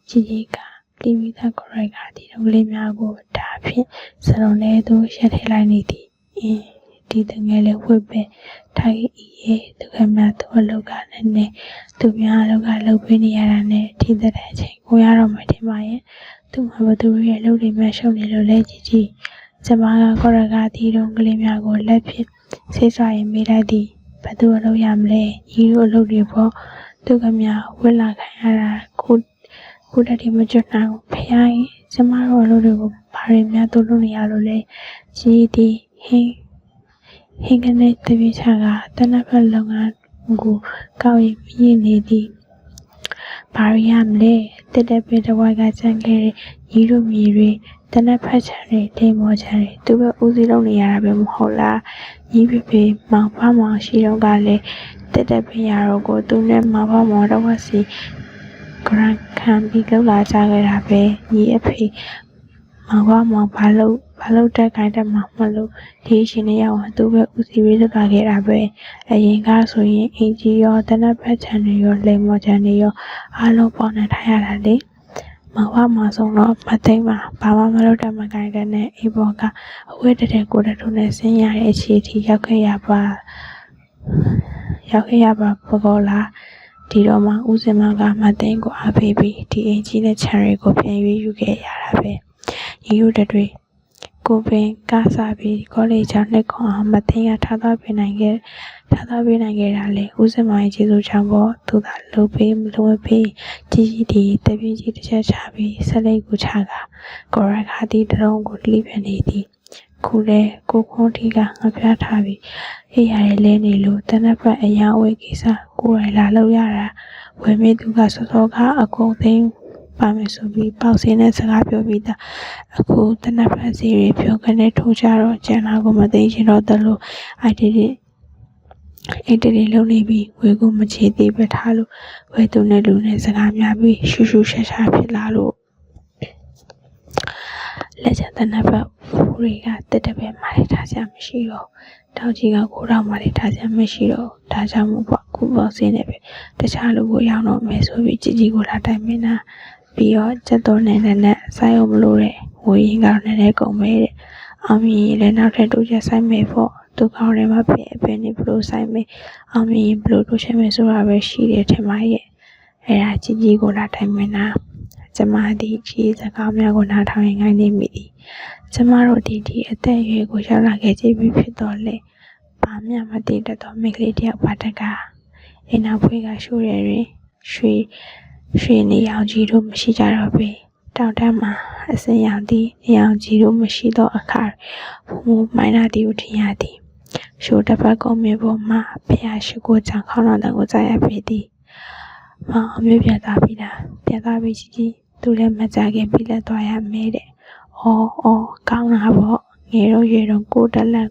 ကြီးကတီဗီသားကိုရိုက်ကဒီလိုလေးများကိုဒါဖြင့်စရုံလေးသူရက်ထဲလိုက်နေသည်ဒီတငယ်လေးဝှက်ပဲထိုင်ရဲ့သူကမှသူ့အလောက်ကနဲ့သူများအလောက်ကလှုပ်ပေးနေရတာနဲ့ထိတဲ့အချိန်ကိုရတော့မှထင်ပါရဲ့သူမှဘသူရဲ့လှုပ်တွေမှရှုံနေလို့လဲကြီးကျမကကိုရကဒီတုံးကလေးများကိုလက်ဖြင့်ဆေးစွာရင်မိလိုက်သည်ဘသူအလုပ်ရမလဲညီတို့အလုပ်တွေပေါ့သူကမှဝှက်လာခိုင်းရတာခုတည်းမကျွတ်နိုင်ဘူးဖယားကြီးကျမတို့အလုပ်တွေကိုဘာတွေများတို့လုပ်နေရလို့လဲကြီးသည်ဟင်းကနေတပည့်ချကတနက်ဖက်လုပ်ငန်းကိုကောက်ရင်မြင်နေသည်ဘာရမလဲတက်တဲ့ပေတဝိုက်ကကြံခဲ့တဲ့ညီတို့မြေတွေတနက်ဖက်ချံတွေဒိမ်မော်ချံတွေသူပဲဦးစီးလုပ်နေရတာပဲမဟုတ်လားညီဖေမောင်ဖမောင်ရှိတော့ကလည်းတက်တဲ့ပင်ရတော့ကိုသူနဲ့မောင်ဖမောင်တော့ဝစီဂရန်ခံပြီးလောက်လာကြခဲ့တာပဲညီအဖေမောင်ဖမောင်ဘာလို့တက်ခိုင်းတက်မှာမလို့ဒီရှင်နေရောက်သူပဲဦးစီးပြီးလုပ်လာခဲ့တာပဲအရင်ကဆိုရင်အင်ဂျီရောတနက်ဖက်ချံတွေရောလိမ်မော်ချံတွေရောအားလုံးပေါင်းနေထားရတာလေမောင်ဖမောင်ဆုံးတော့မသိမ်းမှာဘာမှမလုပ်တတ်မကိုင်းတဲ့နဲ့အေးဘောကအဝဲတဲ့ကိုတထုံနဲ့ဆင်းရတဲ့အခြေထိရောက်ခဲ့ရပါပကောလားဒီတော့မှဦးစင်မောင်ကမသိန်းကိုအားပေးပြီးဒီအင်ကြီးနဲ့ချန်ရီကိုပြန်ယူခဲ့ရတာပဲညီတို့တွေကိုပင်ကစားပြီးကောလိပ်ကျောင်းနှစ်ခွန်အောင်မသိန်းကထားသွားပေးနိုင်ခဲ့တာလေဦးစင်မောင်ရဲ့ကျေးဇူးကြောင့်ပေါ့သူကလှုပ်ပေးမလို့ပေးကြီးဒီတပြင်းကြီးတစ်ချက်ချပြီးဆက်လိုက်ကိုချကကိုရခါတီတရုံကိုလှိပြန်နေသည်ခုလေကိုခွန်တီကငါပြထားပြီးအေးရရဲလဲနေလို့တနက်ဖက်အရာဝဲကိစ္စကိုယ်ရလာလို့ရတာဝဲမေသူကစောစောကအကုန်သိမ်းပါမယ်ဆိုပြီးပေါက်စင်းနဲ့စကားပြောပြီးသားအခုတနက်ဖက်စီတွေပြောကနေထိုးကြတော့ကျန်လာကိုမသိချင်တော့တလို့အဲ့ဒီလုံးနေပြီးဝဲကိုမချေသေးပဲထားလို့ဝဲသူနဲ့လူနဲ့စကားများပြီးရှူရှူရှာရှာဖြစ်လာလို့လက်ချတနက်ဖက်ဖူတွေကတက်တက်ပဲမာရထားကြမရှိတော့တောင်ကြီးကကိုတော့မာရထားကြမရှိတော့ဒါကြောင့်မို့ပေါ့ခုပေါက်စင်းနေပဲတခြားလူကိုရောက်တော့မယ်ဆိုပြီးကြီးကိုလာတိုင်မင်းနာပြီးတော့ကျက်တော်နဲ့ဆိုင်အောင်မလို့တဲ့ဝေးရင်ကတော့နည်းနည်းကုန်မဲတဲ့အောင်မြင်လည်းနောက်ထပ်တို့ချက်ဆိုင်မယ်ပေါ့သူကောင်းတယ်မှာပဲနေဘလို့ဆိုင်မယ်အောင်မြင်ဘလို့တို့ချက်မယ်ဆိုတာပဲရှိတယ်ထင်ပါရဲ့အဲ့ဒါကြီးကိုလာတိုင်မင်းနာကျမဒီကြီးစကားများကိုနားထောင်ရင်ငိုင်းနေမိသည်ကျမတို့ဒီအသက်အရွယ်ကိုရောက်လာခဲ့ကြပြီဖြစ်တော့လေဘာမှမတည်တတ်တော့မိကလေးတယောက်ပါတကအိမ်နောက်ဖွေးကရှိုးရတွင်ရွှေနေရောင်ကြီးတို့မရှိကြတော့ပေတောင်တန်းမှာအစင်ရောင်သည်နေရောင်ကြီးတို့မရှိတော့အခါဘုံမိုင်းနာတီကိုထင်ရသည်ရှိုးတစ်ပတ်ကုန်းမြေပေါ်မှာဖျားရှိကိုချောင်းခေါင်းတော်တန်ကိုကြားရပေသည်မောင်အမျိုးပြန်သွားပြီလားပြန်သွားပြီကြီးသူလည်းမကြခင်ပြီးလက်သွားရမဲတဲ့ဩ ကောင်းတာပေါ့ငယ်တော့ရွယ်တော့ကိုတက်လက်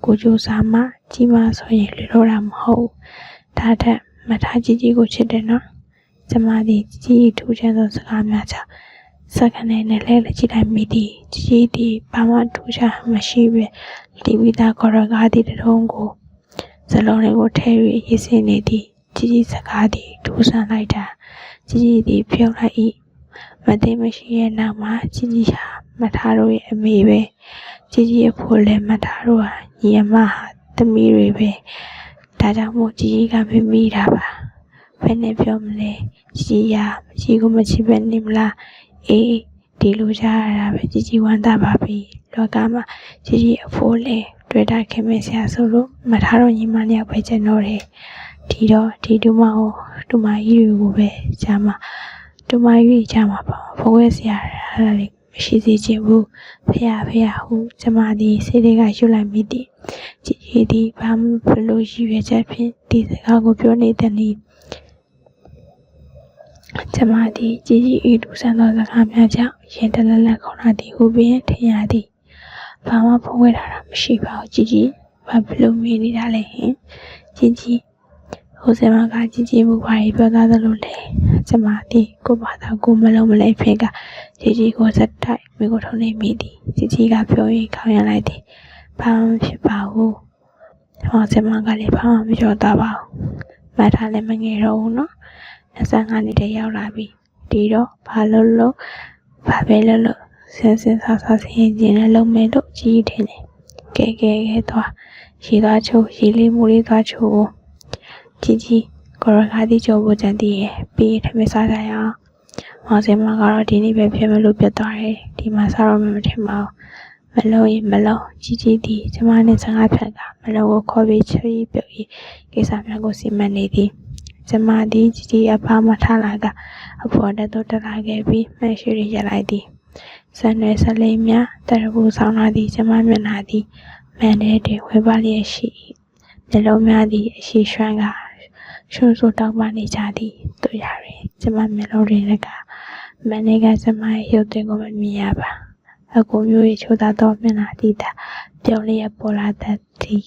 ကိုကြိုးစားမှကြီးမဆိုရင်လွတ်လို့တာမဟုတ်ဒါထက်မထားကြီးကိုချစ်တယ်နော်ကျမသည်ကြီးထူးချမ်းသောစကားများကြောင့်စက္ကန့်နဲ့လဲကြည့်လိုက်မိသည်ကြီးသည်ဘာမှထူးခြားမရှိပဲတီဗီသားခေါ်ရကားသည့်တုံးကိုစလုံးတွေကိုထဲ၍ရေးစင်းနေသည်ကြီးစကားသည်ထူးဆန်းလိုက်တာကြီးသည်ပြုံးလိုက်၏မသိမရှိရဲ့နောက်မှာကြီးဟာမထားတို့ရဲ့အမေပဲကြီးရဲ့ဖိုးလည်းမထားတို့ဟာညီအမဟာသမီးတွေပဲဒါကြောင့်မို့ကြီးကမိတာပါဘယ်နဲ့ပြောမလဲကြီးကိုမချစ်ပဲနေမလားအေးဒီလိုကြရတာပဲကြီးဝမ်းသာပါပြီလောကမှာကြီးအဖိုးလေတွေ့တာခင်မဆရာဆိုလို့မထားတော့ညီမနှစ်ယောက်ပဲကျန်တော့တယ်ဒီတူမကြီးတွေကိုပဲကြာမှာတူမကြီးကြာမှာပါဘဝဆရာအဲ့ဒါလေးမရှိစေချင်ဘူးဖះဟုကျမသည်စိတ်တွေကယူလိုက်မိသည်ကြီးသည်ဘာမှဘလို့ရည်ရွယ်ချက်ဖြင့်ဒီစကားကိုပြောနေတဲ့နည်းကျမသည်ကြီးဤတူဆန်းသောစကားများကြောင့်ရင်တလက်ခေါင်းလာသည်ဟုပင်ထင်ရသည်ဘာမှဖုံးဝဲထားတာမရှိပါဘူးကြီးဘာဘလို့မေးနေတာလဲဟင်ကြီးဟိုစမကကြီးမှုဘာတွေပြောသားသလိုလဲကျမသည်ကိုဘာသာကိုမလုံးမလဲဖြစ်ကကြီးကိုစက်တိုက်မိကိုထုံးနေမိသည်ကြီးကပြောရင်ခေါင်းရလိုက်သည်ဘာမှဖြစ်ပါဘူးဟောစမကလည်းဘာမှမပြောသားပါဘူးမထားလည်းမငယ်တော့ဘူးနော်25နှစ်တည်းရောက်လာပြီဒီတော့ဘာပဲလို့ဆင်းဆာဆင်းခြင်းနဲ့လုံးမဲ့လို့ကြီးထင်တယ်ကဲသွားရေသွားချိုးရေလေးမူလေးသွားချိုးကြီးကိုရခါတိကြောဖို့ကြံတည်ရပြီးထမင်းစားကြရအောင်မောင်စင်မကတော့ဒီနေ့ပဲဖြစ်မလို့ပြတ်သွားတယ်ဒီမှာစားတော့မထင်ပါဘူးမလုံးရင်မလုံးကြီးဒီကျမနဲ့စကားဖြတ်ကမလုံးကိုခေါ်ပြီးချီးပြုတ်ပြီးကိစ္စများကိုစီမံနေသည်ကျမသည်ကြီးအဖားမထားလာကအဖော်တက်တော့တက်လာခဲ့ပြီးမှန်ရှိရရလိုက်သည်ဆန်ရွယ်ဆလေးများတရဘူးဆောင်လာသည်ကျမမျက်နှာသည်မန်တဲ့ဝဲပါလျက်ရှိမျက်လုံးများသည်အရှိရွှမ်းကရှုံးဆိုတောက်ပနေကြသည်တို့ရရင်ကျမမျက်လုံးတွေကမန်နေကကျမရဲ့ရုပ်သွင်းကိုမမြင်ရပါအကူမျိုးချိုးသားတော့မျက်နှာသည်တာပြုံးလျက်ပေါ်လာတတ်သည်